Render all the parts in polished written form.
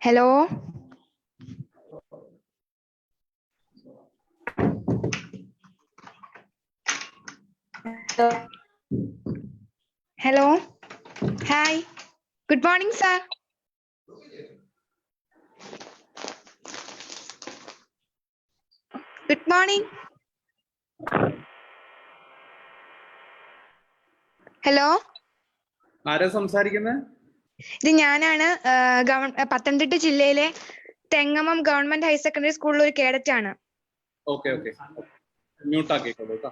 Hello. Hello. Hi. Good morning, sir. Good morning. Hello. ആരാ സംസാരിക്കുന്നത്? ഇത് ഞാനാണ്. പത്തനംതിട്ട ജില്ലയിലെ തെങ്ങമം ഗവൺമെന്റ് ഹയർ സെക്കൻഡറി സ്കൂളിൽ ഒരു കേഡറ്റ് ആണ്. ഓക്കെ ഓക്കെ, മ്യൂട്ട് ആക്കിക്കോളൂ കേട്ടോ.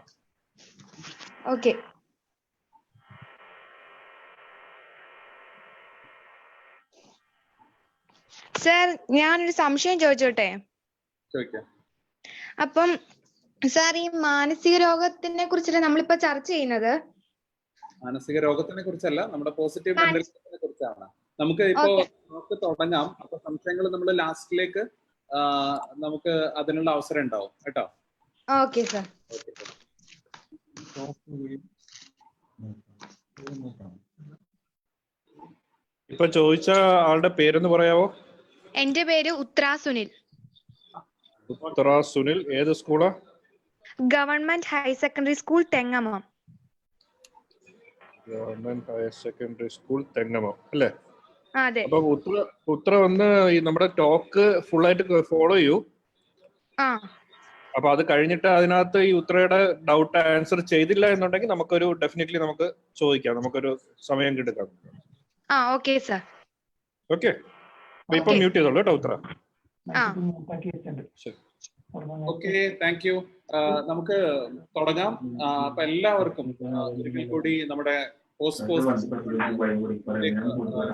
ഓക്കെ. സർ, ഞാനൊരു സംശയം ചോദിച്ചോട്ടെ? ചോദിക്കാം. അപ്പം സാർ, ഈ മാനസിക രോഗത്തിനെ കുറിച്ചല്ല നമ്മളിപ്പോ ചർച്ച ചെയ്യുന്നത്. മാനസിക രോഗത്തിനെ കുറിച്ചല്ല, നമ്മുടെ പോസിറ്റീവ് മെന്റൽ ഹെൽത്തിനെ കുറിച്ചാണ്. നമുക്ക് ഇപ്പോ നമുക്ക് തുടങ്ങാം. അപ്പൊ സംശയങ്ങൾ നമ്മൾ ലാസ്റ്റിലേക്ക് നമുക്ക് അതിനുള്ള അവസരം ഉണ്ടാവും കേട്ടോ. Okay sir. ഇപ്പൊ ചോദിച്ച ആളുടെ പേരൊന്ന് പറയാവോ? എന്റെ പേര് ഉത്ര സുനിൽ. ഉത്ര സുനിൽ. ഏത് സ്കൂളാ? Government higher secondary school Thengamam. Government higher secondary school Thengamam അല്ലേ? അതെ. അപ്പൊ ഉത്ര വന്ന് ഈ നമ്മുടെ ടോക്ക് ഫുൾ ആയിട്ട് ഫോളോ ചെയ്യൂ. അപ്പൊ അത് കഴിഞ്ഞിട്ട് അതിനകത്ത് ഈ ഉത്രയുടെ ഡൗട്ട് ആൻസർ ചെയ്തില്ല എന്നുണ്ടെങ്കിൽ നമുക്കൊരു ഡെഫിനറ്റ്ലി നമുക്ക് ചോദിക്കാം, നമുക്കൊരു സമയം കിടക്കാം. Okay sir. ഓക്കെ, ഇപ്പൊ മ്യൂട്ട് ചെയ്തോളൂ കേട്ടോ ഉത്ര. Okay, thank U. നമുക്ക് തുടങ്ങാം. അപ്പൊ എല്ലാവർക്കും ഒരിക്കൽ കൂടി നമ്മുടെ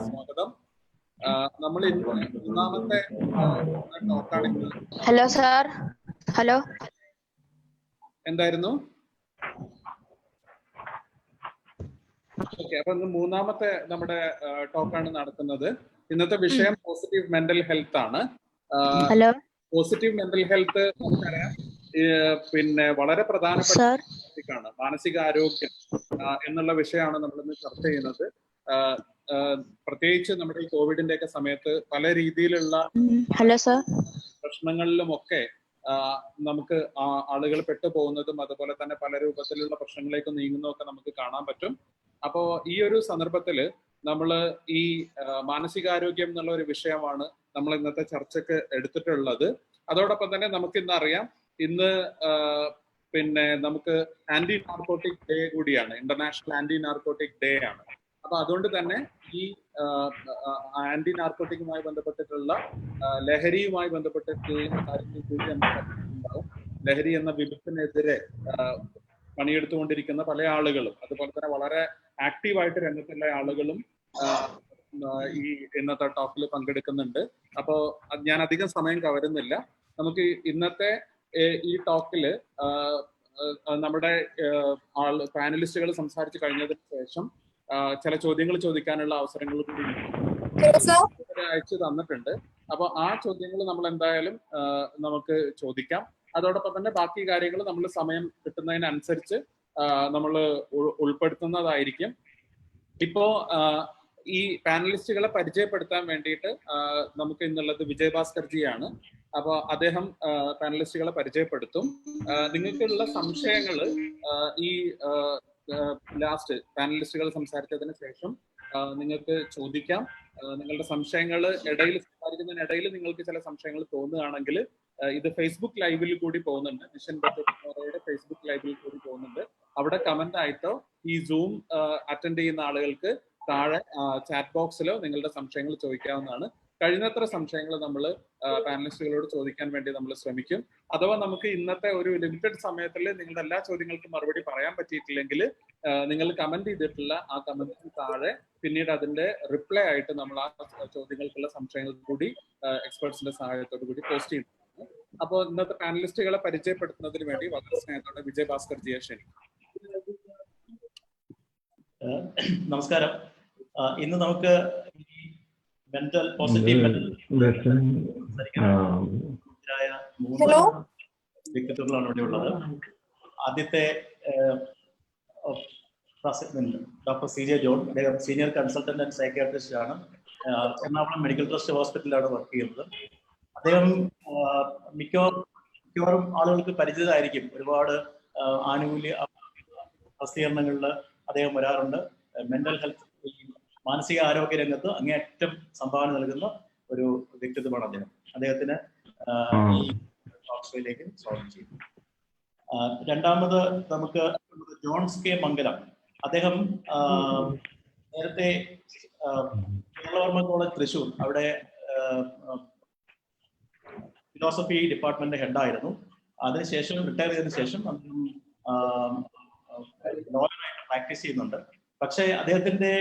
സ്വാഗതം. നമ്മൾ മൂന്നാമത്തെ ടോക്കാണ്. Hello sir. ഹലോ, എന്തായിരുന്നു? ഓക്കെ, അപ്പൊ ഇന്ന് മൂന്നാമത്തെ നമ്മുടെ ടോക്കാണ് നടക്കുന്നത്. ഇന്നത്തെ വിഷയം പോസിറ്റീവ് മെന്റൽ ഹെൽത്ത് ആണ്. ഹലോ. പോസിറ്റീവ് മെന്റൽ ഹെൽത്ത് നമുക്കറിയാം, പിന്നെ വളരെ പ്രധാനപ്പെട്ട ടോപ്പിക്കാണ്. മാനസികാരോഗ്യം എന്നുള്ള വിഷയമാണ് നമ്മൾ ഇന്ന് ചർച്ച ചെയ്യുന്നത്. പ്രത്യേകിച്ച് നമ്മുടെ ഈ കോവിഡിന്റെ ഒക്കെ സമയത്ത് പല രീതിയിലുള്ള പ്രശ്നങ്ങളിലുമൊക്കെ നമുക്ക് ആളുകൾ പെട്ടുപോകുന്നതും അതുപോലെ തന്നെ പല രൂപത്തിലുള്ള പ്രശ്നങ്ങളിലേക്ക് നീങ്ങുന്നതൊക്കെ നമുക്ക് കാണാൻ പറ്റും. അപ്പോ ഈ ഒരു സന്ദർഭത്തില് നമ്മൾ ഈ മാനസികാരോഗ്യം എന്നുള്ള ഒരു വിഷയമാണ് നമ്മൾ ഇന്നത്തെ ചർച്ചയ്ക്ക് എടുത്തിട്ടുള്ളത്. അതോടൊപ്പം തന്നെ നമുക്ക് ഇന്ന് അറിയാം, ഇന്ന് പിന്നെ നമുക്ക് ആന്റി നാർക്കോട്ടിക് ഡേ കൂടിയാണ്. ഇന്റർനാഷണൽ ആന്റി നാർക്കോട്ടിക് ഡേ ആണ്. അപ്പൊ അതുകൊണ്ട് തന്നെ ഈ ആന്റി നാർക്കോട്ടിക്കുമായി ബന്ധപ്പെട്ടിട്ടുള്ള ലഹരിയുമായി ബന്ധപ്പെട്ടിട്ടുള്ള കാര്യങ്ങൾ കൂടി ഉണ്ടാവും. ലഹരി എന്ന വിപത്തിനെതിരെ പണിയെടുത്തുകൊണ്ടിരിക്കുന്ന പല ആളുകളും അതുപോലെ തന്നെ വളരെ ആക്റ്റീവായിട്ട് രംഗത്തുള്ള ആളുകളും ഈ ഇന്നത്തെ ടോക്കിൽ പങ്കെടുക്കുന്നുണ്ട്. അപ്പോ ഞാൻ അധികം സമയം കവരുന്നില്ല. നമുക്ക് ഇന്നത്തെ ഈ ടോക്കില് നമ്മുടെ പാനലിസ്റ്റുകൾ സംസാരിച്ചു കഴിഞ്ഞതിന് ശേഷം ചില ചോദ്യങ്ങൾ ചോദിക്കാനുള്ള അവസരങ്ങൾ കൂടി അയച്ചു തന്നിട്ടുണ്ട്. അപ്പൊ ആ ചോദ്യങ്ങൾ നമ്മൾ എന്തായാലും നമുക്ക് ചോദിക്കാം. അതോടൊപ്പം തന്നെ ബാക്കി കാര്യങ്ങൾ നമ്മൾ സമയം കിട്ടുന്നതിനനുസരിച്ച് നമ്മൾ ഉൾപ്പെടുത്തുന്നതായിരിക്കും. ഇപ്പോ ഈ പാനലിസ്റ്റുകളെ പരിചയപ്പെടുത്താൻ വേണ്ടിയിട്ട് നമുക്ക് ഇന്നുള്ളത് വിജയ് ഭാസ്കർജിയാണ്. അപ്പൊ അദ്ദേഹം പാനലിസ്റ്റുകളെ പരിചയപ്പെടുത്തും. നിങ്ങൾക്കുള്ള സംശയങ്ങൾ ഈ ലാസ്റ്റ് പാനലിസ്റ്റുകൾ സംസാരിച്ചതിന് ശേഷം നിങ്ങൾക്ക് ചോദിക്കാം. നിങ്ങളുടെ സംശയങ്ങൾ സംസാരിക്കുന്നതിനിടയിൽ നിങ്ങൾക്ക് ചില സംശയങ്ങൾ തോന്നുകയാണെങ്കിൽ ഇത് ഫേസ്ബുക്ക് ലൈവിൽ കൂടി പോകുന്നുണ്ട്. മിഷൻ ബജറ്റ് ഫേസ്ബുക്ക് ലൈവിൽ കൂടി പോകുന്നുണ്ട്. അവിടെ കമന്റ് ആയിട്ടോ ഈ സൂം അറ്റൻഡ് ചെയ്യുന്ന ആളുകൾക്ക് താഴെ ചാറ്റ് ബോക്സിലോ നിങ്ങളുടെ സംശയങ്ങൾ ചോദിക്കാവുന്നതാണ്. കഴിയുന്നത്ര സംശയങ്ങൾ നമ്മൾ പാനലിസ്റ്റുകളോട് ചോദിക്കാൻ വേണ്ടി നമ്മൾ ശ്രമിക്കും. അഥവാ നമുക്ക് ഇന്നത്തെ ഒരു ലിമിറ്റഡ് സമയത്തിൽ നിങ്ങളുടെ എല്ലാ ചോദ്യങ്ങൾക്കും മറുപടി പറയാൻ പറ്റിയിട്ടില്ലെങ്കിൽ നിങ്ങൾ കമന്റ് ചെയ്തിട്ടുള്ള ആ കമന്റിന് താഴെ പിന്നീട് അതിന്റെ റിപ്ലൈ ആയിട്ട് നമ്മൾ ആ ചോദ്യങ്ങൾക്കുള്ള സംശയങ്ങൾ കൂടി എക്സ്പെർട്സിന്റെ സഹായത്തോടു കൂടി പോസ്റ്റ് ചെയ്യുന്നതാണ്. അപ്പോൾ ഇന്നത്തെ പാനലിസ്റ്റുകളെ പരിചയപ്പെടുത്തുന്നതിന് വേണ്ടി വളരെ സ്നേഹത്തോടെ വിജയ് ഭാസ്കർജിയെ ക്ഷണിക്കും. നമസ്കാരം. ഇന്ന് നമുക്ക് മെന്റൽ പോസിറ്റീവ് വ്യക്തിത്വങ്ങളാണ് ഇവിടെ ഉള്ളത്. ആദ്യത്തെ പ്രസിഡന്റ് ഡോക്ടർ CJ ജോൺ. അദ്ദേഹം സീനിയർ കൺസൾട്ടന്റ് ആൻഡ് സൈക്യാട്രിസ്റ്റ് ആണ്. എറണാകുളം മെഡിക്കൽ ട്രസ്റ്റ് ഹോസ്പിറ്റലിലാണ് വർക്ക് ചെയ്യുന്നത്. അദ്ദേഹം മിക്കവാറും ആളുകൾക്ക് പരിചിതമായിരിക്കും. ഒരുപാട് ആനുകൂല്യ പ്രസിദ്ധീകരണങ്ങളിൽ അദ്ദേഹം വരാറുണ്ട്. മെന്റൽ ഹെൽത്ത്, മാനസിക ആരോഗ്യ രംഗത്ത് അങ്ങേയറ്റം സംഭാവന നൽകുന്ന ഒരു വ്യക്തിത്വമാണ് അദ്ദേഹം. അദ്ദേഹത്തിന് ഈ ടോക്സ്വേയിലേക്ക് സ്വാഗതം ചെയ്യുന്നു. രണ്ടാമത് നമുക്ക് ജോൺസ് കെ മംഗലം. അദ്ദേഹം നേരത്തെ കേരളവർമ്മ കോളേജ് തൃശ്ശൂർ അവിടെ ഫിലോസഫി ഡിപ്പാർട്ട്മെന്റ് ഹെഡായിരുന്നു. അതിനുശേഷം റിട്ടയർ ചെയ്തതിനു ശേഷം ലോയറായിട്ട് പ്രാക്ടീസ് ചെയ്യുന്നുണ്ട്. പക്ഷേ അദ്ദേഹത്തിന്റെ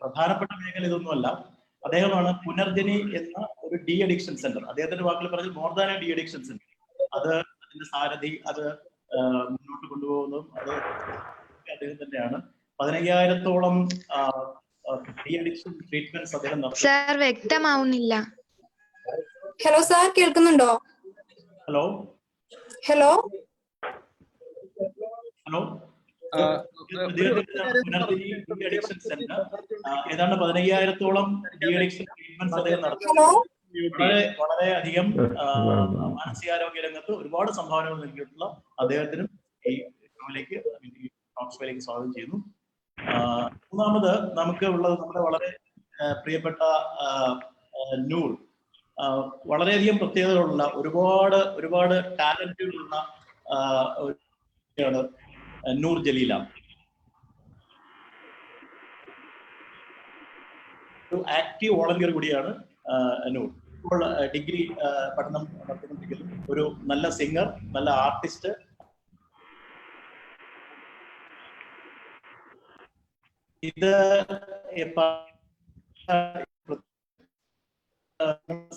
പ്രധാനപ്പെട്ട മേഖല ഇതൊന്നുമല്ല. അദ്ദേഹമാണ് പുനർജനി എന്ന ഒരു ഡി അഡിക്ഷൻ സെന്റർ, അദ്ദേഹത്തിന്റെ വാക്കിൽ പറഞ്ഞ് more than A de addiction centre, അത് അതിന്റെ സാരഥി, അത് മുന്നോട്ട് കൊണ്ടുപോകുന്നതും അത് അദ്ദേഹം തന്നെയാണ്. 15,000-ഓളം ഡി അഡിക്ഷൻ ട്രീറ്റ്മെന്റ്സ് അദ്ദേഹം നടത്തി. സാർ വ്യക്തമാവുന്നില്ല. ഹലോ സാർ, കേൾക്കുന്നുണ്ടോ? Hello hello hello Punarjani de addiction centre ഏതാണ്ട് 15,000-ഓളം ഡി അഡിക്ഷൻ ട്രീറ്റ്മെന്റ്സ് അദ്ദേഹം നടത്തി. വളരെയധികം മാനസികാരോഗ്യ രംഗത്ത് ഒരുപാട് സംഭാവനകൾ നൽകിയിട്ടുള്ള അദ്ദേഹത്തിനും ഈ ടോക്സ്വേയിലേക്ക് സ്വാഗതം ചെയ്യുന്നു. മൂന്നാമത് നമുക്ക് ഉള്ളത് നമ്മുടെ വളരെ പ്രിയപ്പെട്ട നൂർ. വളരെയധികം പ്രത്യേകതകളുള്ള ഒരുപാട് ടാലന്റുകളുള്ള നൂർ ജലീല. ഒരു ആക്റ്റീവ് വോളണ്ടിയർ കൂടിയാണ് നൂർ. ഇപ്പോൾ ഡിഗ്രി പഠനം നടത്തുന്നുണ്ടെങ്കിലും ഒരു നല്ല സിംഗർ, നല്ല ആർട്ടിസ്റ്റ്, ഇത്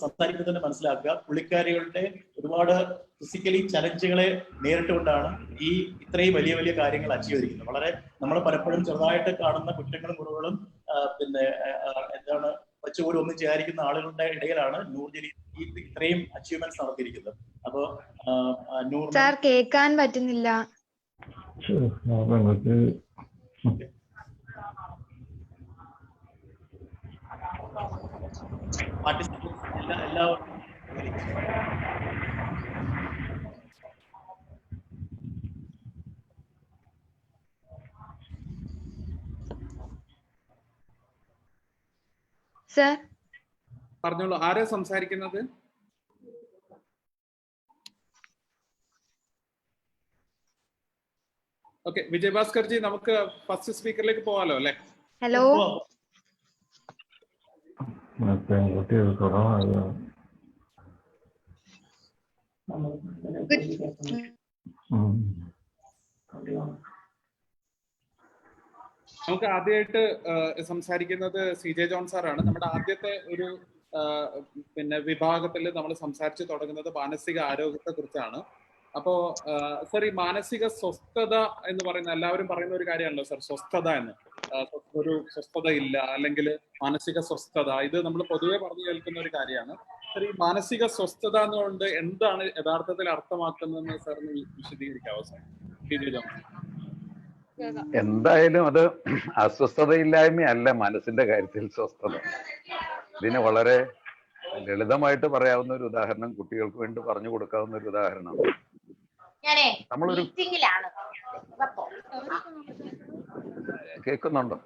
സംസാരിക്കുന്നത് തന്നെ മനസ്സിലാക്കുക. പുള്ളിക്കാരികളുടെ ഒരുപാട് ഫിസിക്കലി ചലഞ്ചുകളെ നേരിട്ടുകൊണ്ടാണ് ഈ ഇത്രയും വലിയ കാര്യങ്ങൾ അച്ചീവ് ചെയ്തിരിക്കുന്നത്. വളരെ നമ്മൾ പലപ്പോഴും ചെറുതായിട്ട് കാണുന്ന കുറ്റങ്ങളും കുറവുകളും എന്താണ് വെച്ചുപോലും ഒന്നും ചെയ്യാതിരിക്കുന്ന ആളുകളുടെ ഇടയിലാണ് നൂർ ജലീൽ ഇത്രയും അച്ചീവ്മെന്റ്സ് നടത്തിയിരിക്കുന്നത്. അപ്പോ നൂർ സാർ കേൾക്കാൻ പറ്റുന്നില്ല. എല്ലാവർക്കും സാർ പറഞ്ഞോളൂ, ആരാ സംസാരിക്കുന്നത്? ഓക്കെ, വിജയഭാസ്കർ ജി, നമുക്ക് ഫസ്റ്റ് സ്പീക്കറിലേക്ക് പോവാലോ അല്ലെ? ഹലോ. നമുക്ക് ആദ്യമായിട്ട് സംസാരിക്കുന്നത് CJ ജോൺ സാറാണ്. നമ്മുടെ ആദ്യത്തെ ഒരു വിഭാഗത്തിൽ നമ്മൾ സംസാരിച്ചു തുടങ്ങുന്നത് മാനസിക ആരോഗ്യത്തെ കുറിച്ചാണ്. അപ്പോ സർ, ഈ മാനസിക സ്വസ്ഥത എന്ന് പറയുന്ന എല്ലാവരും പറയുന്ന ഒരു കാര്യമാണല്ലോ സർ, സ്വസ്ഥത എന്ന്. ഒരു സ്വസ്ഥത ഇല്ല, അല്ലെങ്കിൽ മാനസിക സ്വസ്ഥത, ഇത് നമ്മൾ പൊതുവെ പറഞ്ഞു കേൾക്കുന്ന ഒരു കാര്യമാണ്. സർ, ഈ മാനസിക സ്വസ്ഥത എന്നുകൊണ്ട് എന്താണ് യഥാർത്ഥത്തിൽ അർത്ഥമാക്കുന്നതെന്ന് സാറിന് വിശദീകരിക്കാവോ സർ? CJ John. എന്തായാലും അത് അസ്വസ്ഥതയില്ലായ്മയല്ല മനസ്സിന്റെ കാര്യത്തിൽ സ്വസ്ഥത. ഇതിന് വളരെ ലളിതമായിട്ട് പറയാവുന്ന ഒരു ഉദാഹരണം, കുട്ടികൾക്ക് വേണ്ടി പറഞ്ഞു കൊടുക്കാവുന്ന ഒരു ഉദാഹരണം, നമ്മളൊരു കേൾക്കുന്നുണ്ടോ?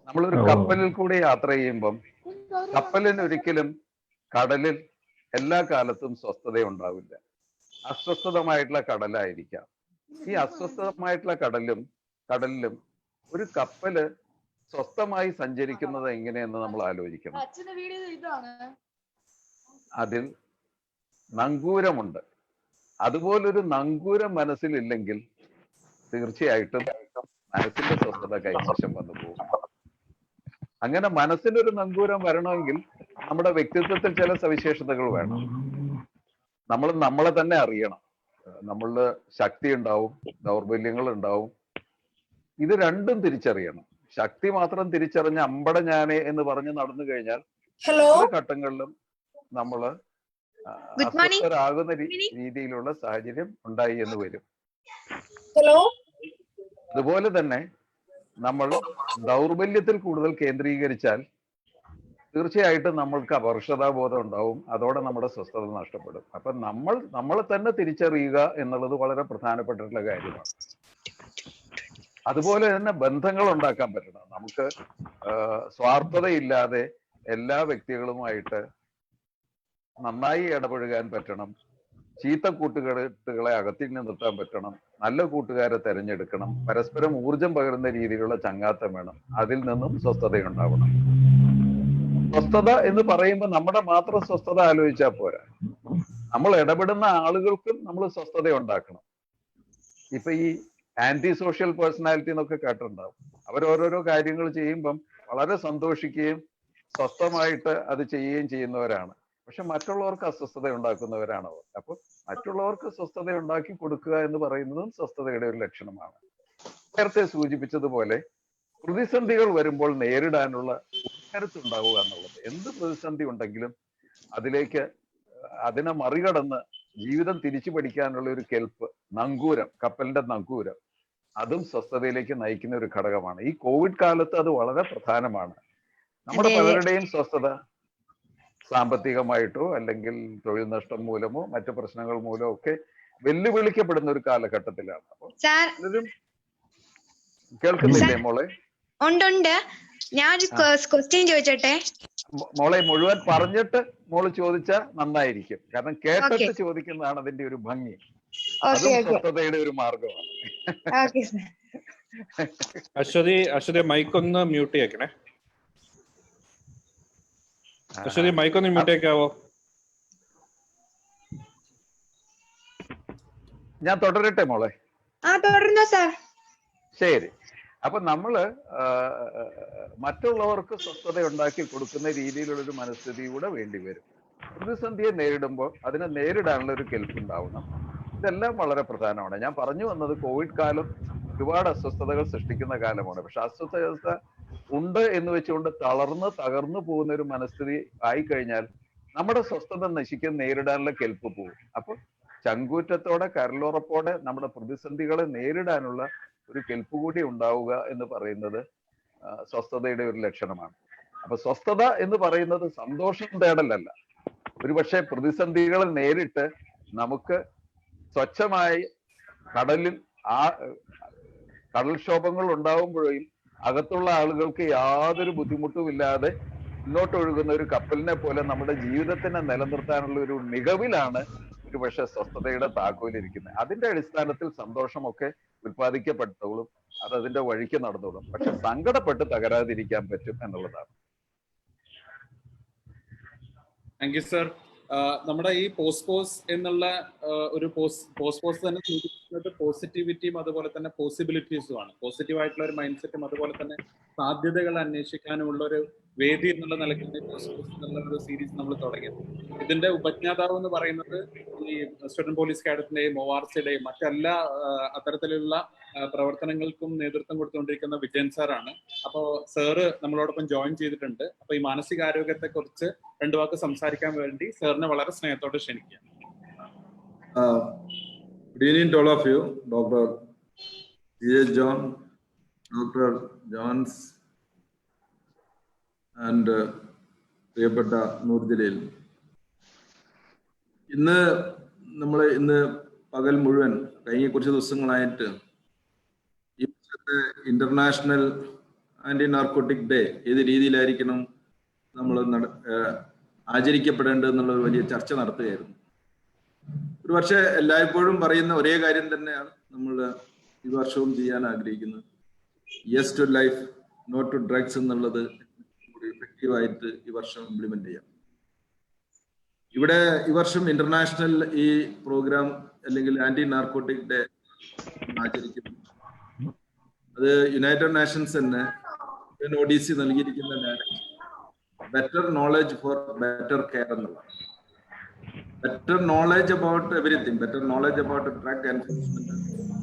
നമ്മളൊരു കപ്പലിൽ കൂടി യാത്ര ചെയ്യുമ്പം കപ്പലിന് ഒരിക്കലും കടലിൽ എല്ലാ കാലത്തും സ്വസ്ഥത ഉണ്ടാവില്ല. അസ്വസ്ഥതമായിട്ടുള്ള കടലായിരിക്കാം. ഈ അസ്വസ്ഥമായിട്ടുള്ള കടലിലും ഒരു കപ്പല് സ്വസ്ഥമായി സഞ്ചരിക്കുന്നത് എങ്ങനെയെന്ന് നമ്മൾ ആലോചിക്കണം. അതിൽ നങ്കൂരമുണ്ട്. അതുപോലൊരു നങ്കൂരം മനസ്സിലില്ലെങ്കിൽ തീർച്ചയായിട്ടും മനസ്സിന്റെ സ്വസ്ഥത കൈമോശം വന്നു പോകും. അങ്ങനെ മനസ്സിനൊരു നങ്കൂരം വരണമെങ്കിൽ നമ്മുടെ വ്യക്തിത്വത്തിൽ ചില സവിശേഷതകൾ വേണം. നമ്മൾ നമ്മളെ തന്നെ അറിയണം. നമ്മളില് ശക്തി ഉണ്ടാവും, ദൗർബല്യങ്ങൾ ഉണ്ടാവും. ഇത് രണ്ടും തിരിച്ചറിയണം. ശക്തി മാത്രം തിരിച്ചറിഞ്ഞ അമ്പട ഞാനേ എന്ന് പറഞ്ഞ് നടന്നു കഴിഞ്ഞാൽ പല ഘട്ടങ്ങളിലും നമ്മള് അസ്വസ്ഥരാകുന്ന രീതിയിലുള്ള സാഹചര്യം ഉണ്ടായി എന്ന് വരും. അതുപോലെ തന്നെ നമ്മൾ ദൗർബല്യത്തിൽ കൂടുതൽ കേന്ദ്രീകരിച്ചാൽ തീർച്ചയായിട്ടും നമ്മൾക്ക് അപകർഷതാബോധം ഉണ്ടാവും. അതോടെ നമ്മുടെ സ്വസ്ഥത നഷ്ടപ്പെടും. അപ്പൊ നമ്മളെ തന്നെ തിരിച്ചറിയുക എന്നുള്ളത് വളരെ പ്രധാനപ്പെട്ടിട്ടുള്ള കാര്യമാണ്. അതുപോലെ തന്നെ ബന്ധങ്ങൾ ഉണ്ടാക്കാൻ പറ്റണം. നമുക്ക് സ്വാർത്ഥതയില്ലാതെ എല്ലാ വ്യക്തികളുമായിട്ട് നന്നായി ഇടപഴകാൻ പറ്റണം. ചീത്ത കൂട്ടുകെട്ടുകളെ അകത്തിങ്ങ് നിർത്താൻ പറ്റണം. നല്ല കൂട്ടുകാരെ തെരഞ്ഞെടുക്കണം. പരസ്പരം ഊർജം പകരുന്ന രീതിയിലുള്ള ചങ്ങാത്തം വേണം. അതിൽ നിന്നും സ്വസ്ഥതയുണ്ടാവണം. സ്വസ്ഥത എന്ന് പറയുമ്പോൾ നമ്മുടെ മാത്രം സ്വസ്ഥത ആലോചിച്ചാൽ പോരാ. നമ്മൾ ഇടപെടുന്ന ആളുകൾക്കും നമ്മൾ സ്വസ്ഥത ഉണ്ടാക്കണം. ഇപ്പൊ ഈ ആന്റി സോഷ്യൽ പേഴ്സണാലിറ്റി എന്നൊക്കെ കേട്ടിട്ടുണ്ടാവും. അവരോരോരോ കാര്യങ്ങൾ ചെയ്യുമ്പം വളരെ സന്തോഷിക്കുകയും സ്വസ്ഥമായിട്ട് അത് ചെയ്യുകയും ചെയ്യുന്നവരാണ്. പക്ഷെ മറ്റുള്ളവർക്ക് അസ്വസ്ഥത ഉണ്ടാക്കുന്നവരാണ് അവർ. അപ്പൊ മറ്റുള്ളവർക്ക് സ്വസ്ഥത ഉണ്ടാക്കി കൊടുക്കുക എന്ന് പറയുന്നതും സ്വസ്ഥതയുടെ ഒരു ലക്ഷണമാണ്. നേരത്തെ സൂചിപ്പിച്ചതുപോലെ പ്രതിസന്ധികൾ വരുമ്പോൾ നേരിടാനുള്ള കരുത്തുണ്ടാവുക എന്നുള്ളത്. എന്ത് പ്രതിസന്ധി ഉണ്ടെങ്കിലും അതിനെ മറികടന്ന് ജീവിതം തിരിച്ചു പഠിക്കാനുള്ള ഒരു കെൽപ്പ്, നങ്കൂരം, കപ്പലിന്റെ നങ്കൂരം, അതും സ്വസ്ഥതയിലേക്ക് നയിക്കുന്ന ഒരു ഘടകമാണ്. ഈ കോവിഡ് കാലത്ത് അത് വളരെ പ്രധാനമാണ്. നമ്മുടെ പലരുടെയും സ്വസ്ഥത സാമ്പത്തികമായിട്ടോ അല്ലെങ്കിൽ തൊഴിൽ നഷ്ടം മൂലമോ മറ്റു പ്രശ്നങ്ങൾ മൂലമോ ഒക്കെ വെല്ലുവിളിക്കപ്പെടുന്ന ഒരു കാലഘട്ടത്തിലാണ്. അപ്പൊ പലരും കേൾക്കുന്നില്ലേ മോളെ? ഉണ്ട്. ഞാൻ ക്വസ്റ്റ്യൻ ചോദിച്ചോട്ടെ മോളെ? മുഴുവൻ പറഞ്ഞിട്ട് മോള് ചോദിച്ചാൽ നന്നായിരിക്കും. കാരണം കേട്ടിട്ട് ചോദിക്കുന്നതാണ് അതിന്റെ ഒരു ഭംഗി. അതും സ്വസ്ഥതയുടെ ഒരു മാർഗമാണ്. അശ്വതി മൈക്ക് ഒന്ന് മ്യൂട്ട് ചെയ്യണേ. അശ്വതി മൈക്ക് ഒന്ന് മ്യൂട്ട് ചെയ്യാവോ? ഞാൻ തുടരട്ടെ മോളെ? തുടർന്നോ സാർ. ശരി. അപ്പൊ നമ്മള് മറ്റുള്ളവർക്ക് സ്വസ്ഥത ഉണ്ടാക്കി കൊടുക്കുന്ന രീതിയിലുള്ളൊരു മനസ്ഥിതി കൂടെ വേണ്ടി വരും. പ്രതിസന്ധിയെ നേരിടുമ്പോൾ അതിനെ നേരിടാനുള്ള ഒരു കെൽപ്പുണ്ടാവണം. ഇതെല്ലാം വളരെ പ്രധാനമാണ്. ഞാൻ പറഞ്ഞു വന്നത് കോവിഡ് കാലം ഒരുപാട് അസ്വസ്ഥതകൾ സൃഷ്ടിക്കുന്ന കാലമാണ്. പക്ഷെ അസ്വസ്ഥത ഉണ്ട് എന്ന് വെച്ചുകൊണ്ട് തകർന്നു പോകുന്ന ഒരു മനസ്ഥിതി ആയിക്കഴിഞ്ഞാൽ നമ്മുടെ സ്വസ്ഥത നേരിടാനുള്ള കെൽപ്പ് പോകും. അപ്പൊ ചങ്കൂറ്റത്തോടെ കരളുറപ്പോടെ നമ്മുടെ പ്രതിസന്ധികളെ നേരിടാനുള്ള ഒരു കെൽപ്പ് കൂടി ഉണ്ടാവുക എന്ന് പറയുന്നത് സ്വസ്ഥതയുടെ ഒരു ലക്ഷണമാണ്. അപ്പൊ സ്വസ്ഥത എന്ന് പറയുന്നത് സന്തോഷം തേടലല്ല. ഒരുപക്ഷെ പ്രതിസന്ധികളെ നേരിട്ട് നമുക്ക് സ്വച്ഛമായി കടൽക്ഷോഭങ്ങൾ ഉണ്ടാവുമ്പോഴും അകത്തുള്ള ആളുകൾക്ക് യാതൊരു ബുദ്ധിമുട്ടുമില്ലാതെ മുന്നോട്ടൊഴുകുന്ന ഒരു കപ്പലിനെ പോലെ നമ്മുടെ ജീവിതത്തിനെ നിലനിർത്താനുള്ള ഒരു മികവിലാണ് ഒരുപക്ഷെ സ്വസ്ഥതയുടെ താക്കോലിരിക്കുന്നത്. അതിന്റെ അടിസ്ഥാനത്തിൽ സന്തോഷമൊക്കെ ഉത്പാദിക്കപ്പെട്ടോളും, അത് അതിന്റെ വഴിക്ക് നടന്നോളും. പക്ഷെ സങ്കടപ്പെട്ട് തകരാതിരിക്കാൻ പറ്റും എന്നുള്ളതാണ്. Thank you sir. നമ്മുടെ ഈ പോസ് എന്നുള്ള ഒരു പോസ് തന്നെ സൂചിപ്പിക്കുന്നത് പോസിറ്റിവിറ്റിയും അതുപോലെ തന്നെ പോസിബിലിറ്റീസുമാണ്. പോസിറ്റീവായിട്ടുള്ള ഒരു മൈൻഡ് സെറ്റും അതുപോലെ തന്നെ സാധ്യതകൾ അന്വേഷിക്കാനുമുള്ള ഒരു വേദി എന്നുള്ള നിലയ്ക്ക് പോസ് എന്നുള്ള ഒരു സീരീസ് നമ്മൾ തുടങ്ങിയത്. ഇതിന്റെ ഉപജ്ഞാതാവ് എന്ന് പറയുന്നത് ഈ സ്റ്റുഡന്റ് പോലീസ് കാഡറ്റിന്റെയും ORC-യുടെയും മറ്റെല്ലാ അത്തരത്തിലുള്ള പ്രവർത്തനങ്ങൾക്കും നേതൃത്വം കൊടുത്തുകൊണ്ടിരിക്കുന്ന വിജയൻ സാറാണ്. അപ്പോൾ സാറ് നമ്മളോടൊപ്പം ജോയിൻ ചെയ്തിട്ടുണ്ട്. അപ്പൊ ഈ മാനസികാരോഗ്യത്തെ കുറിച്ച് രണ്ടു വാക്ക് സംസാരിക്കാൻ വേണ്ടി സാറിനെ വളരെ സ്നേഹത്തോടെ ക്ഷണിക്കാം. Good evening to all of you, Dr. C.H. John, Dr. Johns, and പ്രിയപ്പെട്ട നൂർ ജലീൽ. ഇന്ന് പകൽ മുഴുവൻ കഴിഞ്ഞ കുറച്ച് ദിവസങ്ങളായിട്ട് ഈ ഇന്റർനാഷണൽ ആന്റി നാർക്കോട്ടിക് ഡേ ഏത് രീതിയിലായിരിക്കണം നമ്മൾ ആചരിക്കപ്പെടേണ്ടത് എന്നുള്ള ഒരു വലിയ ചർച്ച നടത്തുകയായിരുന്നു. ഒരു പക്ഷേ എല്ലായ്പ്പോഴും പറയുന്ന ഒരേ കാര്യം തന്നെയാണ് നമ്മൾ ഈ വർഷവും ചെയ്യാൻ ആഗ്രഹിക്കുന്നത്. Yes to life, no to drugs എന്നുള്ളത് എഫക്റ്റീവായിട്ട് ഈ വർഷം ഇംപ്ലിമെന്റ് ചെയ്യാം. ഇവിടെ ഈ വർഷം ഇന്റർനാഷണൽ ഈ പ്രോഗ്രാം അല്ലെങ്കിൽ ആന്റി നാർക്കോട്ടിക് ഡേ ആചരിക്കുന്നു. അത് യുണൈറ്റഡ് നേഷൻസ് തന്നെ ODC നൽകിയിരിക്കുന്ന better knowledge four better care എന്നുള്ളത്. Better knowledge about everything, better knowledge about drug enforcement,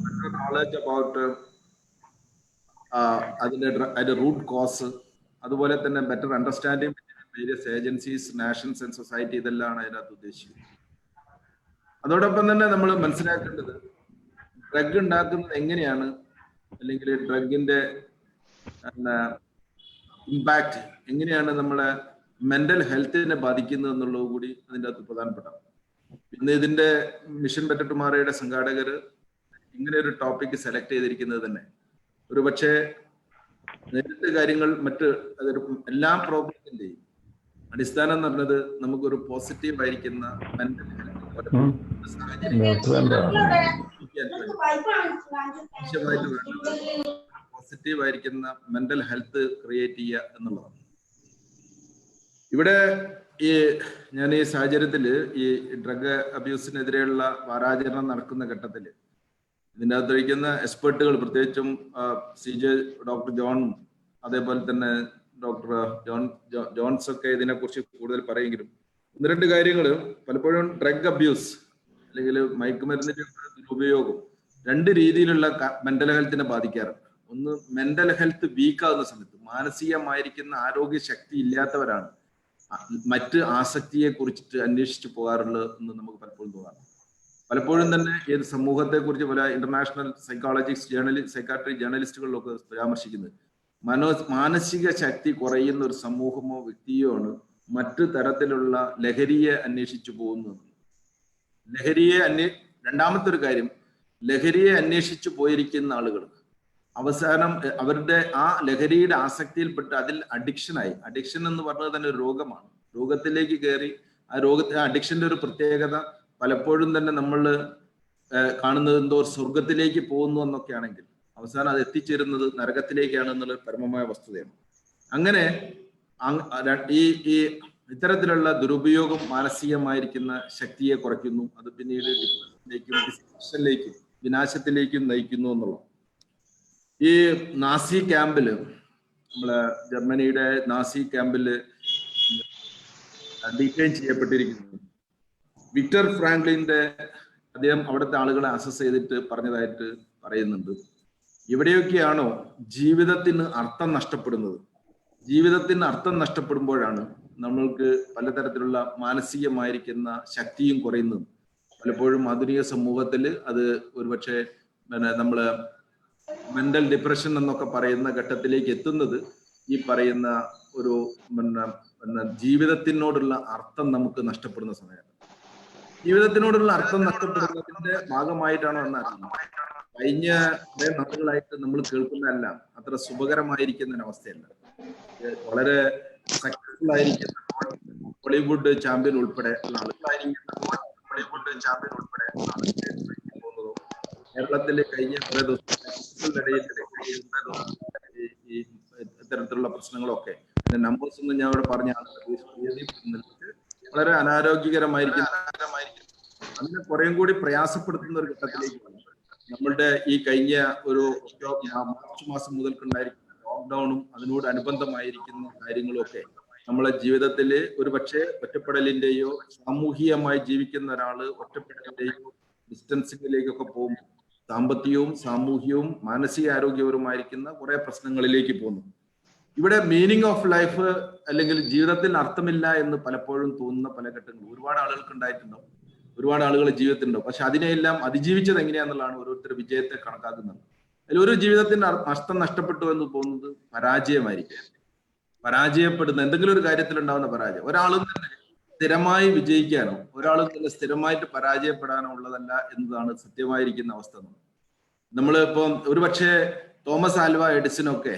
better knowledge about അതിന്റെ റൂട്ട് കോസ്, അതുപോലെ തന്നെ better understanding various agencies, nations and society, ഇതെല്ലാം അതിനകത്ത് ഉദ്ദേശിക്കുന്നത്. അതോടൊപ്പം തന്നെ നമ്മൾ മനസ്സിലാക്കേണ്ടത് ഡ്രഗ് ഉണ്ടാക്കുന്നത് എങ്ങനെയാണ്, അല്ലെങ്കിൽ ഡ്രഗിന്റെ ഇമ്പാക്ട് എങ്ങനെയാണ് നമ്മളെ മെന്റൽ ഹെൽത്തിനെ ബാധിക്കുന്നത് എന്നുള്ളത് കൂടി അതിൻ്റെ അകത്ത് പ്രധാനപ്പെട്ട. പിന്നെ ഇതിന്റെ മിഷൻ ബെറ്റർ ടുമാറോയുടെ സംഘാടകർ ഇങ്ങനെ ഒരു ടോപ്പിക് സെലക്ട് ചെയ്തിരിക്കുന്നത് തന്നെ ഒരു പക്ഷേ നേരിട്ട് കാര്യങ്ങൾ മറ്റ് അതൊരു എല്ലാ പ്രോബ്ലത്തിന്റെയും അടിസ്ഥാനം എന്ന് പറഞ്ഞത് നമുക്കൊരു പോസിറ്റീവ് ആയിരിക്കുന്ന മെന്റൽ ഹെൽത്ത് സാഹചര്യം പോസിറ്റീവ് ആയിരിക്കുന്ന മെന്റൽ ഹെൽത്ത് ക്രിയേറ്റ് ചെയ്യുക എന്നുള്ളതാണ്. ഇവിടെ ഞാൻ ഈ സാഹചര്യത്തിൽ ഈ ഡ്രഗ് അബ്യൂസിനെതിരെയുള്ള വാരാചരണം നടക്കുന്ന ഘട്ടത്തിൽ ഇതിൻ്റെ അകത്തിരിക്കുന്ന എക്സ്പെർട്ടുകൾ, പ്രത്യേകിച്ചും ഡോക്ടർ ജോണും അതേപോലെ തന്നെ ഡോക്ടർ ജോൺസ് ഒക്കെ ഇതിനെക്കുറിച്ച് കൂടുതൽ പറയുമെങ്കിലും ഒന്ന് രണ്ട് കാര്യങ്ങൾ പലപ്പോഴും ഡ്രഗ് അബ്യൂസ് അല്ലെങ്കിൽ മയക്കുമരുന്നിന്റെ ഉപയോഗം രണ്ട് രീതിയിലുള്ള മെന്റൽ ഹെൽത്തിനെ ബാധിക്കാറുണ്ട്. ഒന്ന്, മെന്റൽ ഹെൽത്ത് വീക്ക് ആകുന്ന സമയത്ത് മാനസികമായിരിക്കുന്ന ആരോഗ്യ ശക്തി ഇല്ലാത്തവരാണ് മറ്റ് ആസക്തിയെ കുറിച്ചിട്ട് അന്വേഷിച്ചു പോകാറുള്ളത് എന്ന് നമുക്ക് പലപ്പോഴും തോന്നാറുണ്ട്. പലപ്പോഴും തന്നെ ഏത് സമൂഹത്തെ കുറിച്ച് പല ഇന്റർനാഷണൽ സൈക്കാട്രി ജേർണലിസ്റ്റുകളിലൊക്കെ പരാമർശിക്കുന്നത് മാനസിക ശക്തി കുറയുന്ന ഒരു സമൂഹമോ വ്യക്തിയോ ആണ് മറ്റു തരത്തിലുള്ള ലഹരിയെ അന്വേഷിച്ചു പോകുന്നത്. രണ്ടാമത്തെ ഒരു കാര്യം, ലഹരിയെ അന്വേഷിച്ചു പോയിരിക്കുന്ന ആളുകൾ അവസാനം അവരുടെ ആ ലഹരിയുടെ ആസക്തിയിൽപ്പെട്ട് അതിൽ അഡിക്ഷൻ എന്ന് പറഞ്ഞത് തന്നെ ഒരു രോഗമാണ്. രോഗത്തിലേക്ക് കയറി ആ അഡിക്ഷന്റെ ഒരു പ്രത്യേകത പലപ്പോഴും തന്നെ നമ്മൾ കാണുന്നത് എന്തോ സ്വർഗത്തിലേക്ക് പോകുന്നു എന്നൊക്കെ ആണെങ്കിൽ അവസാനം അത് എത്തിച്ചേരുന്നത് നരകത്തിലേക്കാണ് എന്നുള്ള പരമമായ വസ്തുതയാണ്. അങ്ങനെ ഈ ഇത്തരത്തിലുള്ള ദുരുപയോഗം മാനസികമായിരിക്കുന്ന ശക്തിയെ കുറയ്ക്കുന്നു. അത് പിന്നീട് ഡിപ്രഷനിലേക്കും വിനാശത്തിലേക്കും നയിക്കുന്നു എന്നുള്ളത്. ഈ നാസി ക്യാമ്പില്, നമ്മളെ ജർമ്മനിയുടെ നാസി ക്യാമ്പില് ഡീറ്റെയിൻ ചെയ്യപ്പെട്ടിരിക്കുന്നു വിക്ടർ ഫ്രാങ്ക്ലിന്റെ, അദ്ദേഹം അവിടുത്തെ ആളുകളെ അസസ് ചെയ്തിട്ട് പറഞ്ഞതായിട്ട് പറയുന്നുണ്ട്. എവിടെയൊക്കെയാണോ ജീവിതത്തിന് അർത്ഥം നഷ്ടപ്പെടുന്നത്, ജീവിതത്തിന് അർത്ഥം നഷ്ടപ്പെടുമ്പോഴാണ് നമ്മൾക്ക് പലതരത്തിലുള്ള മാനസികമായിരിക്കുന്ന ശക്തിയും കുറയുന്നത്. പലപ്പോഴും ആധുനിക സമൂഹത്തിൽ അത് ഒരുപക്ഷെ നമ്മള് മെന്റൽ ഡിപ്രഷൻ എന്നൊക്കെ പറയുന്ന ഘട്ടത്തിലേക്ക് എത്തുന്നത് ഈ പറയുന്ന ഒരു ജീവിതത്തിനോടുള്ള അർത്ഥം നമുക്ക് നഷ്ടപ്പെടുന്ന സമയമാണ്. ജീവിതത്തിനോടുള്ള അർത്ഥം നഷ്ടപ്പെടുന്നതിന്റെ ഭാഗമായിട്ടാണോ എന്നറിയില്ല. കഴിഞ്ഞ കുറെ നാളുകളായിട്ട് നമ്മൾ കേൾക്കുന്നതെല്ലാം അത്ര ശുഭകരമായിരിക്കുന്ന ഒരവസ്ഥയല്ല. വളരെ സക്സസ്ഫുൾ ആയിരിക്കുന്ന ബോളിവുഡ് ചാമ്പ്യൻ ഉൾപ്പെടെ കേരളത്തിലെ കഴിഞ്ഞ കുറെ ദിവസത്തിനിടയിൽ ഈ ഇത്തരത്തിലുള്ള പ്രശ്നങ്ങളൊക്കെ നമ്പേഴ്സ് ഒന്നും ഞാൻ ഇവിടെ പറഞ്ഞ വളരെ അനാരോഗ്യകരമായിരിക്കും. അതിനെ കുറേം കൂടി പ്രയാസപ്പെടുത്തുന്ന ഒരു ഘട്ടത്തിലേക്ക് വന്നു. നമ്മളുടെ ഈ കഴിഞ്ഞ ഒരു മാർച്ച് മാസം മുതൽക്കുണ്ടായിരിക്കുന്ന ലോക്ക്ഡൌണും അതിനോട് അനുബന്ധമായിരിക്കുന്ന കാര്യങ്ങളും ഒക്കെ നമ്മളെ ജീവിതത്തിൽ ഒരു പക്ഷേ ഒറ്റപ്പെടലിന്റെയോ സാമൂഹികമായി ജീവിക്കുന്ന ഒരാള് ഒറ്റപ്പെടലിന്റെയോ ഡിസ്റ്റൻസിങ്ങിലേക്കൊക്കെ പോകുമ്പോൾ സാമ്പത്തികവും സാമൂഹികവും മാനസികാരോഗ്യപരമായിരിക്കുന്ന കുറെ പ്രശ്നങ്ങളിലേക്ക് പോകുന്നു. ഇവിടെ മീനിങ് ഓഫ് ലൈഫ് അല്ലെങ്കിൽ ജീവിതത്തിൽ അർത്ഥമില്ല എന്ന് പലപ്പോഴും തോന്നുന്ന പല ഘട്ടങ്ങളും ഒരുപാട് ആളുകൾക്ക് ഉണ്ടായിട്ടുണ്ടാവും, ഒരുപാട് ആളുകൾ ജീവിതത്തിലുണ്ടാവും. പക്ഷെ അതിനെയെല്ലാം അതിജീവിച്ചത് എങ്ങനെയാന്നുള്ളതാണ് ഓരോരുത്തർ വിജയത്തെ കണക്കാക്കുന്നത്. അതിൽ ഒരു ജീവിതത്തിന്റെ അർത്ഥം നഷ്ടപ്പെട്ടു എന്ന് തോന്നുന്നത് പരാജയമായിരിക്കും. പരാജയപ്പെടുന്ന എന്തെങ്കിലും ഒരു കാര്യത്തിൽ ഉണ്ടാകുന്ന പരാജയം ഒരാളും തന്നെ സ്ഥിരമായി വിജയിക്കാനോ ഒരാളും തന്നെ സ്ഥിരമായിട്ട് പരാജയപ്പെടാനോ ഉള്ളതല്ല എന്നതാണ് സത്യമായിരിക്കുന്ന അവസ്ഥ. നമ്മളിപ്പം ഒരുപക്ഷെ തോമസ് ആൽവ എഡിസനൊക്കെ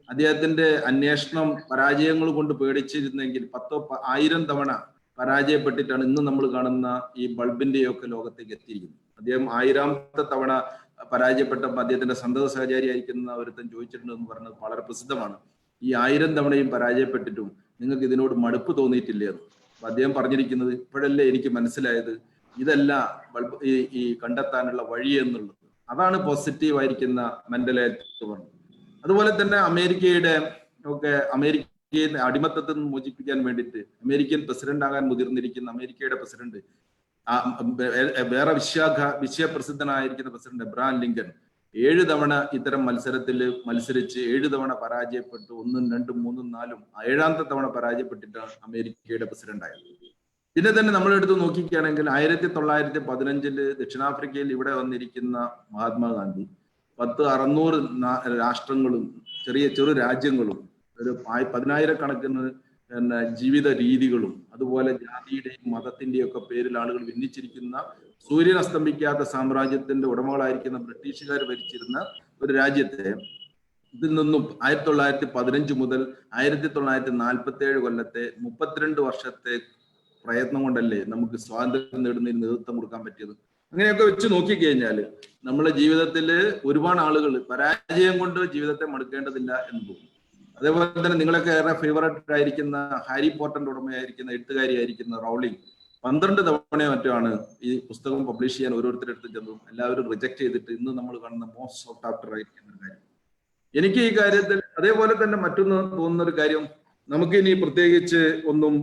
അദ്ദേഹത്തിന്റെ അന്വേഷണം പരാജയങ്ങൾ കൊണ്ട് പേടിച്ചിരുന്നെങ്കിൽ 10,000 തവണ പരാജയപ്പെട്ടിട്ടാണ് ഇന്ന് നമ്മൾ കാണുന്ന ഈ ബൾബിന്റെയൊക്കെ ലോകത്തേക്ക് എത്തിയിരിക്കുന്നത്. അദ്ദേഹം 1000ാമത്തെ തവണ പരാജയപ്പെട്ടപ്പോൾ അദ്ദേഹത്തിന്റെ സന്തത സഹചാരിയായിരിക്കുന്ന ഒരുത്തൻ ചോദിച്ചിട്ടുണ്ടെന്ന് പറഞ്ഞത് വളരെ പ്രസിദ്ധമാണ്. ഈ 1000 തവണയും പരാജയപ്പെട്ടിട്ടും നിങ്ങൾക്ക് ഇതിനോട് മടുപ്പ് തോന്നിയിട്ടില്ലേ എന്ന്. അപ്പൊ അദ്ദേഹം പറഞ്ഞിരിക്കുന്നത് ഇപ്പോഴല്ലേ എനിക്ക് മനസ്സിലായത് ഇതല്ല ഈ കണ്ടെത്താനുള്ള വഴി എന്നുള്ളത്. അതാണ് പോസിറ്റീവ് ആയിരിക്കുന്ന മെന്റൽ ഹെൽത്ത് പറഞ്ഞത്. അതുപോലെ തന്നെ അമേരിക്കയെ അടിമത്തത്തിൽ നിന്ന് മോചിപ്പിക്കാൻ വേണ്ടിയിട്ട് അമേരിക്കൻ പ്രസിഡന്റ് ആകാൻ മുതിർന്നിരിക്കുന്ന അമേരിക്കയുടെ പ്രസിഡന്റ് വേറെ വിശ്വപ്രസിദ്ധനായിരിക്കുന്ന പ്രസിഡന്റ് എബ്രഹാം ലിങ്കൺ 7 തവണ ഇത്തരം മത്സരത്തിൽ മത്സരിച്ച് 7 തവണ പരാജയപ്പെട്ടു. 1, 2, 3, 4 7ാമത്തെ തവണ പരാജയപ്പെട്ടിട്ടാണ് അമേരിക്കയുടെ പ്രസിഡന്റ് ആയത്. പിന്നെ തന്നെ നമ്മളെടുത്ത് നോക്കിക്കുകയാണെങ്കിൽ 1915 ദക്ഷിണാഫ്രിക്കയിൽ ഇവിടെ വന്നിരിക്കുന്ന മഹാത്മാഗാന്ധി 600 രാഷ്ട്രങ്ങളും ചെറു രാജ്യങ്ങളും ഒരു 10,000-കണക്കിന് ജീവിത രീതികളും അതുപോലെ ജാതിയുടെയും മതത്തിന്റെയും ഒക്കെ പേരിൽ ആളുകൾ ഭിന്നിച്ചിരിക്കുന്ന സൂര്യൻ അസ്തമിക്കാത്ത സാമ്രാജ്യത്തിന്റെ ഉടമകളായിരിക്കുന്ന ബ്രിട്ടീഷുകാർ ഭരിച്ചിരുന്ന ഒരു രാജ്യത്തെ ഇതിൽ നിന്നും 1915 മുതൽ 1947 കൊല്ലത്തെ 32 വർഷത്തെ പ്രയത്നം കൊണ്ടല്ലേ നമുക്ക് സ്വാതന്ത്ര്യം നേടുന്നതിന് നേതൃത്വം കൊടുക്കാൻ പറ്റിയത്. അങ്ങനെയൊക്കെ വെച്ച് നോക്കിക്കഴിഞ്ഞാൽ നമ്മളെ ജീവിതത്തിൽ ഒരുപാട് ആളുകൾ പരാജയം കൊണ്ട് ജീവിതത്തെ മടുക്കേണ്ടതില്ല എന്ന് തോന്നുന്നു. അതേപോലെ തന്നെ നിങ്ങളൊക്കെ ഏറെ ഫേവറേറ്റ് ആയിരിക്കുന്ന ഹാരി പോട്ടറിന്റെ ഉടമയായിരിക്കുന്ന എഴുത്തുകാരിയായിരിക്കുന്ന റൗളിംഗ് 12 തവണയോ മറ്റാണ് ഈ പുസ്തകം പബ്ലിഷ് ചെയ്യാൻ ഓരോരുത്തരുടെ അടുത്ത് ചെന്നു. എല്ലാവരും റിജക്ട് ചെയ്തിട്ട് ഇന്ന് നമ്മൾ കാണുന്ന മോസ്റ്റ് സോഫ്റ്റ് ആഫ്റ്റർ ആയിരിക്കുന്ന ഒരു കാര്യം. എനിക്ക് ഈ കാര്യത്തിൽ അതേപോലെ തന്നെ മറ്റൊന്ന് തോന്നുന്ന ഒരു കാര്യം, നമുക്ക് ഇനി പ്രത്യേകിച്ച് ഒന്നും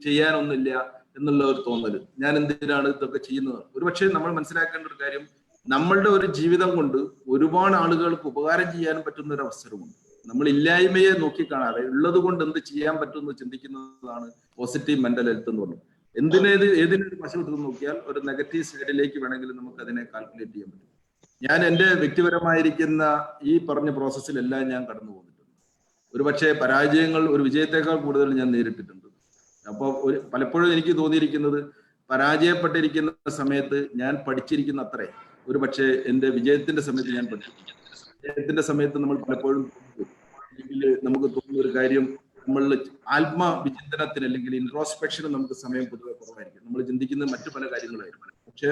ചെയ്യാനൊന്നുമില്ല എന്നുള്ള ഒരു തോന്നല്. ഞാൻ എന്തിനാണ് ഇതൊക്കെ ചെയ്യുന്നത്? ഒരുപക്ഷെ നമ്മൾ മനസ്സിലാക്കേണ്ട ഒരു കാര്യം, നമ്മളുടെ ഒരു ജീവിതം കൊണ്ട് ഒരുപാട് ആളുകൾക്ക് ഉപകാരം ചെയ്യാനും പറ്റുന്ന ഒരു അവസരമുണ്ട്. നമ്മൾ ഇല്ലായ്മയെ നോക്കിക്കാണാതെ ഉള്ളത് കൊണ്ട് എന്ത് ചെയ്യാൻ പറ്റുമെന്ന് ചിന്തിക്കുന്നതാണ് പോസിറ്റീവ് മെന്റൽ ഹെൽത്ത് എന്ന് പറയുന്നത്. ഏതിനൊരു വശത്ത് നോക്കിയാൽ ഒരു നെഗറ്റീവ് സൈഡിലേക്ക് വേണമെങ്കിൽ നമുക്ക് അതിനെ കാൽക്കുലേറ്റ് ചെയ്യാൻ പറ്റും. ഞാൻ എൻ്റെ വ്യക്തിപരമായിരിക്കുന്ന ഈ പറഞ്ഞ പ്രോസസ്സിലെല്ലാം ഞാൻ കടന്നു പോകുന്നിട്ടുണ്ട്. ഒരുപക്ഷെ പരാജയങ്ങൾ ഒരു വിജയത്തെക്കാൾ കൂടുതൽ ഞാൻ നേരിട്ടിട്ടുണ്ട്. അപ്പോൾ പലപ്പോഴും എനിക്ക് തോന്നിയിരിക്കുന്നത്, പരാജയപ്പെട്ടിരിക്കുന്ന സമയത്ത് ഞാൻ പഠിച്ചിരിക്കുന്ന അത്രേ ഒരുപക്ഷെ എൻ്റെ വിജയത്തിന്റെ സമയത്ത് ഞാൻ പഠിച്ചിട്ടുണ്ട്. വിജയത്തിന്റെ സമയത്ത് നമ്മൾ പലപ്പോഴും നമുക്ക് തോന്നുന്ന ഒരു കാര്യം, നമ്മളിൽ ആത്മവിചിന്തനത്തിന് അല്ലെങ്കിൽ ഇൻട്രോസ്പെക്ഷന് നമുക്ക് സമയം പൊതുവെ കുറവായിരിക്കും. നമ്മൾ ചിന്തിക്കുന്നത് മറ്റു പല കാര്യങ്ങളായിരിക്കും. പക്ഷെ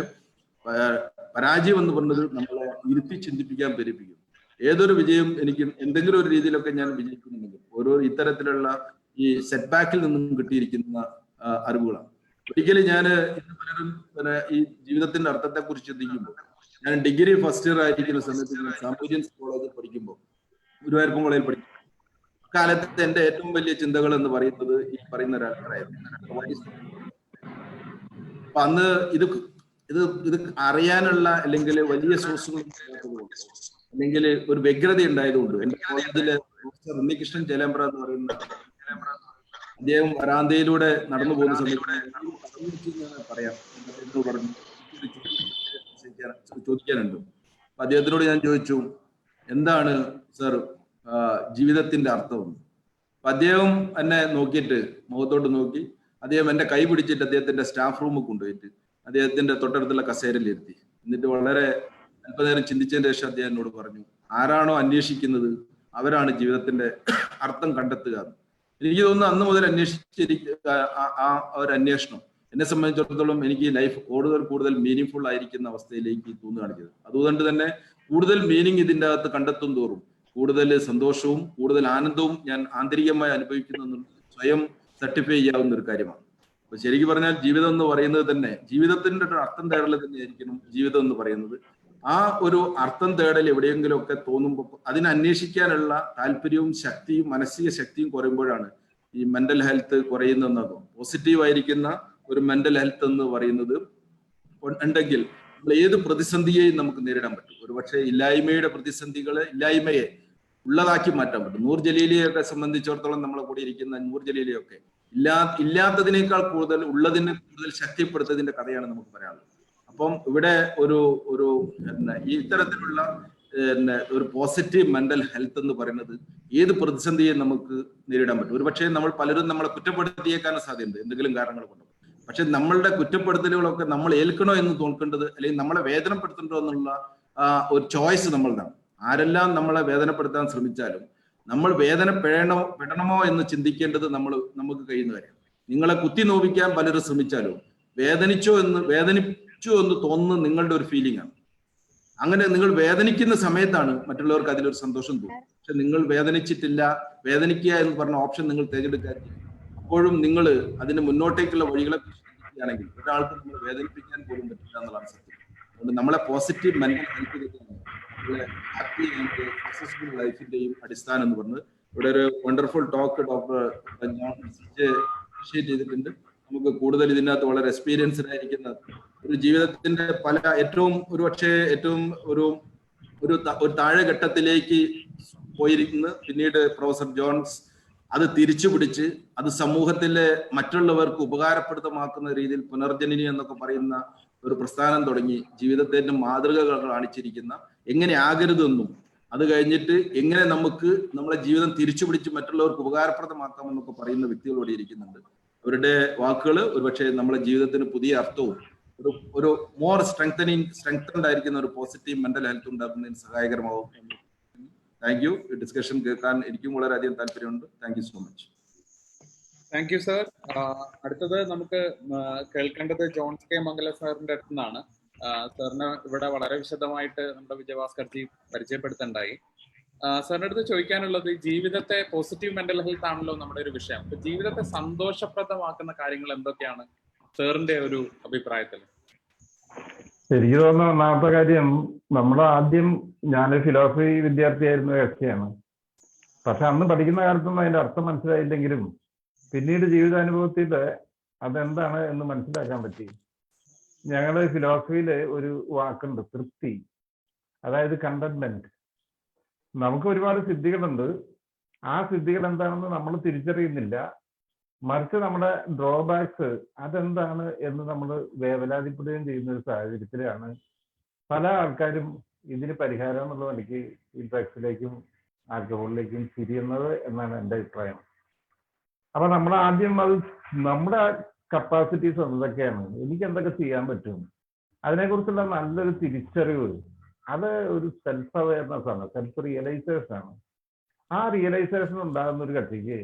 പരാജയം എന്ന് പറഞ്ഞത് നമ്മളെ ഇരുത്തി ചിന്തിപ്പിക്കാൻ പ്രേരിപ്പിക്കും. ഏതൊരു വിജയം എനിക്ക് എന്തെങ്കിലും ഒരു രീതിയിലൊക്കെ ഞാൻ വിജയിക്കുന്നുണ്ടെങ്കിൽ ഓരോ ഇത്തരത്തിലുള്ള ഈ സെറ്റ് ബാക്കിൽ നിന്നും കിട്ടിയിരിക്കുന്ന അറിവുകളാണ്. ഒരിക്കലും ഞാൻ ഇന്ന് പലരും ഈ ജീവിതത്തിന്റെ അർത്ഥത്തെ കുറിച്ച് ചിന്തിക്കുമ്പോൾ, ഞാൻ ഡിഗ്രി ഫസ്റ്റ് ഇയർ ആയിരിക്കുന്ന സമയത്ത് സാമൂഹ്യൻസ് കോളേജിൽ പഠിക്കുമ്പോൾ, ഗുരുവായൂരപ്പൻ കോളേജിൽ പഠിക്കുമ്പോൾ കാലത്ത് എന്റെ ഏറ്റവും വലിയ ചിന്തകൾ എന്ന് പറയുന്നത് ഈ പറയുന്ന ഒരാൾക്കാരായിരുന്നു. അപ്പൊ അന്ന് ഇത് അറിയാനുള്ള അല്ലെങ്കിൽ വലിയ സോഴ്സുകൾ അല്ലെങ്കിൽ ഒരു വ്യഗ്രത ഉണ്ടായതുകൊണ്ട് എന്റെ കോളേജിലെ പ്രൊഫസർ ഉണ്ണികൃഷ്ണൻ ചേലേമ്പ്ര എന്ന് പറയുന്ന അദ്ദേഹം വരാന്തയിലൂടെ നടന്നു പോകുന്ന സമയത്ത് പറയാം പറഞ്ഞു ചോദിക്കാനുണ്ട്. അപ്പൊ അദ്ദേഹത്തിനോട് ഞാൻ ചോദിച്ചു, എന്താണ് സർ ജീവിതത്തിന്റെ അർത്ഥം? അപ്പൊ അദ്ദേഹം എന്നെ നോക്കിയിട്ട് മുഖത്തോട്ട് നോക്കി, അദ്ദേഹം എന്റെ കൈ പിടിച്ചിട്ട് അദ്ദേഹത്തിന്റെ സ്റ്റാഫ് റൂമിൽ കൊണ്ടുപോയിട്ട് അദ്ദേഹത്തിന്റെ തൊട്ടടുത്തുള്ള കസേരയിലിരുത്തി. എന്നിട്ട് വളരെ അല്പനേരം ചിന്തിച്ചതിന് ശേഷം അദ്ദേഹം എന്നോട് പറഞ്ഞു, ആരാണോ അന്വേഷിക്കുന്നത് അവരാണ് ജീവിതത്തിന്റെ അർത്ഥം കണ്ടെത്തുക. എനിക്ക് തോന്നുന്നു അന്ന് മുതൽ ആ ഒരു അന്വേഷണം എന്നെ സംബന്ധിച്ചിടത്തോളം എനിക്ക് ലൈഫ് കൂടുതൽ മീനിങ് ഫുൾ ആയിരിക്കുന്ന അവസ്ഥയിലേക്ക് തോന്നുകയാണ് ചെയ്തത്. അതുകൊണ്ട് തന്നെ കൂടുതൽ മീനിങ് ഇതിൻ്റെ അകത്ത് കണ്ടെത്തും തോറും കൂടുതൽ സന്തോഷവും കൂടുതൽ ആനന്ദവും ഞാൻ ആന്തരികമായി അനുഭവിക്കുന്നു സ്വയം സർട്ടിഫൈ ചെയ്യാവുന്ന ഒരു കാര്യമാണ്. അപ്പൊ ശരിക്കും പറഞ്ഞാൽ ജീവിതം എന്ന് പറയുന്നത് തന്നെ ജീവിതത്തിന്റെ ഒരു അർത്ഥം തേടൽ തന്നെയായിരിക്കണം ജീവിതം എന്ന് പറയുന്നത്. ആ ഒരു അർത്ഥം തേടൽ എവിടെയെങ്കിലും ഒക്കെ തോന്നുമ്പോൾ അതിനെ അന്വേഷിക്കാനുള്ള താല്പര്യവും ശക്തിയും മാനസിക ശക്തിയും കുറയുമ്പോഴാണ് ഈ മെന്റൽ ഹെൽത്ത് കുറയുന്നതെന്നതും. പോസിറ്റീവ് ആയിരിക്കുന്ന ഒരു മെന്റൽ ഹെൽത്ത് എന്ന് പറയുന്നത് ഉണ്ടെങ്കിൽ നമ്മൾ ഏത് പ്രതിസന്ധിയെയും നമുക്ക് നേരിടാൻ പറ്റും. ഒരുപക്ഷെ ഇല്ലായ്മയുടെ ഇല്ലായ്മയെ ഉള്ളതാക്കി മാറ്റാൻ പറ്റും. നൂർ ജലീലിയൊക്കെ സംബന്ധിച്ചിടത്തോളം നമ്മളെ കൂടി ഇരിക്കുന്ന നൂർ ജലീലിയൊക്കെ ഇല്ലാത്തതിനേക്കാൾ കൂടുതൽ ഉള്ളതിനെ കൂടുതൽ ശക്തിപ്പെടുത്തതിന്റെ കഥയാണ് നമുക്ക് പറയാനുള്ളത്. അപ്പം ഇവിടെ ഒരു ഈ ഇത്തരത്തിലുള്ള ഒരു പോസിറ്റീവ് മെന്റൽ ഹെൽത്ത് എന്ന് പറയുന്നത് ഏത് പ്രതിസന്ധിയെയും നമുക്ക് നേരിടാൻ പറ്റും. ഒരുപക്ഷെ നമ്മൾ പലരും നമ്മളെ കുറ്റപ്പെടുത്തിയേക്കാനും സാധ്യതയുണ്ട് എന്തെങ്കിലും കാരണങ്ങൾ കൊണ്ട്. പക്ഷെ നമ്മളുടെ കുറ്റപ്പെടുത്തലുകളൊക്കെ നമ്മൾ ഏൽക്കണോ എന്ന് തോൽക്കേണ്ടത് അല്ലെങ്കിൽ നമ്മളെ വേദനപ്പെടുത്തണ്ടോ എന്നുള്ള ഒരു ചോയ്സ് നമ്മളുടെയാണ്. ആരെല്ലാം നമ്മളെ വേദനപ്പെടുത്താൻ ശ്രമിച്ചാലും നമ്മൾ പെടണമോ എന്ന് ചിന്തിക്കേണ്ടത് നമുക്ക് കഴിയുന്ന കാര്യം. നിങ്ങളെ കുത്തി നോവിക്കാൻ പലരും ശ്രമിച്ചാലും വേദനിച്ചു എന്ന് തോന്നുന്നത് നിങ്ങളുടെ ഒരു ഫീലിംഗ് ആണ്. അങ്ങനെ നിങ്ങൾ വേദനിക്കുന്ന സമയത്താണ് മറ്റുള്ളവർക്ക് അതിലൊരു സന്തോഷം തോന്നും. പക്ഷെ നിങ്ങൾ വേദനിക്കുക എന്ന് പറഞ്ഞ ഓപ്ഷൻ നിങ്ങൾ തിരഞ്ഞെടുക്കാൻ അപ്പോഴും നിങ്ങൾ അതിന് മുന്നോട്ടേക്കുള്ള വഴികളെ ചിന്തിക്കുകയാണെങ്കിൽ ഒരാൾക്ക് നമ്മൾ വേദനിപ്പിക്കാൻ പോലും പറ്റില്ല എന്നുള്ളതാണ് സത്യം. അതുകൊണ്ട് നമ്മളെ positive mental health happy and successful ലൈഫിന്റെയും അടിസ്ഥാനം എന്ന് പറഞ്ഞത് ഇവിടെ ഒരു വണ്ടർഫുൾ ടോക്ക് ഡോക്ടർ അപ്രീഷിയേറ്റ് ചെയ്തിട്ടുണ്ട്. നമുക്ക് കൂടുതൽ ഇതിനകത്ത് വളരെ എക്സ്പീരിയൻസ്ഡ് ആയിരിക്കുന്ന ഒരു ജീവിതത്തിന്റെ ഏറ്റവും ഒരു താഴെഘട്ടത്തിലേക്ക് പോയിരിക്കുന്ന പിന്നീട് പ്രൊഫസർ ജോൺസ് അത് തിരിച്ചു പിടിച്ച് അത് സമൂഹത്തിലെ മറ്റുള്ളവർക്ക് ഉപകാരപ്രദമാക്കുന്ന രീതിയിൽ പുനർജനനി എന്നൊക്കെ പറയുന്ന ഒരു പ്രസ്ഥാനം തുടങ്ങി ജീവിതത്തിന്റെ മാതൃകകൾ കാണിച്ചിരിക്കുന്ന എങ്ങനെ ആകരുതെന്നും അത് കഴിഞ്ഞിട്ട് എങ്ങനെ നമുക്ക് നമ്മളെ ജീവിതം തിരിച്ചു പിടിച്ച് മറ്റുള്ളവർക്ക് ഉപകാരപ്രദമാക്കാമെന്നൊക്കെ പറയുന്ന വ്യക്തികൾ ഇവിടെ ഇരിക്കുന്നുണ്ട്. അവരുടെ വാക്കുകൾ ഒരുപക്ഷെ നമ്മുടെ ജീവിതത്തിന് പുതിയ അർത്ഥവും ഒരു മോർ സ്ട്രെങ്തൻഡ് ആയിരിക്കുന്ന ഒരു പോസിറ്റീവ് മെന്റൽ ഹെൽത്ത് ഉണ്ടാക്കുന്നതിന് സഹായകരമാവും. Thank you. ഈ ഡിസ്കഷൻ കേൾക്കാൻ എനിക്കും വളരെയധികം താല്പര്യമുണ്ട്. Thank you so much. Thank you sir. അടുത്തത് നമുക്ക് കേൾക്കേണ്ടത് ജോൺസ് കെ മംഗല സാറിന്റെ അടുത്ത് നിന്നാണ്. സാറിന് ഇവിടെ വളരെ വിശദമായിട്ട് നമ്മുടെ വിജയഭാസ്കർജി പരിചയപ്പെടുത്തണ്ടായി. സാറിന്റെ അടുത്ത് ചോദിക്കാനുള്ളത്, ജീവിതത്തെ പോസിറ്റീവ് മെന്റൽ ഹെൽത്ത് ആണല്ലോ നമ്മുടെ ഒരു വിഷയം. അപ്പൊ ജീവിതത്തെ സന്തോഷപ്രദമാക്കുന്ന കാര്യങ്ങൾ എന്തൊക്കെയാണ് സാറിന്റെ ഒരു അഭിപ്രായത്തിൽ? എനിക്ക് തോന്നുന്ന ഒന്നാമത്തെ കാര്യം, നമ്മൾ ആദ്യം ഞാൻ ഫിലോസഫി വിദ്യാർത്ഥിയായിരുന്ന വ്യക്തിയാണ്. പക്ഷെ അന്ന് പഠിക്കുന്ന കാലത്തൊന്നും അതിന്റെ അർത്ഥം മനസ്സിലായില്ലെങ്കിലും പിന്നീട് ജീവിതാനുഭവത്തിൽ അതെന്താണ് എന്ന് മനസ്സിലാക്കാൻ പറ്റി. ഞങ്ങള് ഫിലോസഫിയിൽ ഒരു വാക്കുണ്ട്, തൃപ്തി, അതായത് കണ്ടന്റ്മെന്റ്. നമുക്ക് ഒരുപാട് സിദ്ധികളുണ്ട്. ആ സിദ്ധികൾ എന്താണെന്ന് നമ്മൾ തിരിച്ചറിയുന്നില്ല. മറിച്ച് നമ്മുടെ ഡ്രോബാക്സ് അതെന്താണ് എന്ന് നമ്മൾ വേവലാതിപ്പെടുകയും ചെയ്യുന്ന ഒരു സാഹചര്യത്തിലാണ് പല ആൾക്കാരും ഇതിന് പരിഹാരം എന്നുള്ള നിലയ്ക്ക് ഈ ഡ്രഗ്സിലേക്കും ആൽക്കഹോളിലേക്കും തിരിയുന്നത് എന്നാണ് എൻ്റെ അഭിപ്രായം. അപ്പൊ നമ്മൾ ആദ്യം അത് നമ്മുടെ കപ്പാസിറ്റീസ് എന്തൊക്കെയാണ്, എനിക്ക് എന്തൊക്കെ ചെയ്യാൻ പറ്റും, അതിനെക്കുറിച്ചുള്ള നല്ലൊരു തിരിച്ചറിവ്, അത് ഒരു സെൽഫ് അവയർനെസ് ആണ്, സെൽഫ് റിയലൈസേഷൻ ആണ്. ആ റിയലൈസേഷൻ ഉണ്ടാകുന്ന ഒരു കക്ഷിക്ക്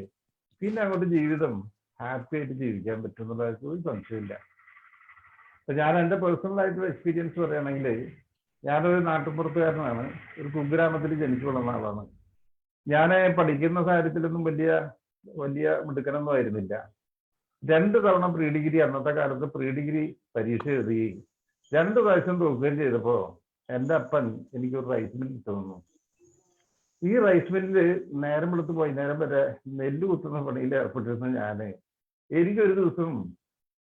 പിന്നെ അങ്ങോട്ട് ജീവിതം ഹാപ്പി ആയിട്ട് ജീവിക്കാൻ പറ്റും എന്നുള്ള ഒരു സംശയമില്ല. അപ്പൊ ഞാൻ എൻ്റെ പേഴ്സണൽ ആയിട്ടുള്ള എക്സ്പീരിയൻസ് പറയുകയാണെങ്കിൽ, ഞാനൊരു നാട്ടുപുറത്തുകാരനാണ്, ഒരു കുഗ്രാമത്തിൽ ജനിച്ചു വളർന്ന ആളാണ്. ഞാൻ പഠിക്കുന്ന കാര്യത്തിലൊന്നും വലിയ മിടുക്കനൊന്നും ആയിരുന്നില്ല. 2 തവണ പ്രീ ഡിഗ്രി, അന്നത്തെ കാലത്ത് പ്രീ ഡിഗ്രി പരീക്ഷ എഴുതുകയും 2 പ്രാവശ്യം തോൽക്കുകയും ചെയ്തപ്പോൾ എൻ്റെ അപ്പൻ എനിക്കൊരു റൈസ് മില്ല് തന്നു. ഈ റൈസ് മില്ലിൽ നേരം വെളുത്ത് വൈകുന്നേരം വരെ നെല്ല് കുത്തുന്ന പണിയിൽ ഏർപ്പെട്ടിരുന്ന എനിക്കൊരു ദിവസം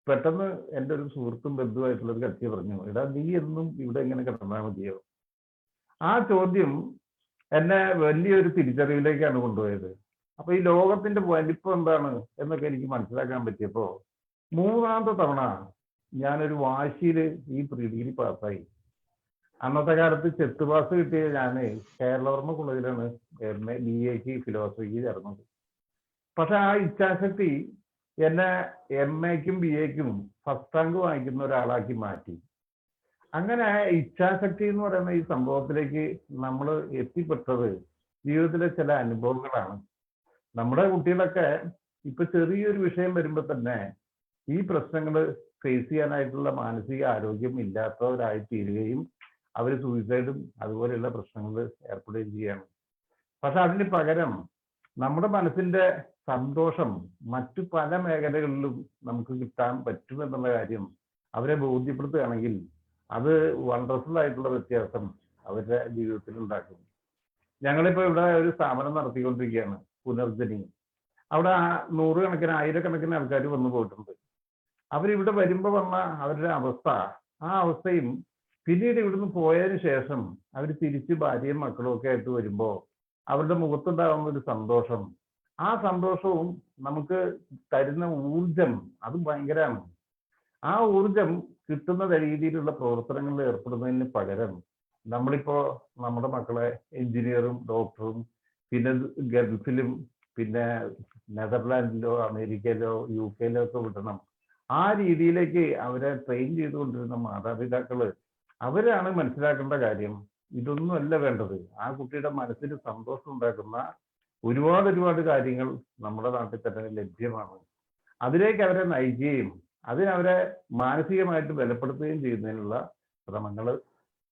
പെട്ടെന്ന് എൻ്റെ ഒരു സുഹൃത്തും ബന്ധുവായിട്ടുള്ള ഒരു കക്ഷി പറഞ്ഞു, എടാ നീ എന്നും ഇവിടെ ഇങ്ങനെ കിടന്നാൽ മതിയോ? ആ ചോദ്യം എന്നെ വലിയൊരു തിരിച്ചറിവിലേക്കാണ് കൊണ്ടുപോയത്. അപ്പൊ ഈ ലോകത്തിന്റെ വലിപ്പം എന്താണ് എന്നൊക്കെ എനിക്ക് മനസ്സിലാക്കാൻ പറ്റിയപ്പോ 3ാമത്തെ തവണ ഞാനൊരു വാശിയിൽ ഈ പ്രീ ഡിഗ്രി പാസ്സായി. അന്നത്തെ കാലത്ത് ചെത്ത് പാസ് കിട്ടിയ ഞാൻ കേരളവർമ്മ കോളേജിലാണ് BA ഫിലോസഫിക്ക് ചേർന്നത്. പക്ഷെ ആ ഇച്ഛാശക്തി എന്നെ MAക്കും BAക്കും ഫസ്റ്റ് റാങ്ക് വാങ്ങിക്കുന്ന ഒരാളാക്കി മാറ്റി. അങ്ങനെ ഇച്ഛാശക്തി എന്ന് പറയുന്ന ഈ സംഭവത്തിലേക്ക് നമ്മൾ എത്തിപ്പെട്ടത് ജീവിതത്തിലെ ചില അനുഭവങ്ങളാണ്. നമ്മുടെ കുട്ടികളൊക്കെ ഇപ്പൊ ചെറിയൊരു വിഷയം വരുമ്പോൾ തന്നെ ഈ പ്രശ്നങ്ങൾ ഫേസ് ചെയ്യാനായിട്ടുള്ള മാനസിക ആരോഗ്യം ഇല്ലാത്തവരായി തീരുകയും അവർ സൂയിസൈഡും അതുപോലെയുള്ള പ്രശ്നങ്ങളിൽ ഏർപ്പെടുകയും ചെയ്യുകയാണ്. പക്ഷെ അതിന് പകരം നമ്മുടെ മനസ്സിന്റെ സന്തോഷം മറ്റു പല മേഖലകളിലും നമുക്ക് കിട്ടാൻ പറ്റുമെന്നുള്ള കാര്യം അവരെ ബോധ്യപ്പെടുത്തുകയാണെങ്കിൽ അത് വണ്ടർഫുൾ ആയിട്ടുള്ള വ്യത്യാസം അവരുടെ ജീവിതത്തിൽ ഉണ്ടാക്കും. ഞങ്ങളിപ്പോ ഇവിടെ ഒരു സ്ഥാപനം നടത്തിക്കൊണ്ടിരിക്കുകയാണ്, പുനർജനി. അവിടെ 100 കണക്കിന് 1000 ആൾക്കാർ വന്നു പോയിട്ടുണ്ട്. അവരിവിടെ വരുമ്പോൾ വന്ന അവരുടെ അവസ്ഥ, ആ അവസ്ഥയും പിന്നീട് ഇവിടുന്ന് പോയതിനു ശേഷം അവർ തിരിച്ച് ഭാര്യയും മക്കളും ഒക്കെ ആയിട്ട് വരുമ്പോൾ അവരുടെ മുഖത്തുണ്ടാകുന്ന ഒരു സന്തോഷം, ആ സന്തോഷവും നമുക്ക് തരുന്ന ഊർജം അത് ഭയങ്കരമാണ്. ആ ഊർജം കിട്ടുന്ന രീതിയിലുള്ള പ്രവർത്തനങ്ങളിൽ ഏർപ്പെടുന്നതിന് പകരം നമ്മളിപ്പോ നമ്മുടെ മക്കളെ എഞ്ചിനീയറും ഡോക്ടറും പിന്നെ ഗൾഫിലും പിന്നെ നെതർലാൻഡിലോ അമേരിക്കയിലോ UK ഒക്കെ വിടണം, ആ രീതിയിലേക്ക് അവരെ ട്രെയിൻ ചെയ്തുകൊണ്ടിരുന്ന മാതാപിതാക്കള് അവരാണ് മനസ്സിലാക്കേണ്ട കാര്യം ഇതൊന്നുമല്ല വേണ്ടത്. ആ കുട്ടിയുടെ മനസ്സിന് സന്തോഷം ഉണ്ടാക്കുന്ന ഒരുപാട് കാര്യങ്ങൾ നമ്മുടെ നാട്ടിൽ തന്നെ ലഭ്യമാണ്. അതിലേക്ക് അവരെ നയിക്കുകയും അതിനവരെ മാനസികമായിട്ട് ബലപ്പെടുത്തുകയും ചെയ്യുന്നതിനുള്ള ശ്രമങ്ങൾ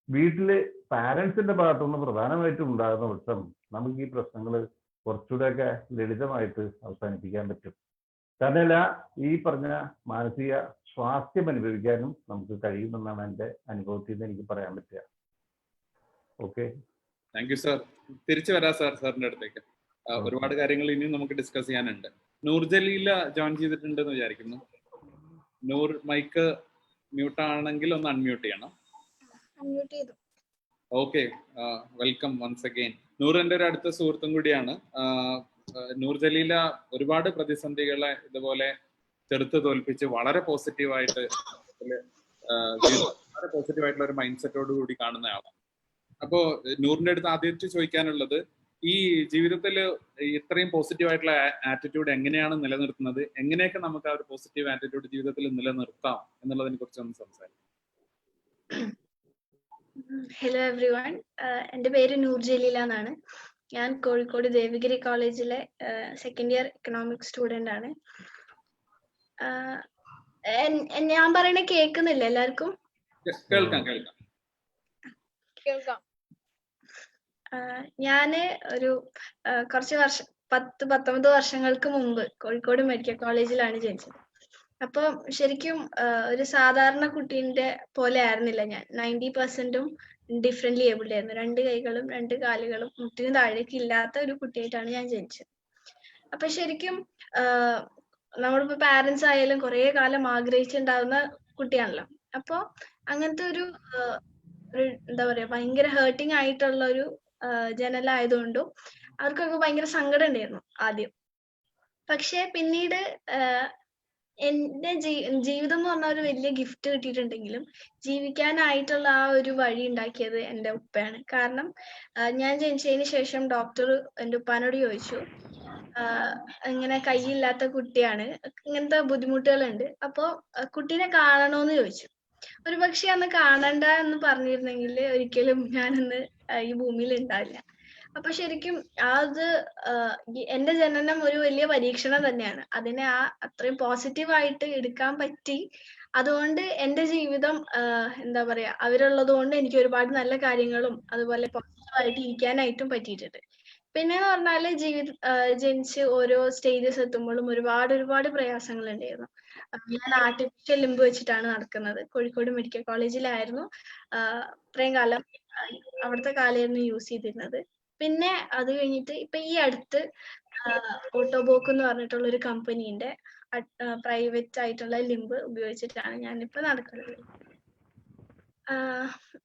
വീട്ടില് പാരന്റ്സിന്റെ ഭാഗത്തുനിന്ന് പ്രധാനമായിട്ടും ഉണ്ടാകുന്ന പക്ഷം നമുക്ക് ഈ പ്രശ്നങ്ങൾ കുറച്ചുകൂടെയൊക്കെ ലളിതമായിട്ട് അവസാനിപ്പിക്കാൻ പറ്റും. തന്നെയല്ല ഈ പറഞ്ഞ മാനസിക സ്വാസ്ഥ്യം അനുഭവിക്കാനും നമുക്ക് കഴിയുമെന്നാണ് എൻ്റെ അനുഭവത്തിൽ നിന്ന് എനിക്ക് പറയാൻ പറ്റുക. Okay, thank you sir. തിരിച്ചു വരാം സാറിന്റെ അടുത്തേക്ക്. ഒരുപാട് കാര്യങ്ങൾ ഇനിയും നമുക്ക് ഡിസ്കസ് ചെയ്യാനുണ്ട്. നൂർ ജലീല ജോയിൻ ചെയ്തിട്ടുണ്ടെന്ന് വിചാരിക്കുന്നു. നൂർ, മൈക്ക് മ്യൂട്ട് ആണെങ്കിൽ ഒന്ന് അൺമ്യൂട്ട് ചെയ്യണം. Okay, welcome once again. Noor എൻ്റെ ഒരു അടുത്ത സുഹൃത്തും കൂടിയാണ്. നൂർ ജലീല ഒരുപാട് പ്രതിസന്ധികളെ ഇതുപോലെ ചെറുത്ത് തോൽപ്പിച്ച് വളരെ പോസിറ്റീവായിട്ടുള്ള ഒരു മൈൻഡ് സെറ്റോട് കൂടി കാണുന്ന ആളാണ്. അപ്പോ നൂറിന്റെ അടുത്ത് ആദ്യമായിട്ട് ചോദിക്കാനുള്ളത്, ഈ ജീവിതത്തിൽ ഇത്രയും പോസിറ്റീവ് ആയിട്ടുള്ള ആറ്റിറ്റ്യൂഡ് എങ്ങനെയാണ് നിലനിർത്തുന്നത്, എങ്ങനെയൊക്കെ നമുക്ക് ആ ഒരു പോസിറ്റീവ് ആറ്റിറ്റ്യൂഡ് ജീവിതത്തിൽ നിലനിർത്താം എന്നുള്ളതിനെ കുറിച്ച് ഒന്ന് സംസാരിക്കാം. ഹലോ എവ്രി വൺ, എൻ്റെ പേര് നൂർ ജലീല എന്നാണ്. ഞാൻ കോഴിക്കോട് ദേവഗിരി കോളേജിലെ സെക്കൻഡ് ഇയർ എക്കണോമിക്സ് സ്റ്റുഡൻ്റ് ആണ്. ഞാൻ പറയണ കേൾക്കുന്നില്ല എല്ലാവർക്കും? കേൾക്കാം കേൾക്കാം കേൾക്കാം. ഞാന് ഒരു കുറച്ച് വർഷം 19 വർഷങ്ങൾക്ക് മുമ്പ് കോഴിക്കോട് മെഡിക്കൽ കോളേജിലാണ് ജനിച്ചത്. അപ്പം ശരിക്കും ഒരു സാധാരണ കുട്ടീൻ്റെ പോലെ ആയിരുന്നില്ല ഞാൻ. 90%ഉം ഡിഫറെൻ്റ്ലി ഏബിൾഡ് ആയിരുന്നു. 2 കൈകളും 2 കാലുകളും മുട്ടിന് താഴേക്ക് ഇല്ലാത്ത ഒരു കുട്ടിയായിട്ടാണ് ഞാൻ ജനിച്ചത്. അപ്പൊ ശരിക്കും നമ്മളിപ്പോ പാരന്റ്സ് ആയാലും കുറെ കാലം ആഗ്രഹിച്ചുണ്ടാവുന്ന കുട്ടിയാണല്ലോ. അപ്പൊ അങ്ങനത്തെ ഒരു എന്താ പറയാ ഭയങ്കര ഹേർട്ടിങ് ആയിട്ടുള്ള ഒരു ജനലായതുകൊണ്ടും അവർക്കൊക്കെ ഭയങ്കര സങ്കടം ഉണ്ടായിരുന്നു ആദ്യം. പക്ഷെ പിന്നീട് എന്റെ ജീവിതം എന്ന് പറഞ്ഞ ഒരു വലിയ ഗിഫ്റ്റ് കിട്ടിയിട്ടുണ്ടെങ്കിലും ജീവിക്കാനായിട്ടുള്ള ആ ഒരു വഴി ഉണ്ടാക്കിയത് എൻ്റെ ഉപ്പയാണ്. കാരണം ഞാൻ ജനിച്ചതിന് ശേഷം ഡോക്ടർ എൻ്റെ ഉപ്പാനോട് ചോദിച്ചു, ഇങ്ങനെ കൈയില്ലാത്ത കുട്ടിയാണ്, ഇങ്ങനത്തെ ബുദ്ധിമുട്ടുകളുണ്ട്, അപ്പോ കുട്ടീനെ കാണണോന്ന് ചോദിച്ചു. ഒരു പക്ഷെ അന്ന് കാണണ്ട എന്ന് പറഞ്ഞിരുന്നെങ്കിൽ ഒരിക്കലും ഞാനിന്ന് ഈ ഭൂമിയിൽ ഉണ്ടാവില്ല. അപ്പൊ ശരിക്കും അത് എന്റെ ജനനം ഒരു വലിയ പരീക്ഷണം തന്നെയാണ്. അതിനെ അത്രയും പോസിറ്റീവായിട്ട് എടുക്കാൻ പറ്റി. അതുകൊണ്ട് എന്റെ ജീവിതം എന്താ പറയാ അവരുള്ളത് കൊണ്ട് എനിക്ക് ഒരുപാട് നല്ല കാര്യങ്ങളും അതുപോലെ പോസിറ്റീവായിട്ട് ഇരിക്കാനായിട്ടും പറ്റിയിട്ടുണ്ട്. പിന്നെന്ന് പറഞ്ഞാല് ജനിച്ച് ഓരോ സ്റ്റേജസ് എത്തുമ്പോഴും ഒരുപാട് പ്രയാസങ്ങൾ ഉണ്ടായിരുന്നു. ഞാൻ ആർട്ടിഫിഷ്യൽ ലിംബ് വെച്ചിട്ടാണ് നടക്കുന്നത്. കോഴിക്കോട് മെഡിക്കൽ കോളേജിലായിരുന്നു ഇത്രയും കാലം അവിടുത്തെ കാലമായിരുന്നു യൂസ് ചെയ്തിരുന്നത്. പിന്നെ അത് കഴിഞ്ഞിട്ട് ഇപ്പൊ ഈ അടുത്ത് ഓട്ടോബോക്ക് എന്ന് പറഞ്ഞിട്ടുള്ള ഒരു കമ്പനീന്റെ പ്രൈവറ്റ് ആയിട്ടുള്ള ലിംബ് ഉപയോഗിച്ചിട്ടാണ് ഞാനിപ്പോ നടക്കുന്നത്.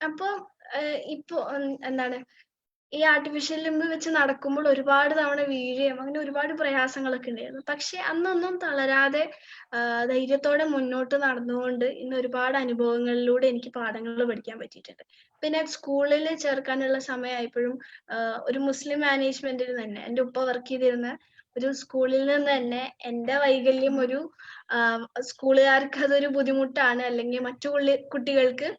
അപ്പൊ ഇപ്പൊ എന്താണ് ഈ ആർട്ടിഫിഷ്യൽ ലിംബ് വെച്ച് നടക്കുമ്പോൾ ഒരുപാട് തവണ വീഴുകയും അങ്ങനെ ഒരുപാട് പ്രയാസങ്ങളൊക്കെ ഉണ്ടായിരുന്നു. പക്ഷെ അന്നൊന്നും തളരാതെ ധൈര്യത്തോടെ മുന്നോട്ട് നടന്നുകൊണ്ട് ഇന്ന് ഒരുപാട് അനുഭവങ്ങളിലൂടെ എനിക്ക് പാഠങ്ങൾ പഠിക്കാൻ പറ്റിയിട്ടുണ്ട്. പിന്നെ സ്കൂളിൽ ചേർക്കാനുള്ള സമയമായപ്പോഴും ഒരു മുസ്ലിം മാനേജ്മെന്റിൽ തന്നെ എൻ്റെ ഉപ്പ വർക്ക് ചെയ്തിരുന്ന ഒരു സ്കൂളിൽ നിന്ന് തന്നെ എൻ്റെ വൈകല്യം ഒരു സ്കൂളുകാർക്ക് അതൊരു ബുദ്ധിമുട്ടാണ്, അല്ലെങ്കിൽ മറ്റു കുട്ടികൾക്ക്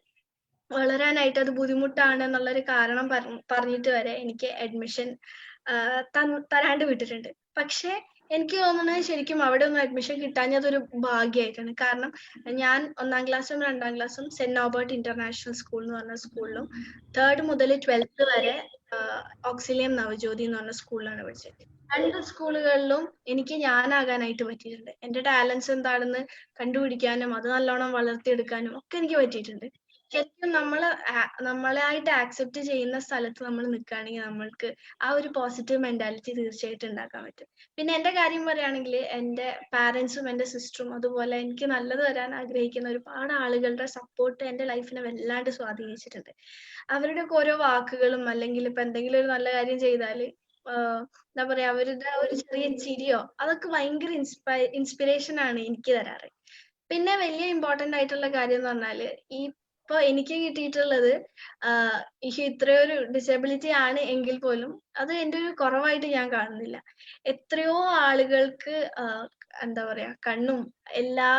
വളരാനായിട്ട് അത് ബുദ്ധിമുട്ടാണ് എന്നുള്ളൊരു കാരണം പറഞ്ഞിട്ട് വരെ എനിക്ക് അഡ്മിഷൻ തരാണ്ട് വിട്ടിട്ടുണ്ട്. പക്ഷെ എനിക്ക് തോന്നുന്നത് ശരിക്കും അവിടെ ഒന്നും അഡ്മിഷൻ കിട്ടാഞ്ഞതൊരു ഭാഗ്യമായിട്ടാണ്. കാരണം ഞാൻ 1ാം ക്ലാസ്സും 2ാം ക്ലാസ്സും സെന്റ് നോബർട്ട് ഇന്റർനാഷണൽ സ്കൂൾ എന്ന് പറഞ്ഞ സ്കൂളിലും 3rd മുതൽ 12th വരെ ഓക്സിലിയം നവജ്യോതി എന്ന് പറഞ്ഞ സ്കൂളിലാണ് പഠിച്ചത്. 2 സ്കൂളുകളിലും എനിക്ക് ഞാനാകാനായിട്ട് പറ്റിയിട്ടുണ്ട്. എൻ്റെ ടാലൻസ് എന്താണെന്ന് കണ്ടുപിടിക്കാനും അത് നല്ലോണം വളർത്തിയെടുക്കാനും ഒക്കെ എനിക്ക് പറ്റിയിട്ടുണ്ട്. ശരിക്കും നമ്മളായിട്ട് ആക്സെപ്റ്റ് ചെയ്യുന്ന സ്ഥലത്ത് നമ്മൾ നിൽക്കുകയാണെങ്കിൽ നമ്മൾക്ക് ആ ഒരു പോസിറ്റീവ് മെന്റാലിറ്റി തീർച്ചയായിട്ടും ഉണ്ടാക്കാൻ പറ്റും. പിന്നെ എൻ്റെ കാര്യം പറയുകയാണെങ്കിൽ എൻ്റെ പാരൻസും എൻ്റെ സിസ്റ്ററും അതുപോലെ എനിക്ക് നല്ലത് വരാൻ ആഗ്രഹിക്കുന്ന ഒരുപാട് ആളുകളുടെ സപ്പോർട്ട് എൻ്റെ ലൈഫിനെ വല്ലാണ്ട് സ്വാധീനിച്ചിട്ടുണ്ട്. അവരുടെയൊക്കെ ഓരോ വാക്കുകളും അല്ലെങ്കിൽ ഇപ്പൊ എന്തെങ്കിലും ഒരു നല്ല കാര്യം ചെയ്താൽ എന്താ പറയാ അവരുടെ ഒരു ചെറിയ ചിരിയോ അതൊക്കെ ഭയങ്കര ഇൻസ്പിറേഷൻ ആണ് എനിക്ക് തരാറ്. പിന്നെ വലിയ ഇമ്പോർട്ടൻ്റ് ആയിട്ടുള്ള കാര്യം എന്ന് പറഞ്ഞാല് ഇപ്പൊ എനിക്ക് കിട്ടിയിട്ടുള്ളത് ഇത്രയൊരു ഡിസബിലിറ്റി ആണ് എങ്കിൽ പോലും അത് എൻ്റെ ഒരു കുറവായിട്ട് ഞാൻ കാണുന്നില്ല. എത്രയോ ആളുകൾക്ക് എന്താ പറയാ കണ്ണും എല്ലാ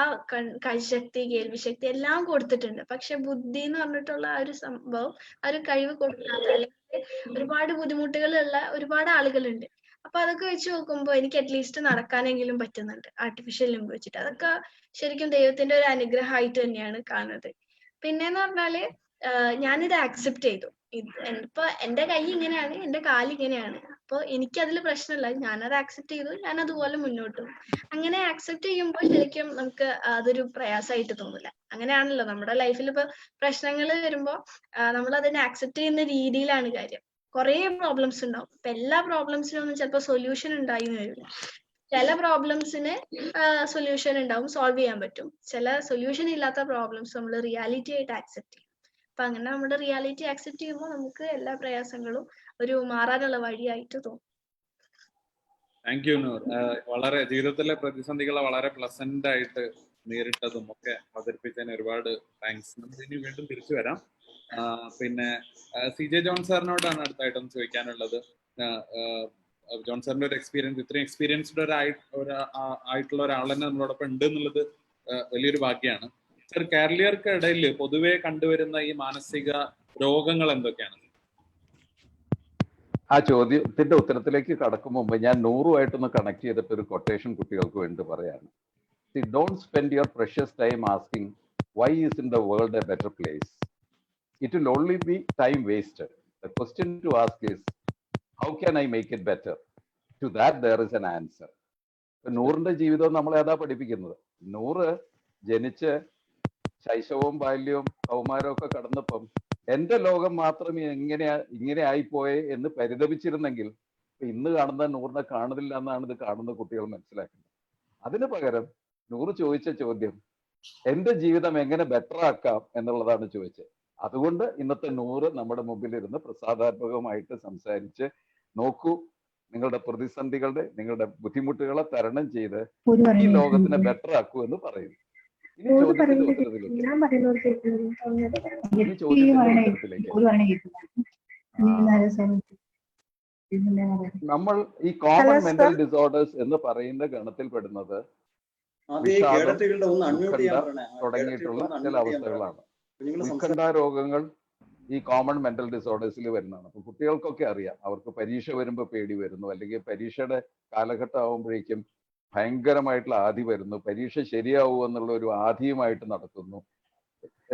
കാഴ്ചശക്തി കേൾവിശക്തി എല്ലാം കൊടുത്തിട്ടുണ്ട്. പക്ഷെ ബുദ്ധി എന്ന് പറഞ്ഞിട്ടുള്ള ആ ഒരു സംഭവം ആ ഒരു കഴിവ് കൊടുക്കാത്ത അല്ലെങ്കിൽ ഒരുപാട് ബുദ്ധിമുട്ടുകളുള്ള ഒരുപാട് ആളുകളുണ്ട്. അപ്പൊ അതൊക്കെ വെച്ച് നോക്കുമ്പോൾ എനിക്ക് അറ്റ്ലീസ്റ്റ് നടക്കാനെങ്കിലും പറ്റുന്നുണ്ട് ആർട്ടിഫിഷ്യൽ ലിംബ് വെച്ചിട്ട്. അതൊക്കെ ശരിക്കും ദൈവത്തിന്റെ ഒരു അനുഗ്രഹമായിട്ട് തന്നെയാണ് കാണുന്നത്. പിന്നെന്ന് പറഞ്ഞാല് ഞാനിത് ആക്സെപ്റ്റ് ചെയ്തു. ഇപ്പൊ എന്റെ കൈ ഇങ്ങനെയാണ്, എന്റെ കാല് ഇങ്ങനെയാണ്, അപ്പൊ എനിക്കതിൽ പ്രശ്നമില്ല. ഞാനത് ആക്സെപ്റ്റ് ചെയ്തു, ഞാൻ അതുപോലെ മുന്നോട്ട് പോകും. അങ്ങനെ ആക്സെപ്റ്റ് ചെയ്യുമ്പോൾ ശരിക്കും നമുക്ക് അതൊരു പ്രയാസമായിട്ട് തോന്നില്ല. അങ്ങനെയാണല്ലോ നമ്മുടെ ലൈഫിൽ ഇപ്പൊ പ്രശ്നങ്ങൾ വരുമ്പോ നമ്മൾ അതിനെ ആക്സെപ്റ്റ് ചെയ്യുന്ന രീതിയിലാണ് കാര്യം. കുറെ പ്രോബ്ലംസ് ഉണ്ടാവും. ഇപ്പൊ എല്ലാ പ്രോബ്ലംസിനും ഒന്നും ചിലപ്പോൾ സൊല്യൂഷൻ ഉണ്ടായി എന്ന് വരില്ല. ചില പ്രോബ്ലംസിന് സൊല്യൂഷൻ ഉണ്ടാവും, സോൾവ് ചെയ്യാൻ പറ്റും. ചില സൊല്യൂഷൻ ഇല്ലാത്ത പ്രോബ്ലംസ് നമ്മൾ റിയാലിറ്റി ആയിട്ട് ആക്സെപ്റ്റ് ചെയ്യും. അപ്പൊ അങ്ങനെ നമ്മുടെ റിയാലിറ്റി ആക്സെപ്റ്റ് ചെയ്യുമ്പോൾ നമുക്ക് എല്ലാ പ്രയാസങ്ങളും ഒരു മാറാനുള്ള വഴിയായിട്ട് തോന്നും. താങ്ക് യു നൂർ. വളരെ ജീവിതത്തിലെ പ്രതിസന്ധികളെ വളരെ പ്ലസന്റ് ആയിട്ട് നേരിട്ടതും ഒക്കെ അവതരിപ്പിച്ചതിന് ഒരുപാട് താങ്ക്സ്. നമുക്ക് ഇനി വീണ്ടും തിരിച്ചു വരാം. പിന്നെ CJ ജോൺ സാറിനോടാണ് അടുത്തായിട്ടൊന്ന് ചോദിക്കാനുള്ളത്. ജോൺ സാറിന്റെ ഒരു എക്സ്പീരിയൻസ്, ഇത്രയും എക്സ്പീരിയൻസ്ഡ് ആയിട്ടുള്ള ഒരാളെന്നെ നമ്മളോടൊപ്പം ഉണ്ട് എന്നുള്ളത് വലിയൊരു ഭാഗ്യമാണ്. സർ, കേരളീയർക്ക് ഇടയിൽ പൊതുവെ കണ്ടുവരുന്ന ഈ മാനസിക രോഗങ്ങൾ എന്തൊക്കെയാണ്? ആ ചോദ്യത്തിന്റെ ഉത്തരത്തിലേക്ക് കടക്കും മുമ്പ് ഞാൻ നൂറുമായിട്ടൊന്ന് കണക്ട് ചെയ്തിട്ട് ഒരു കൊട്ടേഷൻ കുട്ടികൾക്ക് വേണ്ടി പറയാണ്. Don't spend your precious time asking why isn't the world a better place. It will only be time wasted. The question to ask is, how can I make it better? To that there is an answer. നൂറിന്റെ ജീവിതം നമ്മളെ അതാ പഠിപ്പിക്കുന്നത്. നൂറ് ജനിച്ച് ശൈശവവും ബാല്യവും കൗമാരവും ഒക്കെ കടന്നപ്പം എന്റെ ലോകം മാത്രം ഇങ്ങനെ ആയിപ്പോയെ എന്ന് പരിതപിച്ചിരുന്നെങ്കിൽ ഇന്ന് കാണുന്ന നൂറിനെ കാണുന്നില്ല എന്നാണ് ഇത് കാണുന്ന കുട്ടികൾ മനസ്സിലാക്കുന്നത്. അതിന് പകരം നൂറ് ചോദിച്ച ചോദ്യം എന്റെ ജീവിതം എങ്ങനെ ബെറ്റർ ആക്കാം എന്നുള്ളതാണ് ചോദിച്ചത്. അതുകൊണ്ട് ഇന്നത്തെ നൂറ് നമ്മുടെ മുമ്പിലിരുന്ന് പ്രസാദാത്മകമായിട്ട് സംസാരിച്ച് നോക്കൂ, നിങ്ങളുടെ പ്രതിസന്ധികളുടെ നിങ്ങളുടെ ബുദ്ധിമുട്ടുകളെ തരണം ചെയ്ത് ഈ ലോകത്തിനെ ബെറ്റർ ആക്കൂ എന്ന് പറയുന്നു. ഇനി ചോദ്യത്തിന്റെ ഉത്തരത്തിലേക്ക് നമ്മൾ ഈ കോമൺ മെന്റൽ ഡിസോർഡേഴ്സ് എന്ന് പറയുന്ന ഗണത്തിൽ പെടുന്നത് തുടങ്ങിയിട്ടുള്ള ചില അവസ്ഥകളാണ്. ഉത്കണ്ഠ രോഗങ്ങൾ ഈ കോമൺ മെന്റൽ ഡിസോർഡേഴ്സിൽ വരുന്നതാണ്. അപ്പൊ കുട്ടികൾക്കൊക്കെ അറിയാം, അവർക്ക് പരീക്ഷ വരുമ്പോൾ പേടി വരുന്നു, അല്ലെങ്കിൽ പരീക്ഷയുടെ കാലഘട്ടം ആകുമ്പോഴേക്കും ഭയങ്കരമായിട്ടുള്ള ആധി വരുന്നു, പരീക്ഷ ശരിയാവുമോ എന്നുള്ള ഒരു ആധിയുമായിട്ട് നടത്തുന്നു,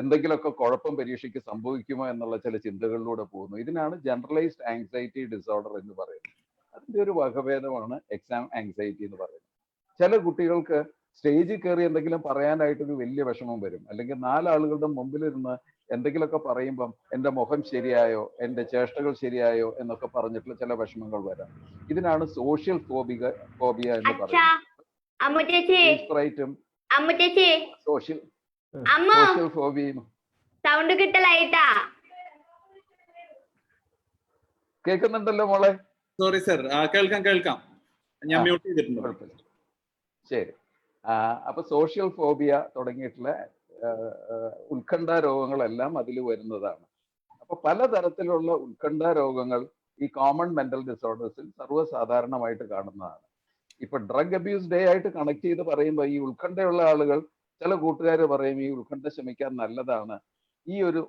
എന്തെങ്കിലുമൊക്കെ കുഴപ്പം പരീക്ഷയ്ക്ക് സംഭവിക്കുമോ എന്നുള്ള ചില ചിന്തകളിലൂടെ പോകുന്നു. ഇതിനാണ് ജനറലൈസ്ഡ് ആങ്സൈറ്റി ഡിസോർഡർ എന്ന് പറയുന്നത്. അതിന്റെ ഒരു വകഭേദമാണ് എക്സാം ആങ്സൈറ്റി എന്ന് പറയുന്നത്. ചില കുട്ടികൾക്ക് സ്റ്റേജിൽ കയറി എന്തെങ്കിലും പറയാനായിട്ടൊരു വലിയ വിഷമം വരും, അല്ലെങ്കിൽ നാലാളുകളുടെ മുമ്പിലിരുന്ന് എന്തെങ്കിലുമൊക്കെ പറയുമ്പം എൻ്റെ മുഖം ശരിയായോ, എൻ്റെ ചേഷ്ടകൾ ശരിയായോ എന്നൊക്കെ പറഞ്ഞിട്ടുള്ള ചില വിഷമങ്ങൾ വരാം. ഇതിനാണ് സോഷ്യൽ ഫോബിയ എന്ന് പറയുന്നത്. സോഷ്യൽ ഫോബിയയും കേൾക്കുന്നുണ്ടല്ലോ മോളെ? സോറി സർ, കേൾക്കാം. ഞാൻ മ്യൂട്ട് ചെയ്തിട്ടുണ്ട്. ശരി. അപ്പൊ സോഷ്യൽ ഫോബിയ തുടങ്ങിയിട്ടുള്ള ഉത്കണ്ഠ രോഗങ്ങളെല്ലാം അതിൽ വരുന്നതാണ്. അപ്പൊ പലതരത്തിലുള്ള ഉത്കണ്ഠ രോഗങ്ങൾ ഈ കോമൺ മെന്റൽ ഡിസോർഡേഴ്സിൽ സർവ്വസാധാരണമായിട്ട് കാണുന്നതാണ്. ഇപ്പൊ ഡ്രഗ് അബ്യൂസ് ഡേ ആയിട്ട് കണക്ട് ചെയ്ത് പറയുമ്പോൾ ഈ ഉത്കണ്ഠയുള്ള ആളുകൾ, ചില കൂട്ടുകാർ പറയും ഈ ഉത്കണ്ഠ ശമിക്കാൻ നല്ലതാണ്, ഈ ഒരു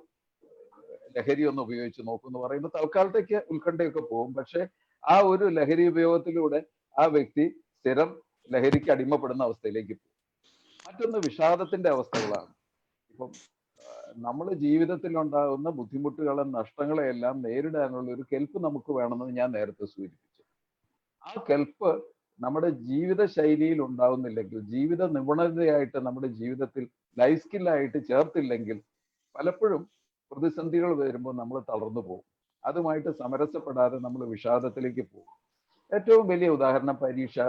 ലഹരി ഒന്ന് ഉപയോഗിച്ച് നോക്കുമെന്ന് പറയുമ്പോൾ തൽക്കാലത്തേക്ക് ഉത്കണ്ഠയൊക്കെ പോകും. പക്ഷെ ആ ഒരു ലഹരി ഉപയോഗത്തിലൂടെ ആ വ്യക്തി സ്ഥിരം ലഹരിക്ക് അടിമപ്പെടുന്ന അവസ്ഥയിലേക്ക് പോകും. മറ്റൊന്ന് വിഷാദത്തിന്റെ അവസ്ഥകളാണ്. ഇപ്പം നമ്മൾ ജീവിതത്തിൽ ഉണ്ടാകുന്ന ബുദ്ധിമുട്ടുകളെ നഷ്ടങ്ങളെ എല്ലാം നേരിടാനുള്ള ഒരു കെൽപ്പ് നമുക്ക് വേണമെന്ന് ഞാൻ നേരത്തെ സൂചിപ്പിച്ചു. ആ കെൽപ്പ് നമ്മുടെ ജീവിത ശൈലിയിൽ ഉണ്ടാവുന്നില്ലെങ്കിൽ, ജീവിത നിപുണതയായിട്ട് നമ്മുടെ ജീവിതത്തിൽ ലൈഫ് സ്കില്ലായിട്ട് ചേർത്തില്ലെങ്കിൽ പലപ്പോഴും പ്രതിസന്ധികൾ വരുമ്പോൾ നമ്മൾ തളർന്നു പോകും. അതുമായിട്ട് സമരസപ്പെടാതെ നമ്മൾ വിഷാദത്തിലേക്ക് പോകും. ഏറ്റവും വലിയ ഉദാഹരണം പരീക്ഷ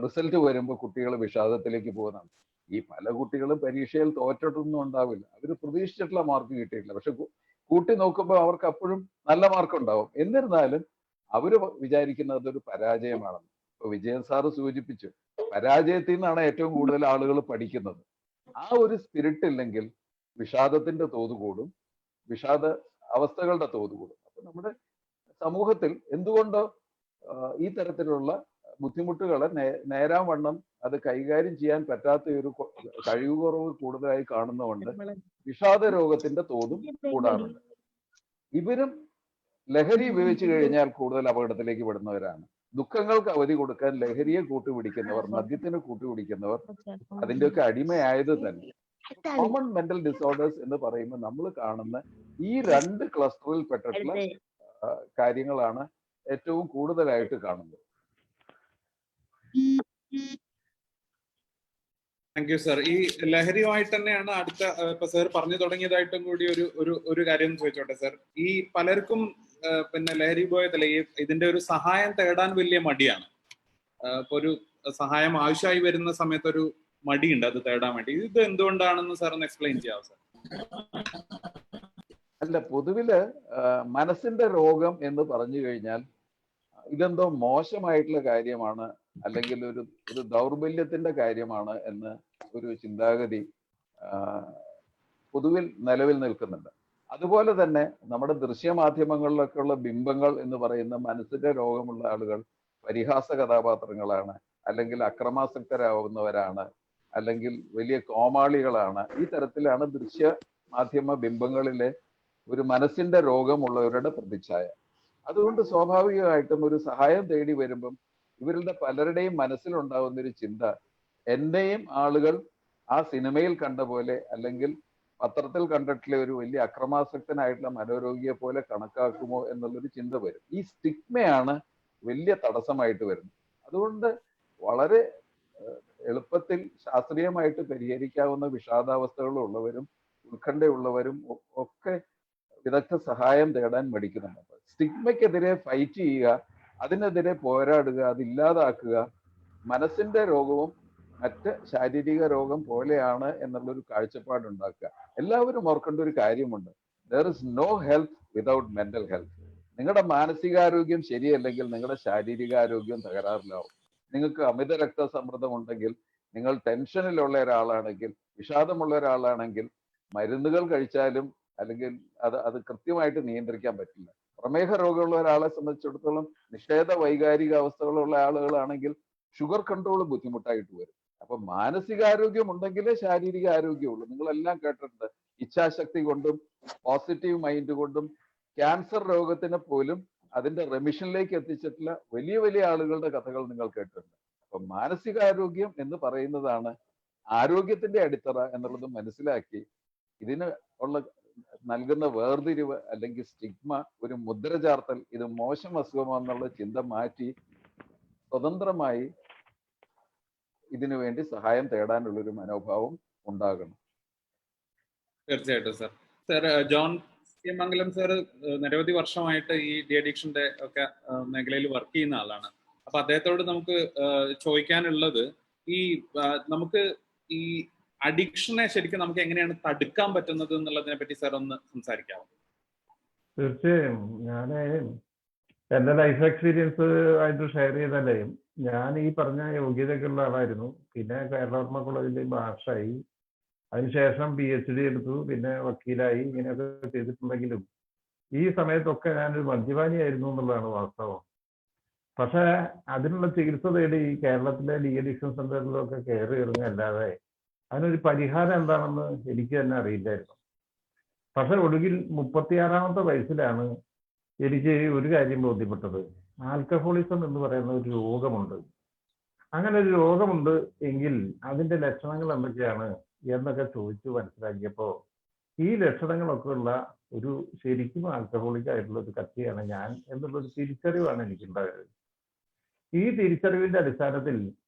റിസൾട്ട് വരുമ്പോൾ കുട്ടികൾ വിഷാദത്തിലേക്ക് പോകുന്നതാണ്. ഈ പല കുട്ടികളും പരീക്ഷയിൽ തോറ്റിട്ടൊന്നും ഉണ്ടാവില്ല, അവർ പ്രതീക്ഷിച്ചിട്ടുള്ള മാർക്ക് കിട്ടിയിട്ടില്ല, പക്ഷെ കൂട്ടി നോക്കുമ്പോൾ അവർക്ക് അപ്പോഴും നല്ല മാർക്ക് ഉണ്ടാവും. എന്നിരുന്നാലും അവര് വിചാരിക്കുന്നത് അതൊരു പരാജയമാണെന്ന്. ഇപ്പൊ വിജയൻ സാറ് സൂചിപ്പിച്ചു, പരാജയത്തിൽ നിന്നാണ് ഏറ്റവും കൂടുതൽ ആളുകൾ പഠിക്കുന്നത്. ആ ഒരു സ്പിരിറ്റ് ഇല്ലെങ്കിൽ വിഷാദത്തിന്റെ തോത് കൂടും, വിഷാദ അവസ്ഥകളുടെ തോത് കൂടും. അപ്പൊ നമ്മുടെ സമൂഹത്തിൽ എന്തുകൊണ്ടോ ഈ തരത്തിലുള്ള ബുദ്ധിമുട്ടുകളെ നേരാൻ വണ്ണം അത് കൈകാര്യം ചെയ്യാൻ പറ്റാത്ത ഒരു കഴിവ് കുറവ് കൂടുതലായി കാണുന്നതുകൊണ്ട് വിഷാദ രോഗത്തിന്റെ തോതും കൂടാറുണ്ട്. ഇവരും ലഹരി ഉപയോഗിച്ചു കഴിഞ്ഞാൽ കൂടുതൽ അപകടത്തിലേക്ക് പെടുന്നവരാണ്. ദുഃഖങ്ങൾക്ക് അവധി കൊടുക്കാൻ ലഹരിയെ കൂട്ടുപിടിക്കുന്നവർ, മദ്യത്തിന് കൂട്ടുപിടിക്കുന്നവർ അതിൻ്റെയൊക്കെ അടിമയായത് തന്നെ. കോമൺ മെന്റൽ ഡിസോർഡേഴ്സ് എന്ന് പറയുമ്പോൾ നമ്മൾ കാണുന്ന ഈ രണ്ട് ക്ലസ്റ്ററിൽ പെട്ടിട്ടുള്ള കാര്യങ്ങളാണ് ഏറ്റവും കൂടുതലായിട്ട് കാണുന്നത്. Thank you sir. ഈ ലഹരിയുമായിട്ട് തന്നെയാണ് അടുത്ത ഇപ്പൊ സർ പറഞ്ഞു തുടങ്ങിയതായിട്ടും കൂടി ഒരു കാര്യം ചോദിച്ചോട്ടെ സർ. ഈ പലർക്കും പിന്നെ ലഹരി ഉപയോഗത്തിലെ ഇതിന്റെ ഒരു സഹായം തേടാൻ വലിയ മടിയാണ്. ഇപ്പൊ ഒരു സഹായം ആവശ്യമായി വരുന്ന സമയത്ത് ഒരു മടിയുണ്ട് അത് തേടാൻ വേണ്ടി. ഇത് എന്തുകൊണ്ടാണെന്ന് സാർ ഒന്ന് എക്സ്പ്ലെയിൻ ചെയ്യാം സർ? അല്ല, പൊതുവില് മനസ്സിന്റെ രോഗം എന്ന് പറഞ്ഞു കഴിഞ്ഞാൽ ഇതെന്തോ മോശമായിട്ടുള്ള കാര്യമാണ്, അല്ലെങ്കിൽ ഒരു ദൗർബല്യത്തിന്റെ കാര്യമാണ് എന്ന് ഒരു ചിന്താഗതി പൊതുവിൽ നിലവിൽ നിൽക്കുന്നുണ്ട്. അതുപോലെ തന്നെ നമ്മുടെ ദൃശ്യമാധ്യമങ്ങളിലൊക്കെ ഉള്ള ബിംബങ്ങൾ എന്ന് പറയുന്ന മനസ്സിന്റെ രോഗമുള്ള ആളുകൾ പരിഹാസ കഥാപാത്രങ്ങളാണ്, അല്ലെങ്കിൽ അക്രമാസക്തരാവുന്നവരാണ്, അല്ലെങ്കിൽ വലിയ കോമാളികളാണ്. ഈ തരത്തിലാണ് ദൃശ്യ മാധ്യമ ബിംബങ്ങളിലെ ഒരു മനസ്സിന്റെ രോഗമുള്ളവരുടെ പ്രതിച്ഛായ. അതുകൊണ്ട് സ്വാഭാവികമായിട്ടും ഒരു സഹായം തേടി വരുമ്പം ഇവരുടെ പലരുടെയും മനസ്സിലുണ്ടാവുന്ന ഒരു ചിന്ത, എന്നെയും ആളുകൾ ആ സിനിമയിൽ കണ്ട പോലെ അല്ലെങ്കിൽ പത്രത്തിൽ കണ്ടിട്ടുള്ള ഒരു വലിയ അക്രമാസക്തനായിട്ടുള്ള മനോരോഗിയെ പോലെ കണക്കാക്കുമോ എന്നുള്ളൊരു ചിന്ത വരും. ഈ സ്റ്റിഗ്മയാണ് വലിയ തടസ്സമായിട്ട് വരുന്നത്. അതുകൊണ്ട് വളരെ എളുപ്പത്തിൽ ശാസ്ത്രീയമായിട്ട് പരിഹരിക്കാവുന്ന വിഷാദാവസ്ഥകളുള്ളവരും ഉത്കണ്ഠയുള്ളവരും ഒക്കെ വിദഗ്ധ സഹായം തേടാൻ മടിക്കുന്നുണ്ട്. സ്റ്റിഗ്മയ്ക്കെതിരെ ഫൈറ്റ് ചെയ്യുക, അതിനെതിരെ പോരാടുക, അതില്ലാതാക്കുക മനസ്സിന്റെ രോഗവും മറ്റ് ശാരീരിക രോഗം പോലെയാണ് എന്നുള്ളൊരു കാഴ്ചപ്പാടുണ്ടാക്കുക. എല്ലാവരും ഓർക്കേണ്ട ഒരു കാര്യമുണ്ട്, there is no health without mental health. നിങ്ങളുടെ മാനസികാരോഗ്യം ശരിയല്ലെങ്കിൽ നിങ്ങളുടെ ശാരീരികാരോഗ്യം തകരാറിലാവും. നിങ്ങൾക്ക് അമിത രക്തസമ്മർദ്ദം ഉണ്ടെങ്കിൽ, നിങ്ങൾ ടെൻഷനിലുള്ള ഒരാളാണെങ്കിൽ, വിഷാദമുള്ള ഒരാളാണെങ്കിൽ മരുന്നുകൾ കഴിച്ചാലും അല്ലെങ്കിൽ അത് കൃത്യമായിട്ട് നിയന്ത്രിക്കാൻ പറ്റില്ല. പ്രമേഹ രോഗമുള്ള ഒരാളെ സംബന്ധിച്ചിടത്തോളം നിഷേധ വൈകാരിക അവസ്ഥകളുള്ള ആളുകളാണെങ്കിൽ ഷുഗർ കൺട്രോൾ ബുദ്ധിമുട്ടായിട്ട് വരും. അപ്പൊ മാനസികാരോഗ്യം ഉണ്ടെങ്കിലേ ശാരീരിക ആരോഗ്യമുള്ളൂ. നിങ്ങളെല്ലാം കേട്ടിട്ടുണ്ട്, ഇച്ഛാശക്തി കൊണ്ടും പോസിറ്റീവ് മൈൻഡ് കൊണ്ടും ക്യാൻസർ രോഗത്തിനെ പോലും അതിന്റെ റെമിഷനിലേക്ക് എത്തിച്ചിട്ടുള്ള വലിയ വലിയ ആളുകളുടെ കഥകൾ നിങ്ങൾ കേട്ടിട്ടുണ്ട്. അപ്പൊ മാനസികാരോഗ്യം എന്ന് പറയുന്നതാണ് ആരോഗ്യത്തിന്റെ അടിത്തറ എന്നുള്ളത് മനസ്സിലാക്കി ഇതിന് ഉള്ള നൽകുന്ന വേർതിരിവ് അല്ലെങ്കിൽ സ്റ്റിഗ്മ, ഒരു മുദ്ര ചാർത്തൽ, ഇത് മോശം അസുഖമാണെന്നുള്ള ചിന്ത മാറ്റി സ്വതന്ത്രമായി ഇതിനു വേണ്ടി സഹായം തേടാനുള്ളൊരു മനോഭാവം ഉണ്ടാകണം. തീർച്ചയായിട്ടും സർ. സർ ജോൺ സി മംഗലം സർ നിരവധി വർഷമായിട്ട് ഈ ഡി അഡിക്ഷന്റെ ഒക്കെ മേഖലയിൽ വർക്ക് ചെയ്യുന്ന ആളാണ്. അപ്പൊ അദ്ദേഹത്തോട് നമുക്ക് ചോദിക്കാനുള്ളത്, ഈ നമുക്ക് ഈ അഡിക്ഷനെ ശരിക്കും നമുക്ക് എങ്ങനെയാണ് തടുക്കാൻ പറ്റുന്നത് എന്നുള്ളതിനെ പറ്റി സാർ ഒന്ന് സംസാരിക്കാമോ? തീർച്ചയായും. ഞാൻ എൻ്റെ ലൈഫ് എക്സ്പീരിയൻസ് ആയിട്ട് ഷെയർ ചെയ്താലേ, ഞാൻ ഈ പറഞ്ഞ യോഗ്യതയൊക്കെയുള്ള ആളായിരുന്നു. പിന്നെ കേരള കോളേജിൽ മാഷായി, അതിനുശേഷം PhD എടുത്തു, പിന്നെ വക്കീലായി. ഇങ്ങനെയൊക്കെ ചെയ്തിട്ടുണ്ടെങ്കിലും ഈ സമയത്തൊക്കെ ഞാനൊരു മദ്യപാനിയായിരുന്നു എന്നുള്ളതാണ് വാസ്തവം. പക്ഷെ അതിനുള്ള ചികിത്സ തേടി കേരളത്തിലെ ഡി അഡിക്ഷൻ സെന്ററിലൊക്കെ കയറി ഇറങ്ങല്ലാതെ അതിനൊരു പരിഹാരം എന്താണെന്ന് എനിക്ക് തന്നെ അറിയില്ലായിരുന്നു. പക്ഷെ ഒടുവിൽ 36-ാമത്തെ വയസ്സിലാണ് എനിക്ക് ഒരു കാര്യം ബോധ്യപ്പെട്ടത്, ആൽക്കഹോളിസം എന്ന് പറയുന്ന ഒരു രോഗമുണ്ട്. അങ്ങനെ ഒരു രോഗമുണ്ട് എങ്കിൽ അതിന്റെ ലക്ഷണങ്ങൾ എന്തൊക്കെയാണ് എന്നൊക്കെ ചോദിച്ചു മനസ്സിലാക്കിയപ്പോൾ ഈ ലക്ഷണങ്ങളൊക്കെ ഉള്ള ഒരു ശരിക്കും ആൽക്കഹോളിക് ആയിട്ടുള്ള ഒരു കക്ഷിയാണ് ഞാൻ എന്നുള്ളൊരു തിരിച്ചറിവാണ് എനിക്കുണ്ടായത്. ഈ തിരിച്ചറിവിന്റെ അടിസ്ഥാനത്തിൽ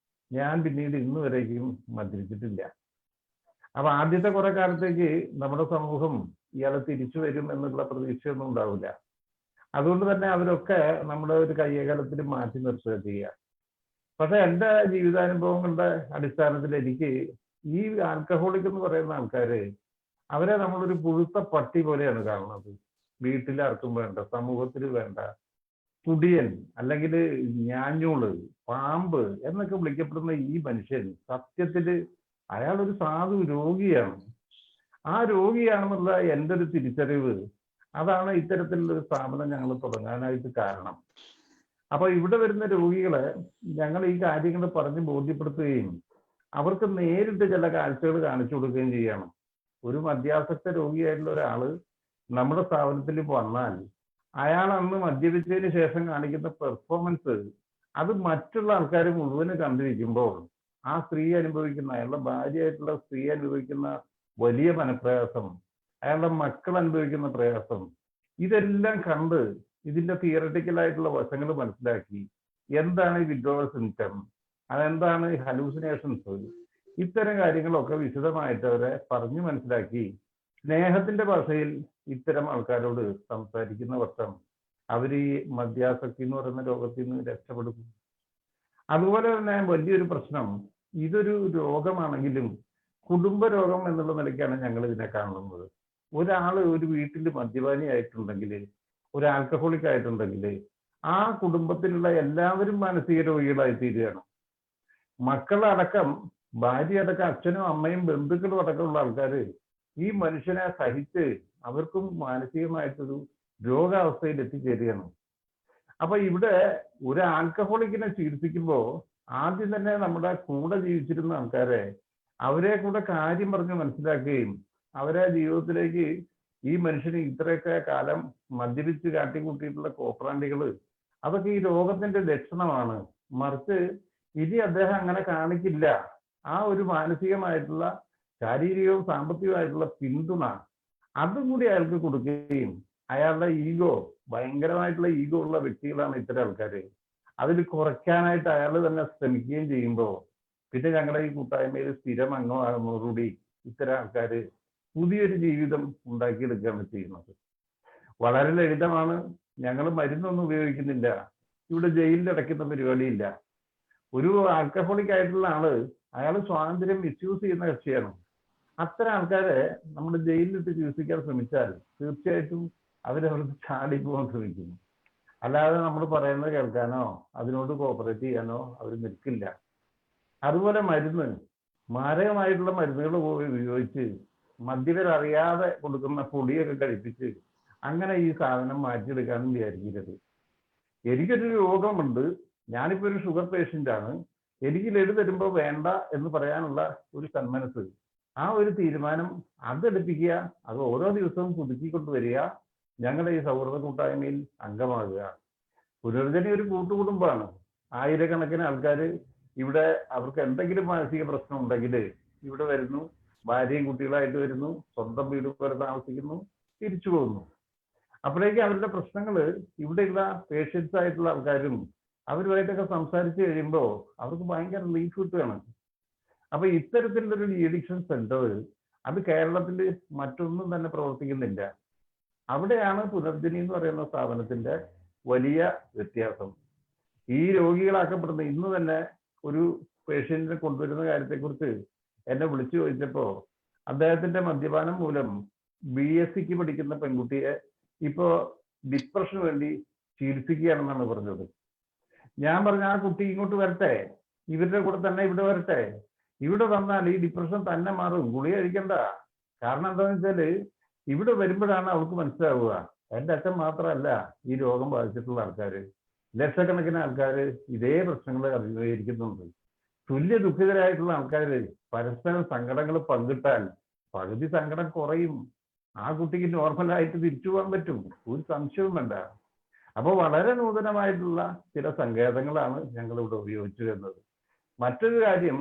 ഞാൻ പിന്നീട് ഇന്ന് വരേക്കും മദ്യപിച്ചിട്ടില്ല. അപ്പൊ ആദ്യത്തെ കുറെ കാലത്തേക്ക് നമ്മുടെ സമൂഹം ഇയാളെ തിരിച്ചു വരും എന്നുള്ള പ്രതീക്ഷയൊന്നും ഉണ്ടാവില്ല. അതുകൊണ്ട് തന്നെ അവരൊക്കെ നമ്മുടെ ഒരു കയ്യേകാലത്തിൽ മാറ്റി നിർത്തുക ചെയ്യുക. പക്ഷെ എൻ്റെ ജീവിതാനുഭവങ്ങളുടെ അടിസ്ഥാനത്തിൽ എനിക്ക് ഈ ആൽക്കഹോളിക് എന്ന് പറയുന്ന ആൾക്കാര്, അവരെ നമ്മളൊരു പുഴുത്ത പട്ടി പോലെയാണ് കാണുന്നത്. വീട്ടിലാർക്കും വേണ്ട, സമൂഹത്തിൽ വേണ്ട, കുടിയൻ അല്ലെങ്കിൽ ഞാഞ്ഞൂള്, പാമ്പ് എന്നൊക്കെ വിളിക്കപ്പെടുന്ന ഈ മനുഷ്യൻ സത്യത്തില് അയാളൊരു സാധു രോഗിയാണ്. ആ രോഗിയാണെന്നുള്ള എൻ്റെ ഒരു തിരിച്ചറിവ്, അതാണ് ഇത്തരത്തിലുള്ള ഒരു സ്ഥാപനം ഞങ്ങൾ തുടങ്ങാനായിട്ട് കാരണം. അപ്പൊ ഇവിടെ വരുന്ന രോഗികളെ ഞങ്ങൾ ഈ കാര്യങ്ങൾ പറഞ്ഞ് ബോധ്യപ്പെടുത്തുകയും അവർക്ക് നേരിട്ട് ചില കാഴ്ചകൾ കാണിച്ചു കൊടുക്കുകയും ചെയ്യണം. ഒരു മദ്യാസക്ത രോഗിയായിട്ടുള്ള ഒരാള് നമ്മുടെ സ്ഥാപനത്തിൽ വന്നാൽ അയാൾ അന്ന് മദ്യപിച്ചതിന് ശേഷം കാണിക്കുന്ന പെർഫോമൻസ് അത് മറ്റുള്ള ആൾക്കാർ മുഴുവനും കണ്ടിരിക്കുമ്പോൾ ആ സ്ത്രീ അനുഭവിക്കുന്ന, അയാളുടെ ഭാര്യയായിട്ടുള്ള സ്ത്രീ അനുഭവിക്കുന്ന വലിയ മനപ്രയാസം, അയാളുടെ മക്കൾ അനുഭവിക്കുന്ന പ്രയാസം, ഇതെല്ലാം കണ്ട് ഇതിന്റെ തിയററ്റിക്കൽ ആയിട്ടുള്ള വശങ്ങൾ മനസ്സിലാക്കി എന്താണ് ഈ വിഡ്രോവൽ സിംറ്റം, അതെന്താണ് ഈ ഹലൂസിനേഷൻസ്, ഇത്തരം കാര്യങ്ങളൊക്കെ വിശദമായിട്ട് അവരെ പറഞ്ഞു മനസ്സിലാക്കി സ്നേഹത്തിന്റെ ഭാഷയിൽ ഇത്തരം ആൾക്കാരോട് സംസാരിക്കുന്ന വർഷം അവർ ഈ മദ്യാസക്തി എന്ന് പറയുന്ന രോഗത്തിൽ നിന്ന് രക്ഷപ്പെടും. അതുപോലെ തന്നെ വലിയൊരു പ്രശ്നം, ഇതൊരു രോഗമാണെങ്കിലും കുടുംബ രോഗം എന്നുള്ള നിലയ്ക്കാണ് ഞങ്ങൾ ഇതിനെ കാണുന്നത്. ഒരാൾ ഒരു വീട്ടിൽ മദ്യപാനി ആയിട്ടുണ്ടെങ്കിൽ, ഒരു ആൽക്കഹോളിക് ആയിട്ടുണ്ടെങ്കിൽ ആ കുടുംബത്തിലുള്ള എല്ലാവരും മാനസിക രോഗികളായി തീരുകയാണ്. മക്കളടക്കം, ഭാര്യ അടക്കം, അച്ഛനും അമ്മയും ബന്ധുക്കളും അടക്കമുള്ള ആൾക്കാർ ഈ മനുഷ്യനെ സഹിച്ച് അവർക്കും മാനസികമായിട്ടൊരു രോഗാവസ്ഥയിൽ എത്തിച്ചേരുകയാണ്. അപ്പൊ ഇവിടെ ഒരു ആൽക്കഹോളിക്കിനെ ചികിത്സിക്കുമ്പോൾ ആദ്യം തന്നെ നമ്മുടെ കൂടെ ജീവിച്ചിരുന്ന ആൾക്കാരെ അവരെ കൂടെ കാര്യം പറഞ്ഞ് മനസ്സിലാക്കുകയും അവരെ ജീവിതത്തിലേക്ക് ഈ മനുഷ്യന് ഇത്രയൊക്കെ കാലം മദ്യപിച്ച് കാട്ടിക്കൂട്ടിയിട്ടുള്ള കോപ്രാണ്ടികള് അതൊക്കെ ഈ രോഗത്തിന്റെ ലക്ഷണമാണ്, മറിച്ച് ഇനി അദ്ദേഹം അങ്ങനെ കാണിക്കില്ല, ആ ഒരു മാനസികമായിട്ടുള്ള ശാരീരികവും സാമ്പത്തികമായിട്ടുള്ള പിന്തുണ അതും കൂടി അയാൾക്ക് കൊടുക്കുകയും അയാളുടെ ഈഗോ, ഭയങ്കരമായിട്ടുള്ള ഈഗോ ഉള്ള വ്യക്തികളാണ് ഇത്തരം ആൾക്കാര്, അതിൽ കുറയ്ക്കാനായിട്ട് അയാൾ തന്നെ ശ്രമിക്കുകയും ചെയ്യുമ്പോൾ പിന്നെ ഞങ്ങളുടെ ഈ കൂട്ടായ്മയിൽ സ്ഥിരം അംഗമാകുന്നതോടുകൂടി ഇത്തരം ആൾക്കാര് പുതിയൊരു ജീവിതം ഉണ്ടാക്കിയെടുക്കുകയാണ് ചെയ്യുന്നത്. വളരെ ലളിതമാണ്. ഞങ്ങൾ മരുന്നൊന്നും ഉപയോഗിക്കുന്നില്ല, ഇവിടെ ജയിലിൽ അടയ്ക്കുന്ന പരിപാടിയില്ല. ഒരു ആൽക്കഹോളിക് ആയിട്ടുള്ള ആള് അയാൾ സ്വാതന്ത്ര്യം മിസ്യൂസ് ചെയ്യുന്ന കക്ഷിയാണ്. അത്തരം ആൾക്കാരെ നമ്മുടെ ജയിലിലിട്ട് ചികിത്സിക്കാൻ ശ്രമിച്ചാൽ തീർച്ചയായിട്ടും അവരവർക്ക് ചാടി പോകാൻ ശ്രമിക്കും. അല്ലാതെ നമ്മൾ പറയുന്നത് കേൾക്കാനോ അതിനോട് കോപ്പറേറ്റ് ചെയ്യാനോ അവർ നിൽക്കില്ല. അതുപോലെ മരുന്ന്, മാരകമായിട്ടുള്ള മരുന്നുകൾ ഉപയോഗിച്ച് മദ്യപരറിയാതെ കൊടുക്കുന്ന പൊടിയൊക്കെ കഴിപ്പിച്ച് അങ്ങനെ ഈ സാധനം മാറ്റിയെടുക്കാനും വിചാരിക്കരുത്. എനിക്കൊരു രോഗമുണ്ട്, ഞാനിപ്പോ ഒരു ഷുഗർ പേഷ്യന്റ് ആണ്, എനിക്ക് ലഡു തരുമ്പോൾ വേണ്ട എന്ന് പറയാനുള്ള ഒരു സന്മനസ്, ആ ഒരു തീരുമാനം അതെടുപ്പിക്കുക, അത് ഓരോ ദിവസവും പുതുക്കിക്കൊണ്ടുവരിക, ഞങ്ങളുടെ ഈ സൗഹൃദ കൂട്ടായ്മയിൽ അംഗമാകുക. പുനർജനി ഒരു കൂട്ടുകുടുംബമാണ്. ആയിരക്കണക്കിന് ആൾക്കാർ ഇവിടെ അവർക്ക് എന്തെങ്കിലും മാനസിക പ്രശ്നം ഉണ്ടെങ്കിൽ ഇവിടെ വരുന്നു, ഭാര്യയും കുട്ടികളായിട്ട് വരുന്നു, സ്വന്തം വീട് പോലെ താമസിക്കുന്നു, തിരിച്ചു പോകുന്നു. അപ്പോഴേക്കും അവരുടെ പ്രശ്നങ്ങൾ ഇവിടെയുള്ള പേഷ്യൻസ് ആയിട്ടുള്ള ആൾക്കാരും അവരുമായിട്ടൊക്കെ സംസാരിച്ച് കഴിയുമ്പോൾ അവർക്ക് ഭയങ്കര റിലീഫ് കിട്ടുകയാണ്. അപ്പൊ ഇത്തരത്തിലുള്ളൊരു ഡീഅഡിക്ഷൻ സെന്റർ അത് കേരളത്തിൽ മറ്റൊന്നും തന്നെ പ്രവർത്തിക്കുന്നില്ല. അവിടെയാണ് പുനർജനി എന്ന് പറയുന്ന സ്ഥാപനത്തിന്റെ വലിയ വ്യത്യാസം. ഈ രോഗികളാക്കപ്പെടുന്ന ഇന്ന് തന്നെ ഒരു പേഷ്യന്റിനെ കൊണ്ടുവരുന്ന കാര്യത്തെക്കുറിച്ച് എന്നെ വിളിച്ചു ചോദിച്ചപ്പോ അദ്ദേഹത്തിന്റെ മദ്യപാനം മൂലം BSc പഠിക്കുന്ന പെൺകുട്ടിയെ ഇപ്പോ ഡിപ്രഷന് വേണ്ടി ചികിത്സിക്കുകയാണെന്നാണ് പറഞ്ഞത്. ഞാൻ പറഞ്ഞ ആ കുട്ടി ഇങ്ങോട്ട് വരട്ടെ, ഇവരുടെ കൂടെ തന്നെ ഇവിടെ വരട്ടെ, ഇവിടെ വന്നാൽ ഈ ഡിപ്രഷൻ തന്നെ മാറും, ഗുളിക കഴിക്കണ്ട. കാരണം എന്താണെന്ന് വെച്ചാല് ഇവിടെ വരുമ്പോഴാണ് അവൾക്ക് മനസ്സിലാവുക എൻ്റെ അച്ഛൻ മാത്രമല്ല ഈ രോഗം ബാധിച്ചിട്ടുള്ള ആൾക്കാര്, ലക്ഷക്കണക്കിന് ആൾക്കാർ ഇതേ പ്രശ്നങ്ങൾ അഭിമുഖീകരിക്കുന്നുണ്ട്. തുല്യ ദുഃഖിതരായിട്ടുള്ള ആൾക്കാര് പരസ്പരം സങ്കടങ്ങൾ പങ്കിട്ടാൽ പകുതി സങ്കടം കുറയും, ആ കുട്ടിക്ക് നോർമലായിട്ട് തിരിച്ചു പോകാൻ പറ്റും, ഒരു സംശയവും വേണ്ട. അപ്പോൾ വളരെ നൂതനമായിട്ടുള്ള ചില സങ്കേതങ്ങളാണ് ഞങ്ങൾ ഇവിടെ ഉപയോഗിച്ചു വരുന്നത്. മറ്റൊരു കാര്യം,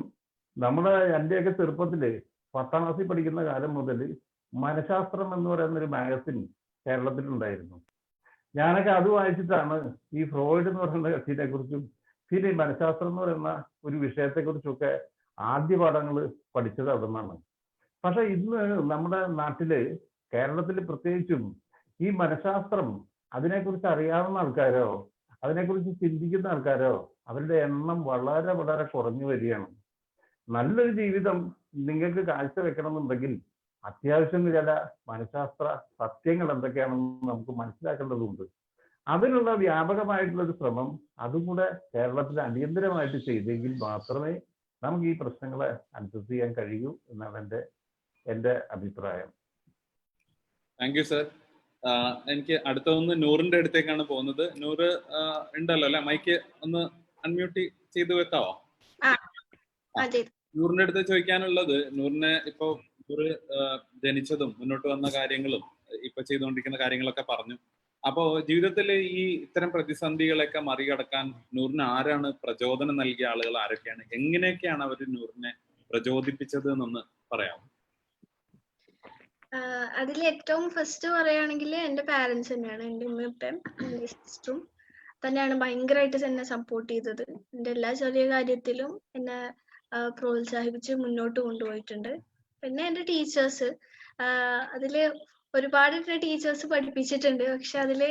എൻ്റെയൊക്കെ ചെറുപ്പത്തില് 10ാം ക്ലാസ്സിൽ പഠിക്കുന്ന കാലം മുതൽ മനഃശാസ്ത്രം എന്ന് പറയുന്ന ഒരു മാഗസിൻ കേരളത്തിലുണ്ടായിരുന്നു. ഞാനൊക്കെ അത് വായിച്ചിട്ടാണ് ഈ ഫ്രോയിഡ് എന്ന് പറയുന്ന കക്ഷിനെ കുറിച്ചും പിന്നെ ഈ മനഃശാസ്ത്രം എന്ന് പറയുന്ന ഒരു വിഷയത്തെക്കുറിച്ചൊക്കെ ആദ്യ പാഠങ്ങൾ പഠിച്ചത് അവിടെ നിന്നാണ്. പക്ഷെ ഇന്ന് നമ്മുടെ നാട്ടില്, കേരളത്തിൽ പ്രത്യേകിച്ചും ഈ മനഃശാസ്ത്രം അതിനെക്കുറിച്ച് അറിയാവുന്ന ആൾക്കാരോ അതിനെക്കുറിച്ച് ചിന്തിക്കുന്ന ആൾക്കാരോ അവരുടെ എണ്ണം വളരെ വളരെ കുറഞ്ഞു വരികയാണ്. നല്ലൊരു ജീവിതം നിങ്ങൾക്ക് കാഴ്ചവെക്കണമെന്നുണ്ടെങ്കിൽ അത്യാവശ്യം ചില മനഃശാസ്ത്ര സത്യങ്ങൾ എന്തൊക്കെയാണെന്ന് നമുക്ക് മനസ്സിലാക്കേണ്ടതുണ്ട്. അതിനുള്ള വ്യാപകമായിട്ടുള്ള ഒരു ശ്രമം അതും കൂടെ കേരളത്തിൽ അടിയന്തരമായിട്ട് ചെയ്തെങ്കിൽ മാത്രമേ നമുക്ക് ഈ പ്രശ്നങ്ങളെ അഡ്രസ് ചെയ്യാൻ കഴിയൂ എന്നാണ് എൻ്റെ അഭിപ്രായം. Thank you sir. എനിക്ക് അടുത്തൊന്ന് നൂറിന്റെ അടുത്തേക്കാണ് പോകുന്നത്. നൂറ് ഉണ്ടല്ലോ അല്ലെ? മൈക്ക് ഒന്ന് അൺമ്യൂട്ട് ചെയ്ത് വെക്കാവോ? നൂറിന്റെ അടുത്ത് ചോദിക്കാനുള്ളത്, നൂറിന് ഇപ്പൊ നൂറ് ജനിച്ചതും മുന്നോട്ട് വന്ന കാര്യങ്ങളും ഇപ്പൊ ചെയ്തുകൊണ്ടിരിക്കുന്ന കാര്യങ്ങളൊക്കെ പറഞ്ഞു. അപ്പോ ജീവിതത്തിൽ ഈ ഇത്തരം പ്രതിസന്ധികളൊക്കെ മറികടക്കാൻ നൂറിന് ആരാണ് പ്രചോദനം നൽകിയ ആളുകൾ ആരൊക്കെയാണ്? എങ്ങനെയൊക്കെയാണ് അവർ നൂറിനെ പ്രചോദിപ്പിച്ചത് എന്നൊന്ന് പറയാമോ? അതിൽ ഏറ്റവും ഫസ്റ്റ് പറയുകയാണെങ്കിൽ എൻ്റെ പാരന്റ്സ് തന്നെയാണ്. എൻ്റെ ഉമ്മയും എൻ്റെ സിസ്റ്ററും തന്നെയാണ് ഭയങ്കരമായിട്ട് എന്നെ സപ്പോർട്ട് ചെയ്തത്. എൻ്റെ എല്ലാ ചെറിയ കാര്യത്തിലും എന്നെ പ്രോത്സാഹിപ്പിച്ച് മുന്നോട്ട് കൊണ്ടുപോയിട്ടുണ്ട്. പിന്നെ എൻ്റെ ടീച്ചേഴ്സ്, അതില് ഒരുപാട് ടീച്ചേഴ്സ് പഠിപ്പിച്ചിട്ടുണ്ട്. പക്ഷെ അതില്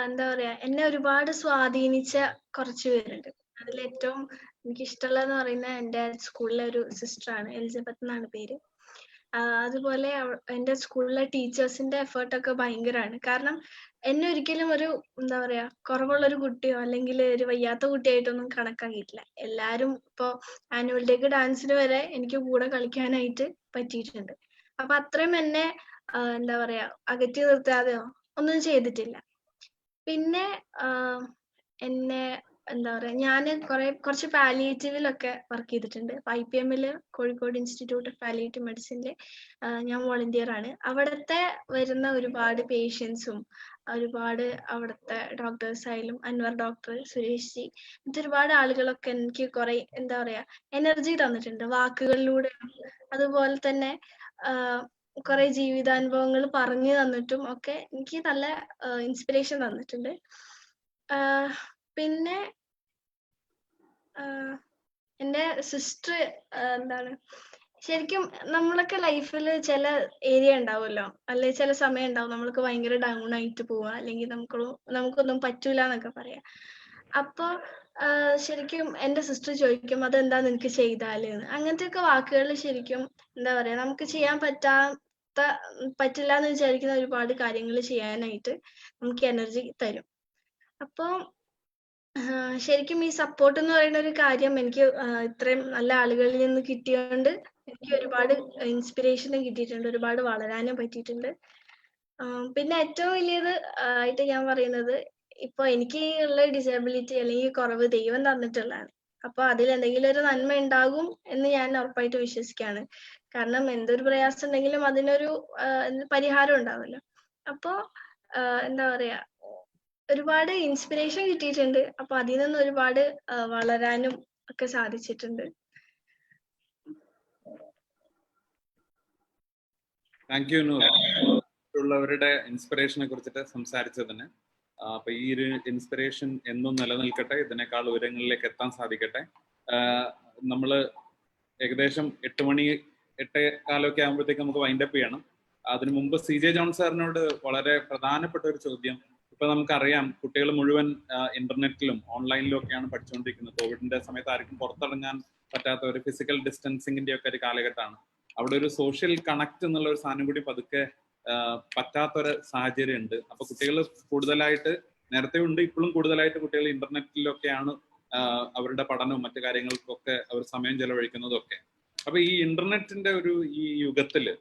എന്താ പറയാ, എന്നെ ഒരുപാട് സ്വാധീനിച്ച കുറച്ച് പേരുണ്ട്. അതിൽ ഏറ്റവും എനിക്ക് ഇഷ്ടമുള്ളതെന്ന് പറയുന്നത് എൻ്റെ സ്കൂളിലെ ഒരു സിസ്റ്ററാണ്, എലിസബത്ത് എന്നാണ് പേര്. അതുപോലെ എൻ്റെ സ്കൂളിലെ ടീച്ചേഴ്സിന്റെ എഫേർട്ടൊക്കെ ഭയങ്കരമാണ്. കാരണം എന്നെ ഒരിക്കലും ഒരു എന്താ പറയാ കുറവുള്ളൊരു കുട്ടിയോ അല്ലെങ്കിൽ ഒരു വയ്യാത്ത കുട്ടിയായിട്ടൊന്നും കണക്കാക്കിയിട്ടില്ല. എല്ലാരും ഇപ്പോ ആനുവൽ ഡേക്ക് ഡാൻസിന് വരെ എനിക്ക് കൂടെ കളിക്കാനായിട്ട് പറ്റിയിട്ടുണ്ട്. അപ്പൊ അത്രയും എന്നെ എന്താ പറയാ അകറ്റി നിർത്താതെയോ ഒന്നും ചെയ്തിട്ടില്ല. പിന്നെ എന്നെ എന്താ പറയാ ഞാൻ കുറച്ച് പാലിയേറ്റീവിലൊക്കെ വർക്ക് ചെയ്തിട്ടുണ്ട്. IPM-ല് കോഴിക്കോട് ഇൻസ്റ്റിറ്റ്യൂട്ട് ഓഫ് പാലിയേറ്റീവ് മെഡിസിനിൽ ഞാൻ വോളണ്ടിയർ ആണ്. അവിടുത്തെ വരുന്ന ഒരുപാട് പേഷ്യൻസും ഒരുപാട് അവിടുത്തെ ഡോക്ടേഴ്സ് ആയാലും അൻവർ ഡോക്ടർ, സുരേഷ് ജി, മറ്റൊരുപാട് ഒരുപാട് ആളുകളൊക്കെ എനിക്ക് കുറെ എന്താ പറയാ എനർജി തന്നിട്ടുണ്ട് വാക്കുകളിലൂടെ. അതുപോലെ തന്നെ കുറെ ജീവിതാനുഭവങ്ങൾ പറഞ്ഞു തന്നിട്ടും ഒക്കെ എനിക്ക് നല്ല ഇൻസ്പിറേഷൻ തന്നിട്ടുണ്ട്. പിന്നെ എൻ്റെ സിസ്റ്റർ എന്താണ് ശരിക്കും നമ്മളൊക്കെ ലൈഫിൽ ചില ഏരിയ ഉണ്ടാവുമല്ലോ, അല്ലെ ചില സമയം ഉണ്ടാവും നമ്മൾക്ക് ഭയങ്കര ഡൗൺ ആയിട്ട് പോവുക, അല്ലെങ്കിൽ നമുക്കൊന്നും പറ്റൂല എന്നൊക്കെ പറയാം. അപ്പൊ ശരിക്കും എൻ്റെ സിസ്റ്റർ ചോദിക്കും അതെന്താ നിനക്ക് ചെയ്താല് എന്ന്. അങ്ങനത്തെയൊക്കെ വാക്കുകൾ ശരിക്കും എന്താ പറയാ നമുക്ക് ചെയ്യാൻ പറ്റില്ല എന്ന് വിചാരിക്കുന്ന ഒരുപാട് കാര്യങ്ങൾ ചെയ്യാനായിട്ട് നമുക്ക് എനർജി തരും. അപ്പോൾ ശരിക്കും ഈ സപ്പോർട്ട് എന്ന് പറയുന്ന ഒരു കാര്യം എനിക്ക് ഇത്രയും നല്ല ആളുകളിൽ നിന്ന് കിട്ടിയോണ്ട് എനിക്ക് ഒരുപാട് ഇൻസ്പിറേഷനും കിട്ടിയിട്ടുണ്ട്, ഒരുപാട് വളരാനും പറ്റിയിട്ടുണ്ട്. പിന്നെ ഏറ്റവും വലിയത് ആയിട്ട് ഞാൻ പറയുന്നത് ഇപ്പൊ എനിക്ക് ഉള്ള ഡിസേബിലിറ്റി അല്ലെങ്കിൽ കുറവ് ദൈവം തന്നിട്ടുള്ളതാണ്. അപ്പൊ അതിൽ എന്തെങ്കിലും ഒരു നന്മ ഉണ്ടാകും എന്ന് ഞാൻ ഉറപ്പായിട്ട് വിശ്വസിക്കുകയാണ്. കാരണം എന്തൊരു പ്രയാസം ഉണ്ടെങ്കിലും അതിനൊരു പരിഹാരം ഉണ്ടാവുമല്ലോ. അപ്പോ എന്താ പറയാ ഒരുപാട് ഇൻസ്പിറേഷൻ കിട്ടിയിട്ടുണ്ട്. അപ്പൊ അതിൽ നിന്ന് ഒരുപാട് വളരാനും ഒക്കെ സാധിച്ചിട്ടുണ്ട്. താങ്ക് യു നൂർ, മറ്റുള്ളവരുടെ ഇൻസ്പിറേഷനെ കുറിച്ചിട്ട് സംസാരിച്ചതിന്. അപ്പൊ ഈ ഒരു ഇൻസ്പിറേഷൻ എന്നും നിലനിൽക്കട്ടെ, ഇതിനേക്കാൾ ഉയരങ്ങളിലേക്ക് എത്താൻ സാധിക്കട്ടെ. നമ്മള് ഏകദേശം 8:15 ആകുമ്പോഴത്തേക്ക് നമുക്ക് വൈൻഡപ്പ് ചെയ്യണം. അതിനു മുമ്പ് CJ ജോൺ സാറിനോട് വളരെ പ്രധാനപ്പെട്ട ഒരു ചോദ്യം. ഇപ്പൊ നമുക്കറിയാം കുട്ടികൾ മുഴുവൻ ഇന്റർനെറ്റിലും ഓൺലൈനിലും ഒക്കെയാണ് പഠിച്ചുകൊണ്ടിരിക്കുന്നത്. കോവിഡിന്റെ സമയത്ത് ആർക്കും പുറത്തിറങ്ങാൻ പറ്റാത്ത ഒരു ഫിസിക്കൽ ഡിസ്റ്റൻസിങ്ങിന്റെ ഒക്കെ ഒരു കാലഘട്ടമാണ്. അവിടെ ഒരു സോഷ്യൽ കണക്ട് എന്നുള്ള ഒരു സാധനം കൂടി പതുക്കെ പറ്റാത്തൊരു സാഹചര്യം ഉണ്ട്. അപ്പൊ കുട്ടികൾ കൂടുതലായിട്ട്, നേരത്തെ ഉണ്ട് ഇപ്പോഴും കൂടുതലായിട്ട് കുട്ടികൾ ഇന്റർനെറ്റിലൊക്കെയാണ് അവരുടെ പഠനവും മറ്റു കാര്യങ്ങൾക്കൊക്കെ അവർ സമയം ചെലവഴിക്കുന്നതും ഒക്കെ. അപ്പൊ ഈ ഇന്റർനെറ്റിന്റെ ഈ യുഗത്തില്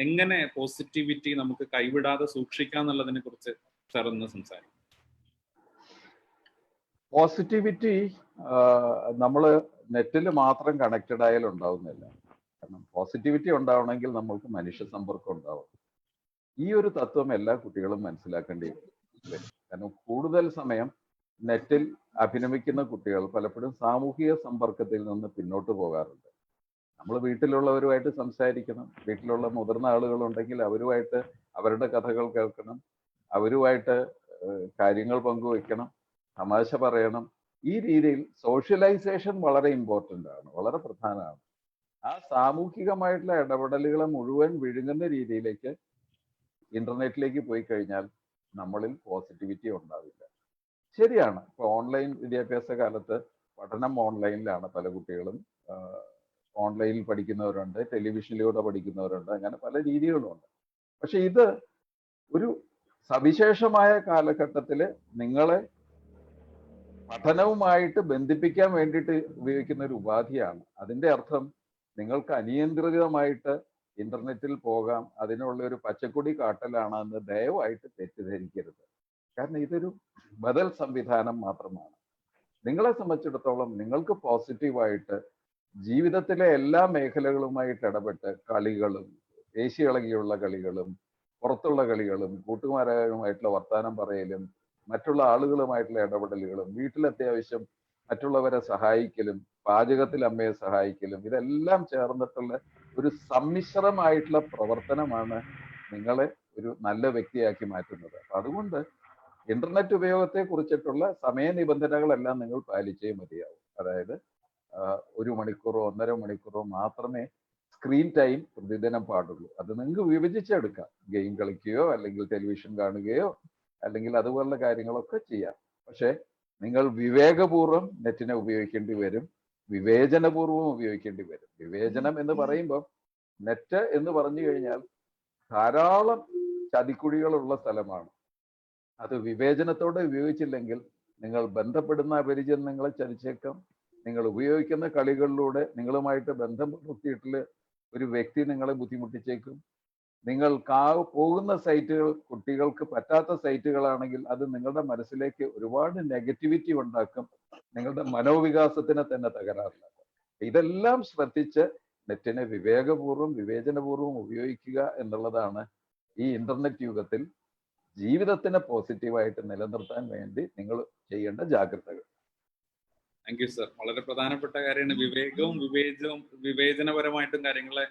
എങ്ങനെ പോസിറ്റിവിറ്റി നമുക്ക് കൈവിടാതെ സൂക്ഷിക്കാം എന്നുള്ളതിനെ കുറിച്ച് സാർ ഒന്ന് സംസാരിക്കും. പോസിറ്റിവിറ്റി നമ്മൾ നെറ്റിൽ മാത്രം കണക്റ്റഡ് ആയാലും ഉണ്ടാവുന്നില്ല. കാരണം പോസിറ്റിവിറ്റി ഉണ്ടാവണമെങ്കിൽ നമ്മൾക്ക് മനുഷ്യ സമ്പർക്കം ഉണ്ടാവും. ഈ ഒരു തത്വം എല്ലാ കുട്ടികളും മനസ്സിലാക്കേണ്ടി വരും. കാരണം കൂടുതൽ സമയം നെറ്റിൽ അഭിനമിക്കുന്ന കുട്ടികൾ പലപ്പോഴും സാമൂഹിക സമ്പർക്കത്തിൽ നിന്ന് പിന്നോട്ട് പോകാറുണ്ട്. നമ്മൾ വീട്ടിലുള്ളവരുമായിട്ട് സംസാരിക്കണം, വീട്ടിലുള്ള മുതിർന്ന ആളുകളുണ്ടെങ്കിൽ അവരുമായിട്ട് അവരുടെ കഥകൾ കേൾക്കണം, അവരുമായിട്ട് കാര്യങ്ങൾ പങ്കുവെക്കണം, തമാശ പറയണം. ഈ രീതിയിൽ സോഷ്യലൈസേഷൻ വളരെ ഇമ്പോർട്ടൻ്റ് ആണ്, വളരെ പ്രധാനമാണ്. ആ സാമൂഹികമായിട്ടുള്ള ഇടപെടലുകളെ മുഴുവൻ വിഴുങ്ങുന്ന രീതിയിലേക്ക് ഇന്റർനെറ്റിലേക്ക് പോയി കഴിഞ്ഞാൽ നമ്മളിൽ പോസിറ്റിവിറ്റി ഉണ്ടാവില്ല. ശരിയാണ്, ഇപ്പൊ ഓൺലൈൻ വിദ്യാഭ്യാസ കാലത്ത് പഠനം ഓൺലൈനിലാണ്. പല കുട്ടികളും ഓൺലൈനിൽ പഠിക്കുന്നവരുണ്ട്, ടെലിവിഷനിലൂടെ പഠിക്കുന്നവരുണ്ട്, അങ്ങനെ പല രീതികളുമുണ്ട്. പക്ഷെ ഇത് ഒരു സവിശേഷമായ കാലഘട്ടത്തിൽ നിങ്ങളെ പഠനവുമായിട്ട് ബന്ധിപ്പിക്കാൻ വേണ്ടിയിട്ട് ഉപയോഗിക്കുന്ന ഒരു ഉപാധിയാണ്. അതിൻ്റെ അർത്ഥം നിങ്ങൾക്ക് അനിയന്ത്രിതമായിട്ട് ഇന്റർനെറ്റിൽ പോകാം, അതിനുള്ള ഒരു പച്ചക്കൊടി കാട്ടലാണെന്ന് ദയവായിട്ട് തെറ്റിദ്ധരിക്കരുത്. കാരണം ഇതൊരു ബദൽ സംവിധാനം മാത്രമാണ്. നിങ്ങളെ സംബന്ധിച്ചിടത്തോളം നിങ്ങൾക്ക് പോസിറ്റീവായിട്ട് ജീവിതത്തിലെ എല്ലാ മേഖലകളുമായിട്ട് ഇടപെട്ട് കളികളും, ദേശീയളകിയുള്ള കളികളും, പുറത്തുള്ള കളികളും, കൂട്ടുകാരുമായിട്ടുള്ള വർത്തമാനം പറയലും, മറ്റുള്ള ആളുകളുമായിട്ടുള്ള ഇടപെടലുകളും, വീട്ടിലത്യാവശ്യം മറ്റുള്ളവരെ സഹായിക്കലും, പാചകത്തിൽ അമ്മയെ സഹായിക്കലും, ഇതെല്ലാം ചേർന്നിട്ടുള്ള ഒരു സമ്മിശ്രമായിട്ടുള്ള പ്രവർത്തനമാണ് നിങ്ങളെ ഒരു നല്ല വ്യക്തിയാക്കി മാറ്റുന്നത്. അപ്പൊ അതുകൊണ്ട് ഇന്റർനെറ്റ് ഉപയോഗത്തെ കുറിച്ചിട്ടുള്ള സമയ നിബന്ധനകളെല്ലാം നിങ്ങൾ പാലിച്ചേ മതിയാവും. അതായത് 1 മണിക്കൂറോ 1.5 മണിക്കൂറോ മാത്രമേ സ്ക്രീൻ ടൈം പ്രതിദിനം പാടുള്ളൂ. അത് നിങ്ങൾക്ക് വിഭജിച്ചെടുക്കാം. ഗെയിം കളിക്കുകയോ അല്ലെങ്കിൽ ടെലിവിഷൻ കാണുകയോ അല്ലെങ്കിൽ അതുപോലുള്ള കാര്യങ്ങളൊക്കെ ചെയ്യാം. പക്ഷെ നിങ്ങൾ വിവേകപൂർവ്വം നെറ്റിനെ ഉപയോഗിക്കേണ്ടി വരും, വിവേചനപൂർവ്വം ഉപയോഗിക്കേണ്ടി വരും. വിവേചനം എന്ന് പറയുമ്പോൾ നെറ്റ് എന്ന് പറഞ്ഞു കഴിഞ്ഞാൽ ധാരാളം ചതിക്കുഴികളുള്ള സ്ഥലമാണ്. അത് വിവേചനത്തോടെ ഉപയോഗിച്ചില്ലെങ്കിൽ നിങ്ങൾ ബന്ധപ്പെടുന്ന അപരിചയം നിങ്ങളെ ചതിച്ചേക്കാം. നിങ്ങൾ ഉപയോഗിക്കുന്ന കളികളിലൂടെ നിങ്ങളുമായിട്ട് ബന്ധം പുലർത്തിയിട്ടുള്ള ഒരു വ്യക്തി നിങ്ങളെ ബുദ്ധിമുട്ടിച്ചേക്കും. നിങ്ങൾ പോകുന്ന സൈറ്റുകൾ കുട്ടികൾക്ക് പറ്റാത്ത സൈറ്റുകളാണെങ്കിൽ അത് നിങ്ങളുടെ മനസ്സിലേക്ക് ഒരുപാട് നെഗറ്റിവിറ്റി ഉണ്ടാക്കും, നിങ്ങളുടെ മനോവികാസത്തിനെ തന്നെ തകരാറിലാക്കും. ഇതെല്ലാം ശ്രദ്ധിച്ച് നെറ്റിനെ വിവേകപൂർവ്വം വിവേചനപൂർവ്വം ഉപയോഗിക്കുക എന്നുള്ളതാണ് ഈ ഇന്റർനെറ്റ് യുഗത്തിൽ ജീവിതത്തിനെ പോസിറ്റീവായിട്ട് നിലനിർത്താൻ വേണ്ടി നിങ്ങൾ ചെയ്യേണ്ട ജാഗ്രതകൾ. Thank you sir. വളരെ പ്രധാനപ്പെട്ട കാര്യമാണ് വിവേകവും വിവേചനപരമായിട്ടും കാര്യങ്ങളെ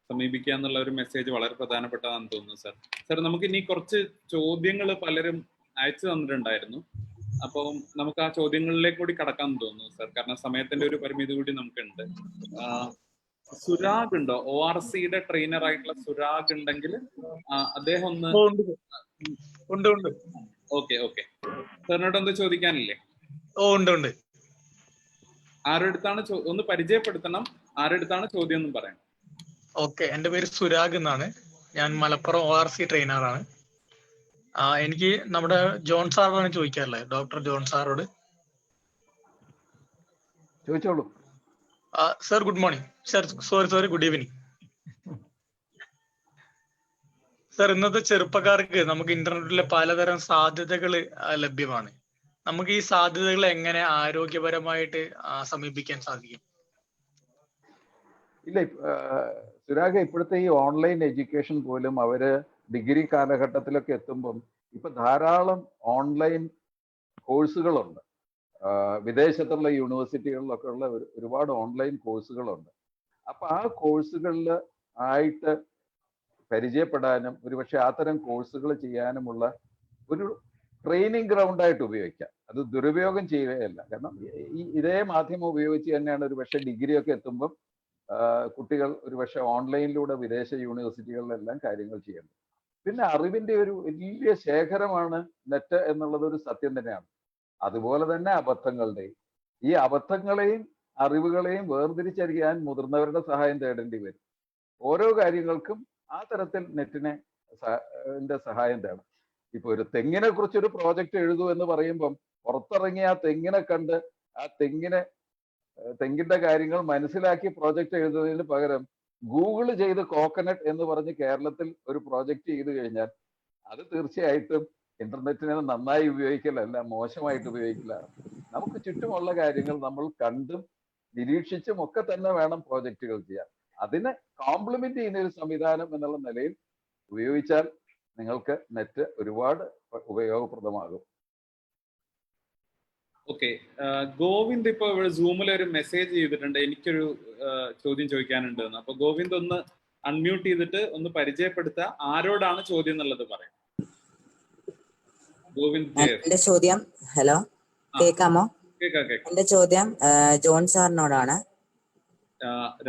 സമീപിക്കുക എന്നുള്ള ഒരു മെസ്സേജ് വളരെ പ്രധാനപ്പെട്ടതാണെന്ന് തോന്നുന്നു സർ. സർ, നമുക്ക് ഇനി കുറച്ച് ചോദ്യങ്ങൾ പലരും അയച്ചു തന്നിട്ടുണ്ടായിരുന്നു. അപ്പം നമുക്ക് ആ ചോദ്യങ്ങളിലേക്ക് കൂടി കടക്കാമെന്ന് തോന്നുന്നു സർ, കാരണം സമയത്തിന്റെ ഒരു പരിമിതി കൂടി നമുക്കുണ്ട്. സുരാഗ് ഉണ്ടോ? ORCയുടെ ട്രെയിനർ ആയിട്ടുള്ള സുരാഗ് ഉണ്ടെങ്കിൽ അദ്ദേഹം ഒന്ന്. Okay okay. സാറിനോട് എന്താ ചോദിക്കാനില്ലേ? ഉണ്ട്. ആരെടുത്താണ് ഒന്ന് പരിചയപ്പെടുത്തണം, ആരെടുത്താണ് ചോദ്യം എന്നും പറയാം. ഓക്കെ, എന്റെ പേര് സുരാഗ് എന്നാണ്. ഞാൻ മലപ്പുറം ORC ട്രെയിനറാണ്. എനിക്ക് നമ്മുടെ ജോൺ സാറിനാണ് ചോദിക്കാറുള്ളത്, ഡോക്ടർ ജോൺ സാറോട്. ചോദിച്ചോളൂ. Sir good morning. Sorry good evening. Sir, ഇന്നത്തെ ചെറുപ്പക്കാർക്ക് നമുക്ക് ഇന്റർനെറ്റിലെ പലതരം സാധ്യതകൾ ലഭ്യമാണ്. നമുക്ക് ഈ സാധ്യതകൾ എങ്ങനെ ആരോഗ്യപരമായിട്ട് സമീപിക്കാൻ സാധിക്കും? ഇല്ല, സുരാഗ്, ഇപ്പോഴത്തെ ഈ ഓൺലൈൻ എഡ്യൂക്കേഷൻ പോലും അവര് ഡിഗ്രി കാലഘട്ടത്തിലൊക്കെ എത്തുമ്പം ഇപ്പൊ ധാരാളം ഓൺലൈൻ കോഴ്സുകളുണ്ട്. വിദേശത്തുള്ള യൂണിവേഴ്സിറ്റികളിലൊക്കെ ഉള്ള ഒരുപാട് ഓൺലൈൻ കോഴ്സുകളുണ്ട്. അപ്പൊ ആ കോഴ്സുകളിൽ ആയിട്ട് പരിചയപ്പെടാനും ഒരുപക്ഷെ അത്തരം കോഴ്സുകൾ ചെയ്യാനുമുള്ള ഒരു ട്രെയിനിങ് ഗ്രൗണ്ടായിട്ട് ഉപയോഗിക്കാം. അത് ദുരുപയോഗം ചെയ്യുകയല്ല. കാരണം ഇതേ മാധ്യമം ഉപയോഗിച്ച് തന്നെയാണ് ഒരുപക്ഷെ ഡിഗ്രി ഒക്കെ എത്തുമ്പം കുട്ടികൾ ഒരുപക്ഷെ ഓൺലൈനിലൂടെ വിദേശ യൂണിവേഴ്സിറ്റികളിലെല്ലാം കാര്യങ്ങൾ ചെയ്യുന്നത്. പിന്നെ അറിവിന്റെ ഒരു വലിയ ശേഖരമാണ് നെറ്റ് എന്നുള്ളത് ഒരു സത്യം തന്നെയാണ്. അതുപോലെ തന്നെ അബദ്ധങ്ങളുടെയും ഈ അബദ്ധങ്ങളെയും അറിവുകളെയും വേർതിരിച്ചറിയാൻ മുതിർന്നവരുടെ സഹായം തേടേണ്ടി വരും. ഓരോ കാര്യങ്ങൾക്കും ആ തരത്തിൽ നെറ്റിനെ സഹായം തേടണം. ഇപ്പൊ ഒരു തെങ്ങിനെ കുറിച്ചൊരു പ്രോജക്റ്റ് എഴുതൂ എന്ന് പറയുമ്പം പുറത്തിറങ്ങി ആ തെങ്ങിനെ കണ്ട് ആ തെങ്ങിന്റെ കാര്യങ്ങൾ മനസ്സിലാക്കി പ്രോജക്റ്റ് എഴുതുന്നതിന് പകരം ഗൂഗിൾ ചെയ്ത് കോക്കനട്ട് എന്ന് പറഞ്ഞ് കേരളത്തിൽ ഒരു പ്രോജക്റ്റ് ചെയ്തു കഴിഞ്ഞാൽ അത് തീർച്ചയായിട്ടും ഇന്റർനെറ്റിനെ നന്നായി ഉപയോഗിക്കലല്ല, മോശമായിട്ട് ഉപയോഗിക്കലാണ്. നമുക്ക് ചുറ്റുമുള്ള കാര്യങ്ങൾ നമ്മൾ കണ്ടും നിരീക്ഷിച്ചും ഒക്കെ തന്നെ വേണം പ്രോജക്റ്റുകൾ ചെയ്യാൻ. അതിനെ കോംപ്ലിമെന്റ് ചെയ്യുന്ന ഒരു സംവിധാനം എന്നുള്ള നിലയിൽ ഉപയോഗിച്ചാൽ നിങ്ങൾക്ക് നെറ്റ് ഒരുപാട് ഉപയോഗപ്രദമാകും. ഓക്കെ, ഗോവിന്ദ് ഇപ്പൊ ഇവിടെ സൂമിൽ ഒരു മെസ്സേജ് ചെയ്തിട്ടുണ്ട്, എനിക്കൊരു ചോദ്യം ചോദിക്കാനുണ്ട് എന്ന്. അപ്പൊ ഗോവിന്ദ് ഒന്ന് അൺമ്യൂട്ട് ചെയ്തിട്ട് ഒന്ന് പരിചയപ്പെടുത്തുക, ആരോടാണ് ചോദ്യം എന്നുള്ളത് പറയാം. ഗോവിന്ദ്, എന്റെ ചോദ്യം, ഹലോ കേക്കാമോ? എന്റെ ചോദ്യം ജോൺ സാറിനോടാണ്.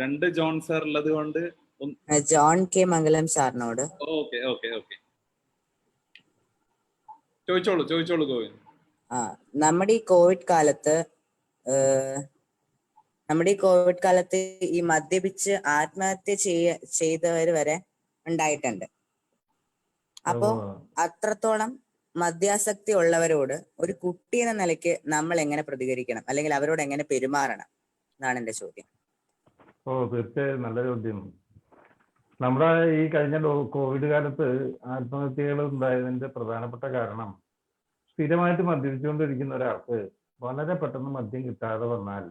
രണ്ട് ജോൺ സാർ ഉള്ളത് കൊണ്ട് ജോൺ കെ മംഗലം സാറിനോട്. ഓക്കെ ഓക്കെ ഓക്കെ, ചോദിച്ചോളൂ ഗോവിന്ദ്. നമ്മുടെ ഈ കോവിഡ് കാലത്ത് ഈ മദ്യപിച്ച് ആത്മഹത്യ ചെയ്തവര് വരെ ഉണ്ടായിട്ടുണ്ട്. അപ്പോ അത്രത്തോളം മദ്യാസക്തി ഉള്ളവരോട് ഒരു കുട്ടി എന്ന നിലയ്ക്ക് നമ്മൾ എങ്ങനെ പ്രതികരിക്കണം, അല്ലെങ്കിൽ അവരോട് എങ്ങനെ പെരുമാറണം എന്നാണ് എന്റെ ചോദ്യം. തീർച്ചയായും നല്ല ചോദ്യം. നമ്മുടെ ഈ കഴിഞ്ഞ കോവിഡ് കാലത്ത് ആത്മഹത്യകൾ ഉണ്ടായതിന്റെ പ്രധാനപ്പെട്ട കാരണം സ്ഥിരമായിട്ട് മദ്യപിച്ചുകൊണ്ടിരിക്കുന്ന ഒരാൾക്ക് വളരെ പെട്ടെന്ന് മദ്യം കിട്ടാതെ വന്നാൽ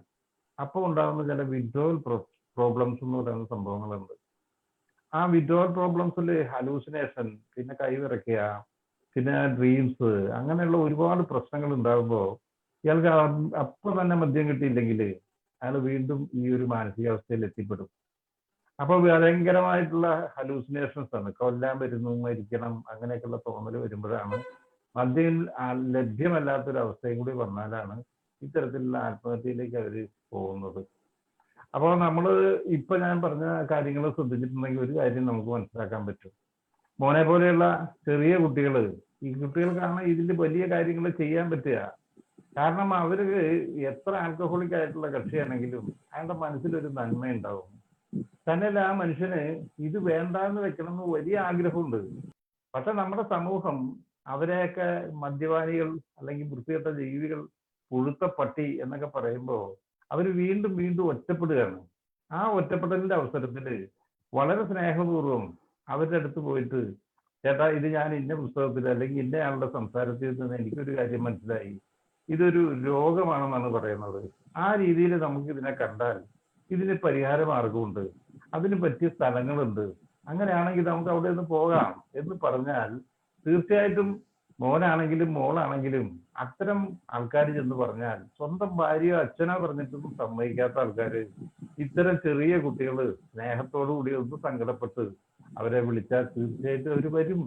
അപ്പോൾ ഉണ്ടാകുന്ന ചില വിഡ്രോവൽ പ്രോബ്ലംസ് എന്ന് പറയുന്ന സംഭവങ്ങളുണ്ട്. ആ വിഡ്രോവൽ പ്രോബ്ലംസിൽ ഹലൂസിനേഷൻ, പിന്നെ കൈവിറയ്ക്കുക, പിന്നെ ഡ്രീംസ്, അങ്ങനെയുള്ള ഒരുപാട് പ്രശ്നങ്ങൾ ഉണ്ടാകുമ്പോൾ ഇയാൾക്ക് അപ്പോൾ തന്നെ മദ്യം കിട്ടിയില്ലെങ്കിൽ അയാൾ വീണ്ടും ഈ ഒരു മാനസികാവസ്ഥയിൽ എത്തിപ്പെടും. അപ്പൊ ഭയങ്കരമായിട്ടുള്ള ഹലൂസിനേഷൻസ് ആണ്, കൊല്ലാൻ വരുന്നു, മരിക്കണം, അങ്ങനെയൊക്കെയുള്ള തോന്നൽ വരുമ്പോഴാണ് മദ്യം ലഭ്യമല്ലാത്തൊരു അവസ്ഥയും കൂടി വന്നാലാണ് ഇത്തരത്തിലുള്ള ആത്മഹത്യയിലേക്ക് അവർ പോകുന്നത്. അപ്പോൾ നമ്മൾ ഇപ്പൊ ഞാൻ പറഞ്ഞ കാര്യങ്ങൾ ശ്രദ്ധിച്ചിട്ടുണ്ടെങ്കിൽ ഒരു കാര്യം നമുക്ക് മനസ്സിലാക്കാൻ പറ്റും. മോനെ പോലെയുള്ള ചെറിയ കുട്ടികൾ, ഈ കുട്ടികൾക്കാണ് ഇതിൽ വലിയ കാര്യങ്ങൾ ചെയ്യാൻ പറ്റുക. കാരണം അവർക്ക് എത്ര ആൽക്കഹോളിക് ആയിട്ടുള്ള കക്ഷിയാണെങ്കിലും അയാളുടെ മനസ്സിലൊരു നന്മ ഉണ്ടാവും. തന്നെയല്ല, ആ മനുഷ്യന് ഇത് വേണ്ടാന്ന് വെക്കണമെന്ന് വലിയ ആഗ്രഹമുണ്ട്. പക്ഷെ നമ്മുടെ സമൂഹം അവരെയൊക്കെ മദ്യപാനികൾ അല്ലെങ്കിൽ വൃത്തികെട്ട ജീവികൾ, പുഴുത്ത പട്ടി എന്നൊക്കെ പറയുമ്പോൾ അവർ വീണ്ടും വീണ്ടും ഒറ്റപ്പെടുകയാണ്. ആ ഒറ്റപ്പെടലിന്റെ അവസരത്തിൽ വളരെ സ്നേഹപൂർവ്വം അവരുടെ അടുത്ത് പോയിട്ട് ചേട്ടാ ഇത് ഞാൻ ഇന്ന പുസ്തകത്തിൽ അല്ലെങ്കിൽ ഇന്നയാളുടെ സംസാരത്തിൽ നിന്ന് എനിക്കൊരു കാര്യം മനസ്സിലായി, ഇതൊരു രോഗമാണെന്നാണ് പറയുന്നത്. ആ രീതിയിൽ നമുക്ക് ഇതിനെ കണ്ടാൽ ഇതിന് പരിഹാര മാർഗമുണ്ട്, അതിന് പറ്റിയ സ്ഥലങ്ങളുണ്ട്, അങ്ങനെയാണെങ്കിൽ നമുക്ക് അവിടെ നിന്ന് പോകാം എന്ന് പറഞ്ഞാൽ തീർച്ചയായിട്ടും മോനാണെങ്കിലും മോളാണെങ്കിലും അത്തരം ആൾക്കാർ ചെന്ന് പറഞ്ഞാൽ, സ്വന്തം ഭാര്യയോ അച്ഛനോ പറഞ്ഞിട്ടൊന്നും സമ്മതിക്കാത്ത ആൾക്കാര് ഇത്തരം ചെറിയ കുട്ടികൾ സ്നേഹത്തോടു കൂടി ഒന്ന് സങ്കടപ്പെട്ട് അവരെ വിളിച്ചാൽ തീർച്ചയായിട്ടും അവർ വരും.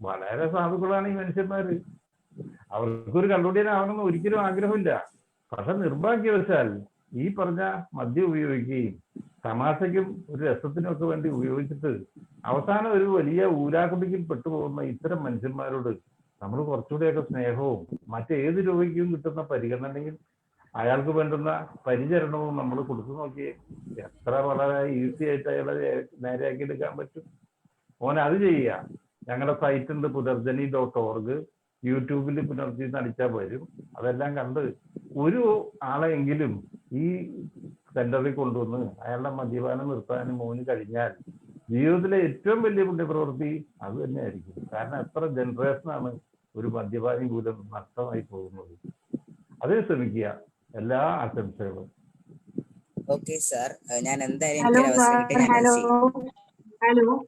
വളരെ സാധുക്കളാണ് ഈ മനുഷ്യന്മാര്. അവർക്കൊരു കള്ളുടിയനാവണമെന്ന് ഒരിക്കലും ആഗ്രഹമില്ല. പക്ഷെ നിർഭാഗ്യവശാൽ ഈ പറഞ്ഞ മദ്യം ഉപയോഗിക്കുകയും തമാശയ്ക്കും ഒരു രസത്തിനും ഒക്കെ വേണ്ടി ഉപയോഗിച്ചിട്ട് അവസാനം ഒരു വലിയ ഊരാക്കുടിക്കിൽ പെട്ടുപോകുന്ന ഇത്തരം മനുഷ്യന്മാരോട് നമ്മൾ കുറച്ചുകൂടെയൊക്കെ സ്നേഹവും മറ്റേത് രോഗിക്കും കിട്ടുന്ന പരിഗണനയും അയാൾക്ക് വേണ്ടുന്ന പരിചരണവും നമ്മൾ കൊടുത്തു നോക്കിയേ എത്ര വളരെ ഈസി ആയിട്ട് അയാളെ നേരെയാക്കി എടുക്കാൻ പറ്റും. ഓൻ അത് ചെയ്യുക. ഞങ്ങളുടെ സൈറ്റ് ഉണ്ട് punarjani.org, യൂട്യൂബിൽ പുനർജനി അടിച്ചാൽ വരും. അതെല്ലാം കണ്ട് ഒരു ആളെങ്കിലും ഈ സെന്ററിൽ കൊണ്ടുവന്ന് അയാളുടെ മദ്യപാനം നിർത്താനും മോന് കഴിഞ്ഞാൽ ജീവിതത്തിലെ ഏറ്റവും വലിയ പുണ്യപ്രവൃത്തി അത് തന്നെയായിരിക്കും. കാരണം എത്ര ജനറേഷനാണ് ഒരു മദ്യപാനി മൂലം നഷ്ടമായി പോകുന്നത്. അതിന് ശ്രമിക്കുക. എല്ലാ ആശംസകളും. ഓക്കെ സാർ, ഞാൻ എന്തായാലും എനിക്ക് അവസരം കിട്ടി ഞാൻ അത് ചെയ്യും.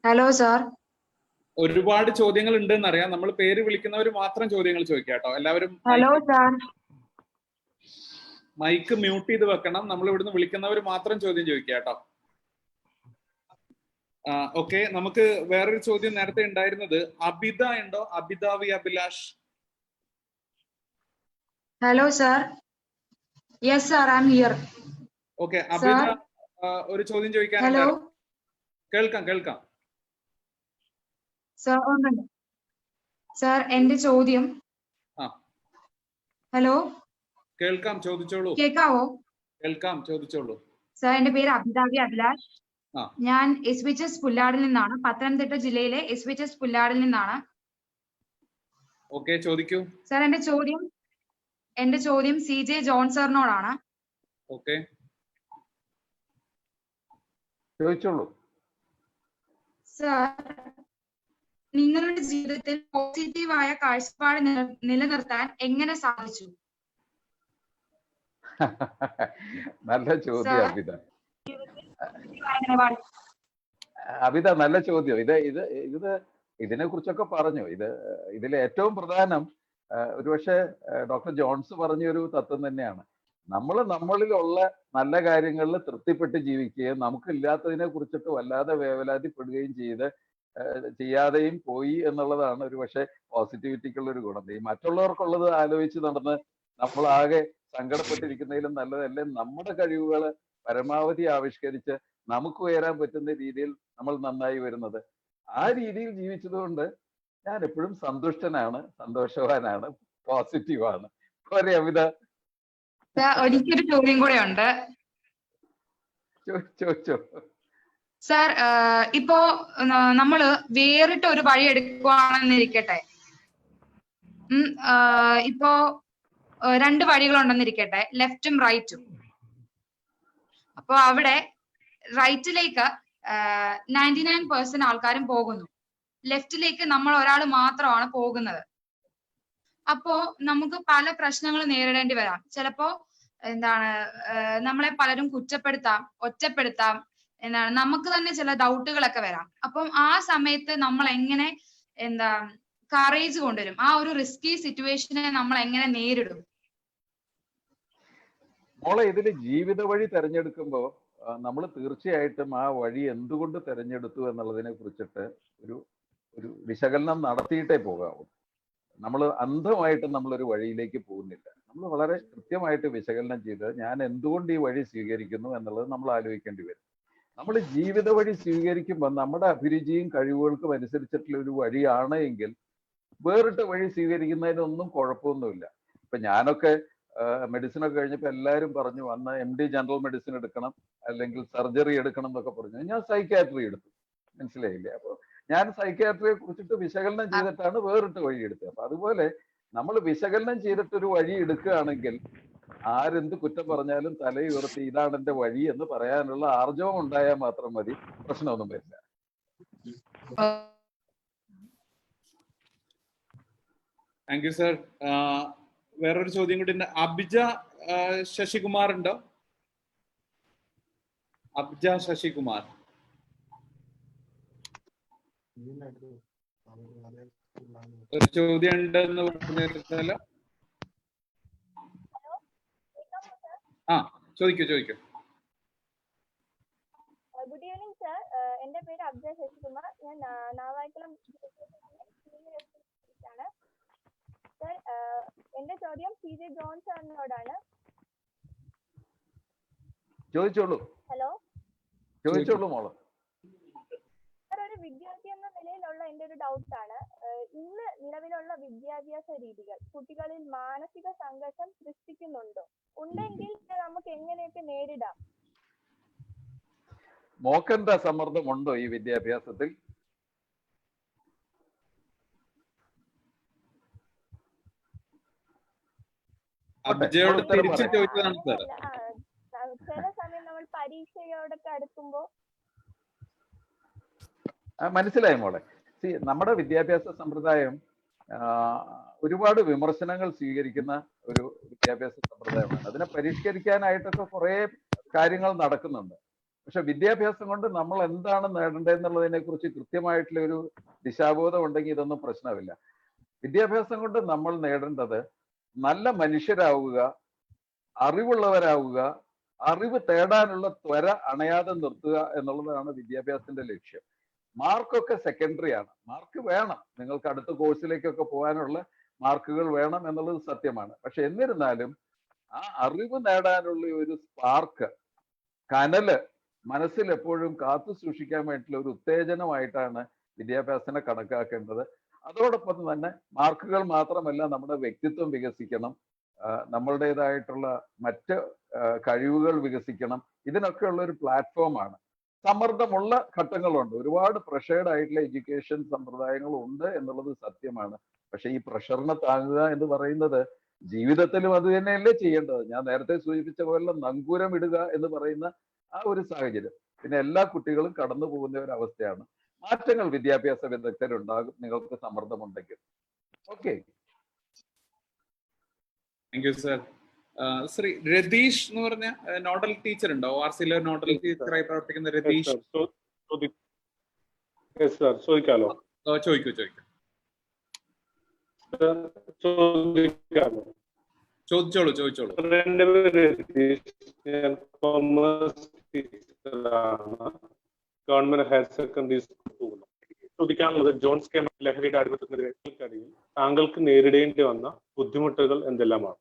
Hello sir. ഒരുപാട് ചോദ്യങ്ങൾ ഉണ്ടെന്ന് അറിയാം. നമ്മൾ പേര് വിളിക്കുന്നവർ മാത്രം ചോദ്യങ്ങൾ ചോദിക്കാം കേട്ടോ. എല്ലാവരും ഹലോ സാർ. മൈക്ക് മ്യൂട്ട് ചെയ്ത് വെക്കണം. നമ്മൾ ഇവിടുന്ന് വിളിക്കുന്നവർ മാത്രം ചോദ്യം ചോദിക്കാം കേട്ടോ. ഓക്കെ, നമുക്ക് വേറൊരു ചോദ്യം നേരത്തെ ഉണ്ടായിരുന്നത് അബിത ഉണ്ടോ? Abitha V Abhilash. Hello sir. Yes sir, I am here. Okay, Abitha ഒരു ചോദ്യം ചോദിക്കാൻ. ഹലോ. കേൾക്കാം കേൾക്കാം. സാർ എന്റെ ചോദ്യം. ഹലോ, കേൾക്കാം, ചോദിച്ചോളൂ. കേൾക്കാവോ? കേൾക്കാം, ചോദിച്ചോളൂ. സാർ എന്റെ പേര് അബിതാവി അഭിലാഷ്. ഞാൻ SVHS പുല്ലാടിൽ നിന്നാണ്, പത്തനംതിട്ട ജില്ലയിലെ SVHS പുല്ലാടിൽ നിന്നാണ്. ഓക്കെ, ചോദിക്കൂ. സാർ എന്റെ ചോദ്യം CJ ജോൺ സാറിനോടാണ്. ഓക്കെ, ചോദിച്ചോളൂ. സാർ, നിങ്ങളുടെ ജീവിതത്തിൽ പോസിറ്റീവായ കാഴ്ചപ്പാട് നിലനിർത്താൻ എങ്ങനെ സാധിച്ചു? നല്ല ചോദ്യം അബിത. അബിത, നല്ല ചോദ്യം. ഇതിനെ കുറിച്ചൊക്കെ പറഞ്ഞു. ഇതിലെ ഏറ്റവും പ്രധാനം ഒരുപക്ഷെ ഡോക്ടർ ജോൺസ് പറഞ്ഞൊരു തത്വം തന്നെയാണ്. നമ്മളിലുള്ള നല്ല കാര്യങ്ങളിൽ തൃപ്തിപ്പെട്ട് ജീവിക്കുകയും നമുക്കില്ലാത്തതിനെ കുറിച്ചിട്ട് വല്ലാതെ വേവലാതിപ്പെടുകയും ചെയ്യാതെയും പോയി എന്നുള്ളതാണ് ഒരു പക്ഷേ പോസിറ്റിവിറ്റിക്കുള്ള ഒരു ഗുണം. ഈ മറ്റുള്ളവർക്കുള്ളത് ആലോചിച്ച് നടന്ന് നമ്മളാകെ സങ്കടപ്പെട്ടിരിക്കുന്നതിലും നല്ലതല്ലേ നമ്മുടെ കഴിവുകൾ പരമാവധി ആവിഷ്കരിച്ച് നമുക്ക് ഉയരാൻ പറ്റുന്ന രീതിയിൽ നമ്മൾ നന്നായി വരുന്നത്. ആ രീതിയിൽ ജീവിച്ചതുകൊണ്ട് ഞാൻ എപ്പോഴും സന്തുഷ്ടനാണ്, സന്തോഷവാനാണ്, പോസിറ്റീവാണ്. പോരെ അമിത? എനിക്കൊരു ചോദ്യം കൂടെ ഉണ്ട്. ചോദിച്ചോ. സാർ, ഇപ്പോ നമ്മള് വേറിട്ട ഒരു വഴി എടുക്കുവാണെന്നിരിക്കട്ടെ. ഇപ്പോ രണ്ട് വഴികളുണ്ടെന്നിരിക്കട്ടെ, ലെഫ്റ്റും റൈറ്റും. അപ്പൊ അവിടെ റൈറ്റിലേക്ക് 99% ആൾക്കാരും പോകുന്നു, ലെഫ്റ്റിലേക്ക് നമ്മൾ ഒരാൾ മാത്രമാണ് പോകുന്നത്. അപ്പോ നമുക്ക് പല പ്രശ്നങ്ങൾ നേരിടേണ്ടി വരാം. ചിലപ്പോ നമ്മളെ പലരും കുറ്റപ്പെടുത്താം, ഒറ്റപ്പെടുത്താം, നമുക്ക് തന്നെ ചില ഡൗട്ടുകളൊക്കെ വരാം. അപ്പം ആ സമയത്ത് നമ്മൾ എങ്ങനെ കറേജ് കൊണ്ടുവരും? ആ ഒരു റിസ്കി സിറ്റുവേഷനെ നമ്മൾ എങ്ങനെ നേരിടും? മോളെ, ഇതില് ജീവിത വഴി തെരഞ്ഞെടുക്കുമ്പോൾ നമ്മൾ തീർച്ചയായിട്ടും ആ വഴി എന്തുകൊണ്ട് തെരഞ്ഞെടുത്തു എന്നുള്ളതിനെ കുറിച്ചിട്ട് ഒരു വിശകലനം നടത്തിയിട്ടേ പോകാവൂ. നമ്മൾ അന്ധമായിട്ട് നമ്മളൊരു വഴിയിലേക്ക് പോകുന്നില്ല. നമ്മൾ വളരെ കൃത്യമായിട്ട് വിശകലനം ചെയ്ത് ഞാൻ എന്തുകൊണ്ട് ഈ വഴി സ്വീകരിക്കുന്നു എന്നുള്ളത് നമ്മൾ ആലോചിക്കേണ്ടി വരും. നമ്മൾ ജീവിത വഴി സ്വീകരിക്കുമ്പോൾ നമ്മുടെ അഭിരുചിയും കഴിവുകൾക്കും അനുസരിച്ചിട്ടുള്ള ഒരു വഴിയാണ് എങ്കിൽ വേറിട്ട വഴി സ്വീകരിക്കുന്നതിനൊന്നും കുഴപ്പമൊന്നുമില്ല. ഇപ്പൊ ഞാനൊക്കെ മെഡിസിനൊക്കെ കഴിഞ്ഞപ്പോൾ എല്ലാവരും പറഞ്ഞു വന്ന് MD ജനറൽ മെഡിസിൻ എടുക്കണം, അല്ലെങ്കിൽ സർജറി എടുക്കണം എന്നൊക്കെ പറഞ്ഞു. ഞാൻ സൈക്യാട്രി എടുത്തു. മനസ്സിലായില്ലേ? അപ്പോൾ ഞാൻ സൈക്യാട്രിയെ കുറിച്ചിട്ട് വിശകലനം ചെയ്തിട്ടാണ് വേറിട്ട വഴി എടുത്തത്. അപ്പൊ അതുപോലെ നമ്മൾ വിശകലനം ചെയ്തിട്ടൊരു വഴി എടുക്കുകയാണെങ്കിൽ ആരെന്ത് കുറ്റം പറഞ്ഞാലും തലയുയർത്തി ഇതാണ് എന്റെ വഴി എന്ന് പറയാനുള്ള ആർജവം ഉണ്ടായാൽ മാത്രം മതി, പ്രശ്നമൊന്നും വരില്ല. Thank you sir. വേറൊരു ചോദ്യം കൂടി ഉണ്ട്. അബ്ജ ശശികുമാർ ഉണ്ടോ? അബ്ജ ശശികുമാർ. ഒരു ചോദ്യം ഉണ്ടെന്ന് പറഞ്ഞിരുന്നല്ലോ. ആ, ചോദിക്കൂ. Good evening sir. എന്റെ പേര് അബ്ജ ശശികുമാർ. ഞാൻ നാവായിക്കുളം ആണ് സർ. എന്റെ ചോദ്യം CJ ജോൺ സാറിനോടാണ്. ചോദിച്ചോളൂ. ഹലോ, ചോദിച്ചോളൂ മോള്. സർ, ഒരു വിദ്യാർത്ഥി എന്ന നിലയിലുള്ള എന്റെ ഒരു ഡൗട്ടാണ്, ഇന്ന് നിലവിലുള്ള വിദ്യാഭ്യാസ രീതികൾ കുട്ടികളിൽ മാനസിക സംഘർഷം സൃഷ്ടിക്കുന്നുണ്ടോ? ഉണ്ടെങ്കിൽ നമുക്ക് എങ്ങനെയൊക്കെ നേരിടാം? മോക്കെന്താ സമ്മർദ്ദമുണ്ടോ ഈ വിദ്യാഭ്യാസത്തിൽ? അബ്ജയോട് തിരിച്ചു ചോദിച്ചതാണ് സാർ. ചില സമയം നമ്മൾ പരീക്ഷയോടൊക്കെ അടുക്കുമ്പോ. മനസ്സിലായി മോളെ. നമ്മുടെ വിദ്യാഭ്യാസ സമ്പ്രദായം ഒരുപാട് വിമർശനങ്ങൾ സ്വീകരിക്കുന്ന ഒരു വിദ്യാഭ്യാസ സമ്പ്രദായമാണ്. അതിനെ പരിഷ്കരിക്കാനായിട്ടൊക്കെ കുറെ കാര്യങ്ങൾ നടക്കുന്നുണ്ട്. പക്ഷെ വിദ്യാഭ്യാസം കൊണ്ട് നമ്മൾ എന്താണ് നേടേണ്ടതെന്നുള്ളതിനെ കുറിച്ച് കൃത്യമായിട്ടുള്ള ഒരു ദിശാബോധം ഉണ്ടെങ്കിൽ ഇതൊന്നും പ്രശ്നമില്ല. വിദ്യാഭ്യാസം കൊണ്ട് നമ്മൾ നേടേണ്ടത് നല്ല മനുഷ്യരാവുക, അറിവുള്ളവരാവുക, അറിവ് തേടാനുള്ള ത്വര അണയാതെ നിർത്തുക എന്നുള്ളതാണ് വിദ്യാഭ്യാസത്തിന്റെ ലക്ഷ്യം. മാർക്കൊക്കെ സെക്കൻഡറി ആണ്. മാർക്ക് വേണം, നിങ്ങൾക്ക് അടുത്ത കോഴ്സിലേക്കൊക്കെ പോകാനുള്ള മാർക്കുകൾ വേണം എന്നുള്ളത് സത്യമാണ്. പക്ഷെ എന്നിരുന്നാലും ആ അറിവ് നേടാനുള്ള ഒരു സ്പാർക്ക്, കനല് മനസ്സിൽ എപ്പോഴും കാത്തു സൂക്ഷിക്കാൻ വേണ്ടിയിട്ടുള്ള ഒരു ഉത്തേജനമായിട്ടാണ് വിദ്യാഭ്യാസത്തിനെ കണക്കാക്കേണ്ടത്. അതോടൊപ്പം തന്നെ മാർക്കുകൾ മാത്രമല്ല, നമ്മുടെ വ്യക്തിത്വം വികസിക്കണം, നമ്മളുടേതായിട്ടുള്ള മറ്റ് കഴിവുകൾ വികസിക്കണം. ഇതിനൊക്കെയുള്ള ഒരു പ്ലാറ്റ്ഫോമാണ്. സമ്മർദ്ദമുള്ള ഘട്ടങ്ങളുണ്ട്, ഒരുപാട് പ്രഷേർഡ് ആയിട്ടുള്ള എഡ്യൂക്കേഷൻ സമ്പ്രദായങ്ങൾ ഉണ്ട് എന്നുള്ളത് സത്യമാണ്. പക്ഷെ ഈ പ്രഷറിനെ താങ്ങുക എന്ന് പറയുന്നത് ജീവിതത്തിലും അത് തന്നെയല്ലേ ചെയ്യേണ്ടത്. ഞാൻ നേരത്തെ സൂചിപ്പിച്ച പോലെ നങ്കൂരം ഇടുക എന്ന് പറയുന്ന ആ ഒരു സാഹചര്യം പിന്നെ എല്ലാ കുട്ടികളും കടന്നു പോകുന്ന ഒരു അവസ്ഥയാണ്. മാറ്റങ്ങൾ വിദ്യാഭ്യാസ വിദഗ്ധരുണ്ടാകും നിങ്ങൾക്ക് സമ്മർദ്ദമുണ്ടെങ്കിൽ. Okay, thank you sir. Shri Ratheesh എന്ന് പറഞ്ഞ നോഡൽ ടീച്ചർ ഉണ്ടോ? ORCയിലെ നോഡൽ ടീച്ചറായി പ്രവർത്തിക്കുന്ന രതീഷ്. ചോദിക്കാലോ? ചോദിച്ചോളൂ. എന്റെ പേര് രതീഷ്, ഞാൻ കോമേഴ്സ് ടീച്ചറാണ്, ഗവൺമെന്റ് ഹയർ സെക്കൻഡറി സ്കൂൾ. ചോദിക്കാനുള്ളത്, ജോൺസ് കെ ലഹരിയുടെ അടിമത്തത്തിനിടയിൽ താങ്കൾക്ക് നേരിടേണ്ടി വന്ന ബുദ്ധിമുട്ടുകൾ എന്തെല്ലാമാണ്?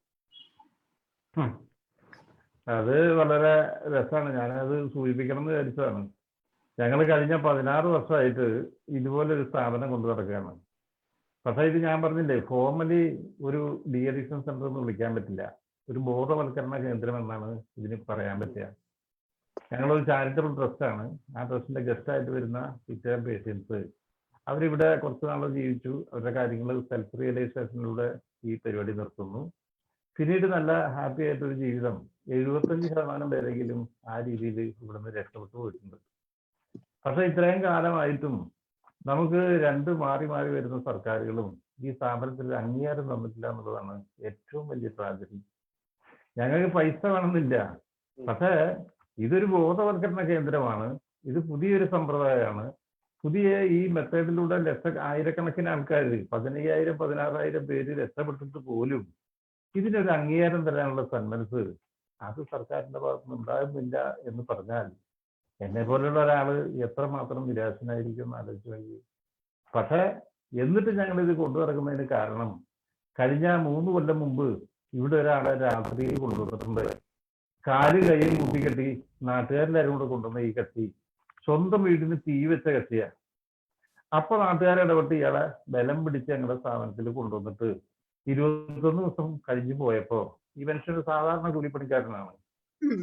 അത് വളരെ രസമാണ്. ഞാനത് സൂചിപ്പിക്കണം എന്ന് വിചാരിച്ചതാണ്. ഞങ്ങൾ കഴിഞ്ഞ 16 വർഷമായിട്ട് ഇതുപോലൊരു സ്ഥാപനം കൊണ്ടു നടക്കുകയാണ്. പക്ഷേ ഇത് ഞാൻ പറഞ്ഞില്ലേ, ഫോർമലി ഒരു ഡി അഡിക്ഷൻ സെന്റർ എന്ന് വിളിക്കാൻ പറ്റില്ല, ഒരു ബോധവൽക്കരണ കേന്ദ്രം എന്നാണ് ഇതിന് പറയാൻ പറ്റുക. ഞങ്ങളൊരു ചാരിറ്റബിൾ ട്രസ്റ്റാണ്. ആ ട്രസ്റ്റിന്റെ ഗസ്റ്റായിട്ട് വരുന്ന ഇത്തരം പേഷ്യൻസ് അവരിവിടെ കുറച്ച് നാൾ ജീവിച്ചു, അവരുടെ കാര്യങ്ങൾ സെൽഫ് റിയലൈസേഷനിലൂടെ ഈ പരിപാടി നിർത്തുന്നു. പിന്നീട് നല്ല ഹാപ്പി ആയിട്ടൊരു ജീവിതം 75% പേരെങ്കിലും ആ രീതിയിൽ ഇവിടുന്ന് രക്ഷപ്പെട്ടു പോയിട്ടുണ്ട്. പക്ഷെ ഇത്രയും കാലമായിട്ടും നമുക്ക് രണ്ട് മാറി മാറി വരുന്ന സർക്കാരുകളും ഈ സ്ഥാപനത്തിൽ അംഗീകാരം തന്നിട്ടില്ല എന്നുള്ളതാണ് ഏറ്റവും വലിയ ട്രാജഡി. ഞങ്ങൾക്ക് പൈസ വേണമെന്നില്ല, പക്ഷേ ഇതൊരു ബോധവൽക്കരണ കേന്ദ്രമാണ്. ഇത് പുതിയൊരു സമ്പ്രദായമാണ്. പുതിയ ഈ മെത്തേഡിലൂടെ ആയിരക്കണക്കിന് ആൾക്കാർ 15,000 16,000 പേര് രക്ഷപ്പെട്ടിട്ട് പോലും ഇതിനൊരു അംഗീകാരം തരാനുള്ള സന്മനസ് അത് സർക്കാരിന്റെ ഭാഗത്തുനിന്ന് ഉണ്ടാകുന്നില്ല എന്ന് പറഞ്ഞാൽ എന്നെ പോലുള്ള ഒരാള് എത്രമാത്രം നിരാശനായിരിക്കും എന്ന് ആലോചിച്ച് നോക്കി. പക്ഷെ എന്നിട്ട് ഞങ്ങൾ ഇത് കൊണ്ടു നടക്കുന്നതിന് കാരണം കഴിഞ്ഞ 3 കൊല്ലം മുമ്പ് ഇവിടെ ഒരാളെ രാത്രിയിൽ കൊണ്ടുവന്നിട്ടുണ്ട്. കാല് കൈയും കൂട്ടിക്കെട്ടി നാട്ടുകാരെല്ലാവരും കൂടെ കൊണ്ടുവന്ന ഈ കത്തി സ്വന്തം വീടിന് തീ വെച്ച കത്തിയാ. അപ്പൊ നാട്ടുകാരെ ഇടപെട്ട് ഇയാളെ ബലം പിടിച്ച് ഞങ്ങളുടെ സ്ഥാപനത്തിൽ കൊണ്ടുവന്നിട്ട് 21 ദിവസം കഴിഞ്ഞു പോയപ്പോ ഈ മനുഷ്യൻ സാധാരണ കൂലിപ്പണിക്കാരനാണ്.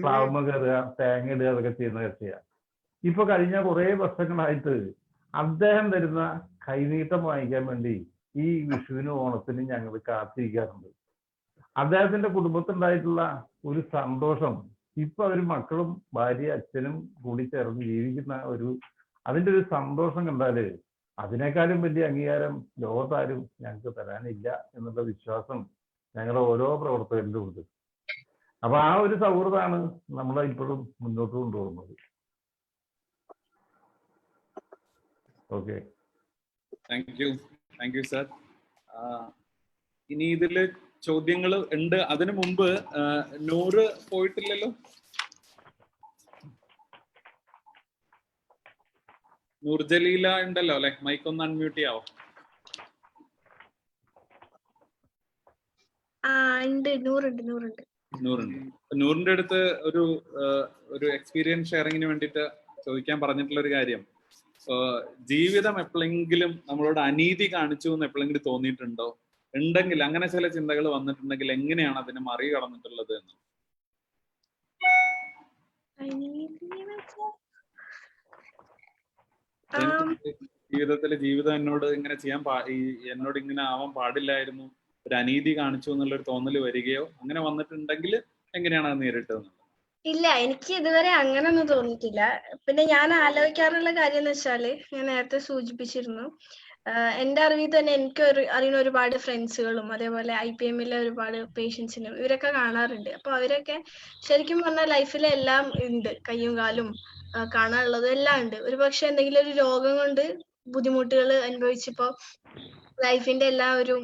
പ്ലാവുമ്മ കയറുക, തേങ്ങ ഇടുക, അതൊക്കെ ചെയ്യുന്ന കത്തിയാ. ഇപ്പൊ കഴിഞ്ഞ കുറെ വർഷങ്ങളായിട്ട് അദ്ദേഹം തരുന്ന കൈനീട്ടം വാങ്ങിക്കാൻ വേണ്ടി ഈ വിഷുവിനും ഓണത്തിനും ഞങ്ങൾ കാത്തിരിക്കാറുണ്ട്. അദ്ദേഹത്തിന്റെ കുടുംബത്തിലുണ്ടായിട്ടുള്ള ഒരു സന്തോഷം ഇപ്പൊ അവർ മക്കളും ഭാര്യ അച്ഛനും കൂടി ചേർന്ന് ജീവിക്കുന്ന അതിന്റെ ഒരു സന്തോഷം കണ്ടാല് അതിനേക്കാളും വലിയ അംഗീകാരം ലോകത്താരും ഞങ്ങൾക്ക് തരാനില്ല എന്നുള്ള വിശ്വാസം ഞങ്ങളുടെ ഓരോ പ്രവർത്തകരിലും ഉണ്ട്. അപ്പൊ ആ ഒരു സൗഹൃദമാണ് നമ്മളെ ഇപ്പോഴും മുന്നോട്ട് കൊണ്ടുപോകുന്നത്. Okay, thank you sir. ഇനി ഇതില് ചോദ്യങ്ങൾ ഉണ്ട്. അതിനു മുമ്പ് നൂറ് പോയിട്ടില്ലല്ലോ? നൂർജലീല ഉണ്ടല്ലോ അല്ലെ? മൈക്ക് ഒന്ന് അൺമ്യൂട്ട് ചെയ്യാവോ? നൂറിന്റെ അടുത്ത് ഒരു എക്സ്പീരിയൻസ് ഷെയറിങ്ങിന് വേണ്ടിയിട്ട് ചോദിക്കാൻ പറഞ്ഞിട്ടുള്ള ഒരു കാര്യം, ജീവിതം എപ്പോഴെങ്കിലും നമ്മളോട് അനീതി കാണിച്ചു എന്ന് എപ്പോഴെങ്കിലും തോന്നിയിട്ടുണ്ടോ? ഉണ്ടെങ്കിൽ, അങ്ങനെ ചില ചിന്തകൾ വന്നിട്ടുണ്ടെങ്കിൽ എങ്ങനെയാണ് അതിനെ മറികടന്നിട്ടുള്ളത് എന്ന്? ജീവിതത്തിൽ ജീവിതം എന്നോട് ഇങ്ങനെ എന്നോട് ഇങ്ങനെ ആവാൻ പാടില്ലായിരുന്നു, ഒരു അനീതി കാണിച്ചു എന്നുള്ളൊരു തോന്നൽ വരികയോ അങ്ങനെ വന്നിട്ടുണ്ടെങ്കിൽ എങ്ങനെയാണ് അത് നേരിട്ടത്? ഇല്ല, എനിക്ക് ഇതുവരെ അങ്ങനൊന്നും തോന്നിയിട്ടില്ല. പിന്നെ ഞാൻ ആലോചിക്കാറുള്ള കാര്യം എന്ന് വെച്ചാല്, ഞാൻ നേരത്തെ സൂചിപ്പിച്ചിരുന്നു, എന്റെ അറിവിൽ തന്നെ എനിക്ക് അറിയുന്ന ഒരുപാട് ഫ്രണ്ട്സുകളും അതേപോലെ IPMലെ ഒരുപാട് പേഷ്യൻസിനും ഇവരൊക്കെ കാണാറുണ്ട്. അപ്പൊ അവരൊക്കെ ശരിക്കും പറഞ്ഞാൽ ലൈഫിൽ എല്ലാം ഉണ്ട്, കയ്യും കാലും കാണാനുള്ളതും എല്ലാം ഉണ്ട്. ഒരു പക്ഷെ എന്തെങ്കിലും ഒരു രോഗം കൊണ്ട് ബുദ്ധിമുട്ടുകൾ അനുഭവിച്ചപ്പോ ലൈഫിന്റെ എല്ലാ ഒരു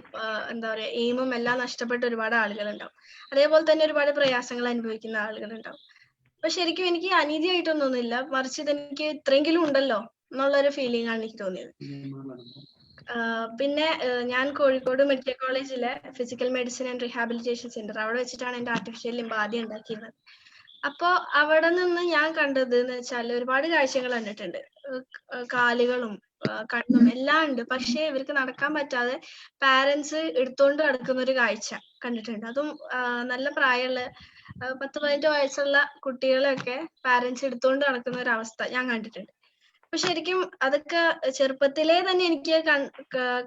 എന്താ പറയാ എയിമും എല്ലാം നഷ്ടപ്പെട്ട ഒരുപാട് ആളുകളുണ്ടാവും. അതേപോലെ തന്നെ ഒരുപാട് പ്രയാസങ്ങൾ അനുഭവിക്കുന്ന ആളുകളുണ്ടാവും. അപ്പൊ ശരിക്കും എനിക്ക് അനീതിയായിട്ടൊന്നും തോന്നില്ല, മറിച്ച് ഇതെനിക്ക് ഇത്രയെങ്കിലും ഉണ്ടല്ലോ എന്നുള്ളൊരു ഫീലിംഗ് ആണ് എനിക്ക് തോന്നിയത്. പിന്നെ ഞാൻ കോഴിക്കോട് മെഡിക്കൽ കോളേജിലെ physical medicine and rehabilitation centre, അവിടെ വെച്ചിട്ടാണ് എന്റെ ആർട്ടിഫിഷ്യൽ ലിംബ് ആദ്യം ഉണ്ടാക്കിയിരുന്നത്. അപ്പോ അവിടെ നിന്ന് ഞാൻ കണ്ടത് എന്ന് വെച്ചാൽ ഒരുപാട് കാഴ്ചകൾ കണ്ടിട്ടുണ്ട്. കാലുകളും കണ്ണും എല്ലാം ഉണ്ട്, പക്ഷെ ഇവർക്ക് നടക്കാൻ പറ്റാതെ പാരന്റ്സ് എടുത്തോണ്ട് നടക്കുന്ന ഒരു കാഴ്ച കണ്ടിട്ടുണ്ട്. അതും നല്ല പ്രായമുള്ള 10-15 വയസ്സുള്ള കുട്ടികളെയൊക്കെ പാരന്റ്സ് എടുത്തോണ്ട് നടക്കുന്ന ഒരു അവസ്ഥ ഞാൻ കണ്ടിട്ടുണ്ട്. അപ്പൊ ശരിക്കും അതൊക്കെ ചെറുപ്പത്തിലേ തന്നെ എനിക്ക്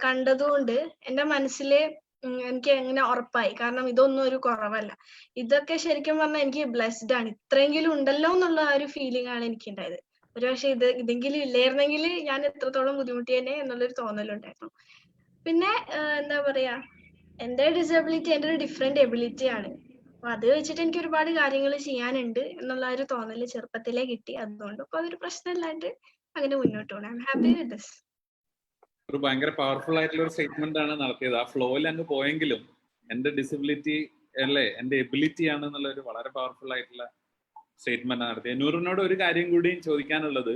കണ്ടതുകൊണ്ട് എന്റെ മനസ്സില് എനിക്ക് എങ്ങനെ ഉറപ്പായി, കാരണം ഇതൊന്നും ഒരു കുറവല്ല, ഇതൊക്കെ ശരിക്കും പറഞ്ഞാൽ എനിക്ക് ബ്ലെസ്ഡ് ആണ്, ഇത്രയെങ്കിലും ഉണ്ടല്ലോ എന്നുള്ള ആ ഒരു ഫീലിംഗ് ആണ് എനിക്ക് ഉണ്ടായത്. ഒരുപക്ഷെ ഇതെങ്കിലും ഇല്ലായിരുന്നെങ്കിൽ ഞാൻ എത്രത്തോളം ബുദ്ധിമുട്ടിയേനെ എന്നുള്ളൊരു തോന്നലുണ്ടായിരുന്നു. പിന്നെ എന്താ പറയാ, എന്റെ ഡിസബിലിറ്റി എന്റെ ഒരു ഡിഫറെന്റ് എബിലിറ്റി ആണ്. അപ്പൊ അത് വെച്ചിട്ട് എനിക്ക് ഒരുപാട് കാര്യങ്ങൾ ചെയ്യാനുണ്ട് എന്നുള്ള ഒരു തോന്നല് ചെറുപ്പത്തിലേ കിട്ടി. അതുകൊണ്ട് ഇപ്പൊ അതൊരു പ്രശ്നമില്ലാണ്ട് അങ്ങനെ മുന്നോട്ട് പോകണം. I am happy with this. ഒരു ഭയങ്കര പവർഫുൾ ആയിട്ടുള്ള ഒരു സ്റ്റേറ്റ്മെന്റ് ആണ് നടത്തിയത്. ആ ഫ്ലോയിൽ അങ്ങ് പോയെങ്കിലും എന്റെ ഡിസബിലിറ്റി അല്ലേ എന്റെ എബിലിറ്റി ആണ് എന്നുള്ള ഒരു വളരെ പവർഫുൾ ആയിട്ടുള്ള സ്റ്റേറ്റ്മെന്റ് ആണ് നടത്തിയത്. നൂറിനോട് ഒരു കാര്യം കൂടി ചോദിക്കാനുള്ളത്,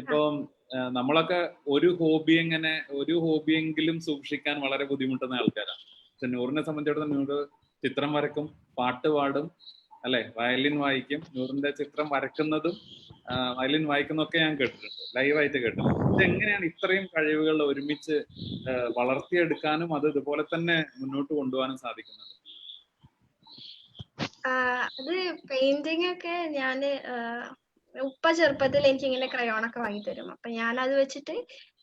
ഇപ്പം നമ്മളൊക്കെ ഒരു ഹോബിയെങ്കിലും സൂക്ഷിക്കാൻ വളരെ ബുദ്ധിമുട്ടുന്ന ആൾക്കാരാണ്. പക്ഷെ നൂറിനെ സംബന്ധിച്ചിടത്തോളം നൂറ് ചിത്രം വരക്കും, പാട്ട് പാടും, അല്ലെ, വയലിൻ വായിക്കും. നൂറിന്റെ ചിത്രം വരക്കുന്നതും വയലിൻ വായിക്കുന്നതൊക്കെ ഞാൻ കേട്ടിട്ടുണ്ട്, ലൈവായിട്ട് കേട്ടിട്ടുണ്ട്. ഇതെങ്ങനെയാണ് ഇത്രയും കഴിവുകൾ ഒരുമിച്ച് വളർത്തിയെടുക്കാനും അത് ഇതുപോലെ തന്നെ മുന്നോട്ട് കൊണ്ടുപോകാനും സാധിക്കുന്നത്? അത് പെയിന്റിംഗ് ഒക്കെ ഞാന് ഉപ്പ ചെറുപ്പത്തിൽ എനിക്ക് ഇങ്ങനെ ക്രയോണൊക്കെ വാങ്ങിത്തരും. അപ്പൊ ഞാൻ അത് വെച്ചിട്ട്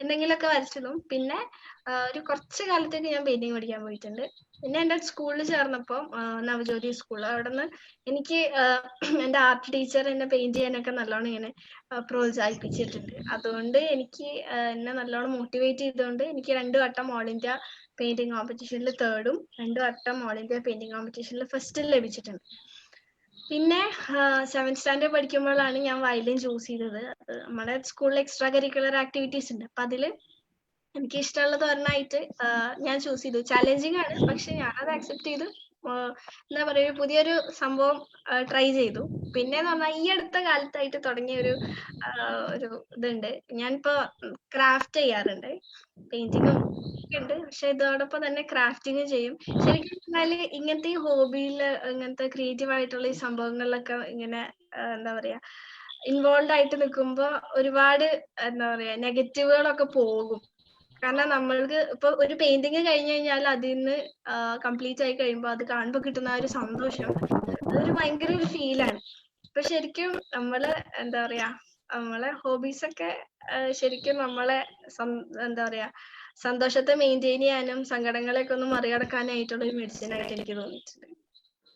എന്തെങ്കിലുമൊക്കെ വരച്ചതും. പിന്നെ ഒരു കുറച്ച് കാലത്തേക്ക് ഞാൻ പെയിന്റിങ് പഠിക്കാൻ പോയിട്ടുണ്ട്. പിന്നെ എന്റെ സ്കൂളിൽ ചേർന്നപ്പോ നവജ്യോതി സ്കൂൾ, അവിടെ നിന്ന് എനിക്ക് എന്റെ ആർട്ട് ടീച്ചർ എന്നെ പെയിന്റ് ചെയ്യാനൊക്കെ നല്ലോണം ഇങ്ങനെ പ്രോത്സാഹിപ്പിച്ചിട്ടുണ്ട്. അതുകൊണ്ട് എനിക്ക് എന്നെ നല്ലോണം മോട്ടിവേറ്റ് ചെയ്തുകൊണ്ട് എനിക്ക് 2 വട്ടം ഓൾ ഇന്ത്യ പെയിന്റിംഗ് കോമ്പറ്റീഷനിൽ 3rd-ഉം 2 വട്ടം ഓൾ ഇന്ത്യ പെയിന്റിംഗ് കോമ്പറ്റീഷനിൽ 1st ലഭിച്ചിട്ടുണ്ട്. പിന്നെ 7th സ്റ്റാൻഡേർഡ് പഠിക്കുമ്പോഴാണ് ഞാൻ വയലിൻ ചൂസ് ചെയ്തത്. നമ്മുടെ സ്കൂളിൽ എക്സ്ട്രാ കരിക്കുലർ ആക്ടിവിറ്റീസ് ഉണ്ട്, അപ്പൊ അതില് എനിക്ക് ഇഷ്ടമുള്ളത് ഒരെണ്ണമായിട്ട് ഞാൻ ചൂസ് ചെയ്തു. ചാലഞ്ചിങ് ആണ്, പക്ഷെ ഞാനത് അക്സെപ്റ്റ് ചെയ്തു. എന്താ പറയുക, പുതിയൊരു സംഭവം ട്രൈ ചെയ്തു. പിന്നെ എന്ന് പറഞ്ഞാൽ ഈ അടുത്ത കാലത്തായിട്ട് തുടങ്ങിയ ഒരു ഇതുണ്ട്, ഞാനിപ്പോ ക്രാഫ്റ്റ് ചെയ്യാറുണ്ട്. പെയിന്റിങ്ങും ഉണ്ട്, പക്ഷെ ഇതോടൊപ്പം തന്നെ ക്രാഫ്റ്റിംഗ് ചെയ്യും. ശരിക്കും പറഞ്ഞാല് ഇങ്ങനത്തെ ഈ ഹോബിയിൽ ഇങ്ങനത്തെ ക്രിയേറ്റീവ് ആയിട്ടുള്ള ഈ സംഭവങ്ങളിലൊക്കെ ഇങ്ങനെ എന്താ പറയാ ഇൻവോൾവ് ആയിട്ട് നിൽക്കുമ്പോ ഒരുപാട് എന്താ പറയാ നെഗറ്റീവുകളൊക്കെ പോകും. കാരണം നമ്മൾക്ക് ഇപ്പൊ ഒരു പെയിന്റിങ് കഴിഞ്ഞു കഴിഞ്ഞാൽ അതിന്ന് കംപ്ലീറ്റ് ആയി കഴിയുമ്പോൾ അത് കാണുമ്പോൾ കിട്ടുന്ന ആ ഒരു സന്തോഷം, അതൊരു ഭയങ്കര ഒരു ഫീലാണ്. ഇപ്പൊ ശരിക്കും നമ്മള് എന്താ പറയാ നമ്മളെ ഹോബീസ് ഒക്കെ ശരിക്കും നമ്മളെ എന്താ പറയാ സന്തോഷത്തെ മെയിൻറ്റെയിൻ ചെയ്യാനും സങ്കടങ്ങളെയൊക്കെ ഒന്ന് മറികടക്കാനായിട്ടുള്ള ഒരു മെഡിസിൻ ആയിട്ട് എനിക്ക് തോന്നിയിട്ടുണ്ട്.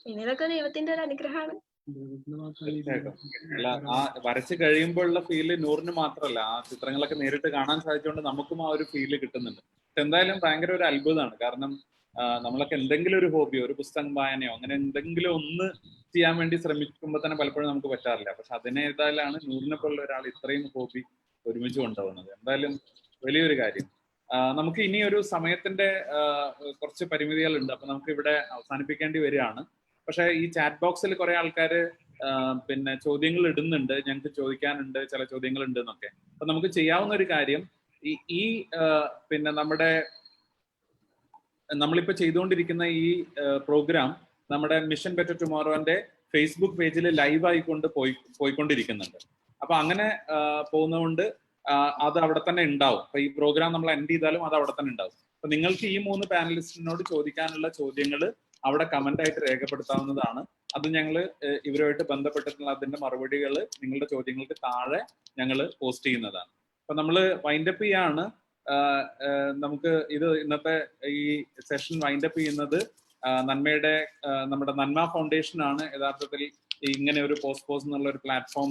പിന്നെ ഇതൊക്കെ ദൈവത്തിന്റെ ഒരു അനുഗ്രഹമാണ്. തീർച്ചയായിട്ടും. അല്ല, ആ വരച്ച് കഴിയുമ്പോഴുള്ള ഫീല് നൂറിന് മാത്രമല്ല, ആ ചിത്രങ്ങളൊക്കെ നേരിട്ട് കാണാൻ സാധിച്ചുകൊണ്ട് നമുക്കും ആ ഒരു ഫീല് കിട്ടുന്നുണ്ട്. പക്ഷെ എന്തായാലും ഭയങ്കര ഒരു അത്ഭുതമാണ്. കാരണം നമ്മളൊക്കെ എന്തെങ്കിലും ഒരു ഹോബിയോ ഒരു പുസ്തകം വായനയോ അങ്ങനെ എന്തെങ്കിലും ഒന്ന് ചെയ്യാൻ വേണ്ടി ശ്രമിക്കുമ്പോൾ തന്നെ പലപ്പോഴും നമുക്ക് പറ്റാറില്ല. പക്ഷെ അതിനേതായാലാണ് നൂറിനെ പോലുള്ള ഒരാൾ ഇത്രയും ഹോബി ഒരുമിച്ച് കൊണ്ടുപോകുന്നത്. എന്തായാലും വലിയൊരു കാര്യം. നമുക്ക് ഇനി ഒരു സമയത്തിന്റെ കുറച്ച് പരിമിതികളുണ്ട്. അപ്പൊ നമുക്ക് ഇവിടെ അവസാനിപ്പിക്കേണ്ടി വരികയാണ്. പക്ഷെ ഈ ചാറ്റ് ബോക്സിൽ കുറെ ആൾക്കാർ പിന്നെ ചോദ്യങ്ങൾ ഇടുന്നുണ്ട്, ഞങ്ങൾക്ക് ചോദിക്കാനുണ്ട്, ചില ചോദ്യങ്ങൾ ഉണ്ട് എന്നൊക്കെ. അപ്പൊ നമുക്ക് ചെയ്യാവുന്ന ഒരു കാര്യം, ഈ പിന്നെ നമ്മളിപ്പോ ചെയ്തുകൊണ്ടിരിക്കുന്ന ഈ പ്രോഗ്രാം നമ്മുടെ മിഷൻ ബെറ്റർ ടുമോറോന്റെ ഫേസ്ബുക്ക് പേജിൽ ലൈവ് ആയിക്കൊണ്ട് പോയിക്കൊണ്ടിരിക്കുന്നുണ്ട്. അപ്പൊ അങ്ങനെ പോകുന്നതുകൊണ്ട് അത് അവിടെ തന്നെ ഉണ്ടാവും. അപ്പൊ ഈ പ്രോഗ്രാം നമ്മൾ എൻഡ് ചെയ്താലും അത് അവിടെ തന്നെ ഉണ്ടാവും. അപ്പൊ നിങ്ങൾക്ക് ഈ 3 പാനലിസ്റ്റിനോട് ചോദിക്കാനുള്ള ചോദ്യങ്ങൾ അവിടെ കമന്റ് ആയിട്ട് രേഖപ്പെടുത്താവുന്നതാണ്. അത് ഞങ്ങൾ ഇവരുമായിട്ട് ബന്ധപ്പെട്ടിട്ടുള്ള അതിന്റെ മറുപടികൾ നിങ്ങളുടെ ചോദ്യങ്ങൾക്ക് താഴെ ഞങ്ങൾ പോസ്റ്റ് ചെയ്യുന്നതാണ്. അപ്പൊ നമ്മൾ വൈൻഡപ്പ് ചെയ്യാണ്. നമുക്ക് ഇത് ഇന്നത്തെ ഈ സെഷൻ വൈൻഡപ്പ് ചെയ്യുന്നത് നന്മയുടെ നമ്മുടെ നന്മ ഫൗണ്ടേഷൻ ആണ് യഥാർത്ഥത്തിൽ ഇങ്ങനെ ഒരു പോസ്റ്റ് എന്നുള്ള ഒരു പ്ലാറ്റ്ഫോം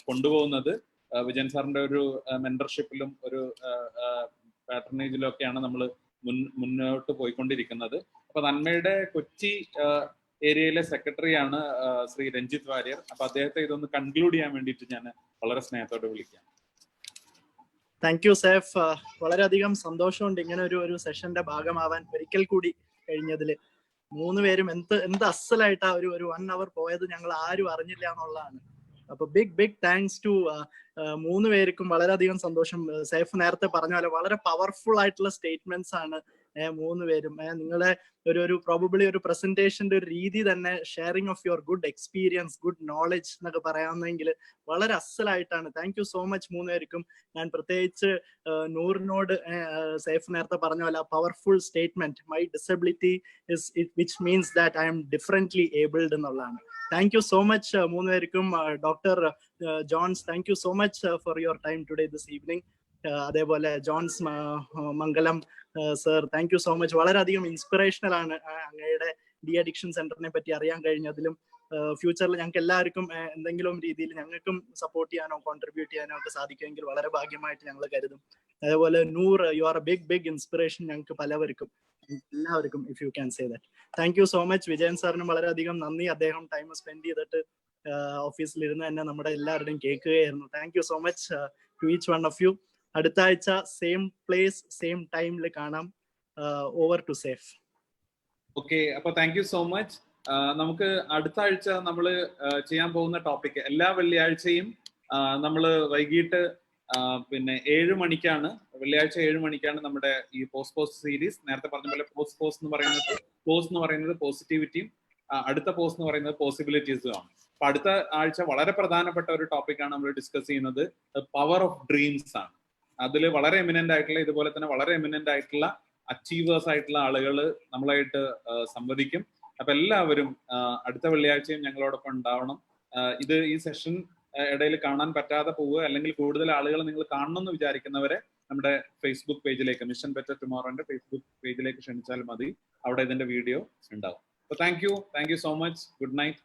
കൊണ്ടുപോകുന്നത്. വിജയൻ സാറിന്റെ ഒരു മെന്റർഷിപ്പിലും ഒരു പാട്രണേജിലും ഒക്കെയാണ് നമ്മൾ മുന്നോട്ട് പോയിക്കൊണ്ടിരിക്കുന്നത്. അപ്പൊ നന്മയുടെ കൊച്ചി ഏരിയയിലെ സെക്രട്ടറിയാണ് ശ്രീ രഞ്ജിത്ത് വാര്യർ. അപ്പൊ അദ്ദേഹത്തെ ഇതൊന്ന് കൺക്ലൂഡ് ചെയ്യാൻ വേണ്ടിയിട്ട് ഞാൻ വളരെ സ്നേഹത്തോടെ വിളിക്കാം. Thank you safe. വളരെയധികം സന്തോഷമുണ്ട് ഇങ്ങനെ ഒരു സെഷന്റെ ഭാഗമാവാൻ ഒരിക്കൽ കൂടി കഴിഞ്ഞതിൽ. 3 പേരും എന്ത് അസലായിട്ടാ ഒരു 1 hour പോയത് ഞങ്ങൾ ആരും അറിഞ്ഞില്ല എന്നുള്ളതാണ്. അപ്പൊ ബിഗ് താങ്ക്സ് ടു 3 പേർക്കും. വളരെയധികം സന്തോഷം. സേഫ് നേരത്തെ പറഞ്ഞ പോലെ വളരെ പവർഫുൾ ആയിട്ടുള്ള സ്റ്റേറ്റ്മെന്റ്സ് ആണ് 3 പേരും. നിങ്ങളെ ഒരു പ്രോബബ്ലി ഒരു പ്രസന്റേഷന്റെ ഒരു രീതി തന്നെ, sharing of your good experience, good knowledge എന്നൊക്കെ പറയാമെന്നെങ്കിൽ വളരെ അസലായിട്ടാണ്. താങ്ക് യു സോ മച്ച് 3 പേർക്കും. ഞാൻ പ്രത്യേകിച്ച് നൂറിനോട്, സേഫ് നേരത്തെ പറഞ്ഞ പോലെ powerful statement, my disability which means that I am differently abled എന്നുള്ളതാണ്. താങ്ക് യു സോ മച്ച് 3 പേർക്കും. Doctor Jones, thank you so much for your time today this evening. അതേപോലെ Jones Mangalam sir, thank you so much. വളരെയധികം inspirational ആണ് അങ്ങയുടെ de addiction സെന്ററിനെ പറ്റി അറിയാൻ കഴിഞ്ഞതിലും. ഫ്യൂച്ചറിൽ ഞങ്ങൾക്ക് എല്ലാവർക്കും എന്തെങ്കിലും രീതിയിൽ ഞങ്ങൾക്കും സപ്പോർട്ട് ചെയ്യാനോ കോൺട്രിബ്യൂട്ട് ചെയ്യാനോ ഒക്കെ സാധിക്കുമെങ്കിൽ വളരെ ഭാഗ്യമായിട്ട് ഞങ്ങൾ കരുതും. അതേപോലെ Noor, you are a big inspiration ഞങ്ങൾക്ക് എല്ലാവർക്കും, if you can say that. Thank you so much. Vijayan സാറിനും വളരെയധികം നന്ദി. അദ്ദേഹം ടൈം സ്പെൻഡ് ചെയ്തിട്ട് ഓഫീസിൽ ഇരുന്ന് തന്നെ നമ്മുടെ എല്ലാവരുടെയും കേൾക്കുകയായിരുന്നു. Thank you so much to each one of you. അടുത്ത ആഴ്ച സെയിം പ്ലേസ് സെയിം ടൈമിൽ കാണാം. Over to Saif. ഓക്കെ, അപ്പൊ താങ്ക് യു സോ മച്ച്. നമുക്ക് അടുത്ത ആഴ്ച നമ്മൾ ചെയ്യാൻ പോകുന്ന ടോപ്പിക്, എല്ലാ വെള്ളിയാഴ്ചയും നമ്മൾ വൈകിട്ട് പിന്നെ 7 മണിക്കാണ്, വെള്ളിയാഴ്ച 7 മണിക്കാണ് നമ്മുടെ ഈ പോസ്റ്റ് സീരീസ്. നേരത്തെ പറഞ്ഞ പോലെ പോസ്റ്റ് എന്ന് പറയുന്നത് പോസിറ്റിവിറ്റിയും അടുത്ത പോസ്റ്റ് എന്ന് പറയുന്നത് പോസിബിലിറ്റീസും ആണ്. അപ്പൊ അടുത്ത ആഴ്ച വളരെ പ്രധാനപ്പെട്ട ഒരു ടോപ്പിക്കാണ് നമ്മൾ ഡിസ്കസ് ചെയ്യുന്നത്, പവർ ഓഫ് ഡ്രീംസ് ആണ്. അതിൽ വളരെ എമിനന്റ് ആയിട്ടുള്ള, ഇതുപോലെ തന്നെ വളരെ എമിനന്റ് ആയിട്ടുള്ള അച്ചീവേഴ്സ് ആയിട്ടുള്ള ആളുകൾ നമ്മളായിട്ട് സംവദിക്കും. അപ്പൊ എല്ലാവരും അടുത്ത വെള്ളിയാഴ്ചയും ഞങ്ങളോടൊപ്പം ഉണ്ടാവണം. ഈ സെഷൻ ഇടയിൽ കാണാൻ പറ്റാതെ പോവുക, അല്ലെങ്കിൽ കൂടുതൽ ആളുകൾ നിങ്ങൾ കാണണം എന്ന് വിചാരിക്കുന്നവരെ നമ്മുടെ ഫേസ്ബുക്ക് പേജിലേക്ക്, മിഷൻ ബെറ്റർ ടുമോറോന്റെ ഫേസ്ബുക്ക് പേജിലേക്ക് ക്ഷണിച്ചാൽ മതി. അവിടെ ഇതിന്റെ വീഡിയോ ഉണ്ടാവും. അപ്പൊ thank you so much. Good night.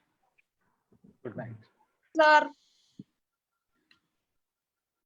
Good night sir.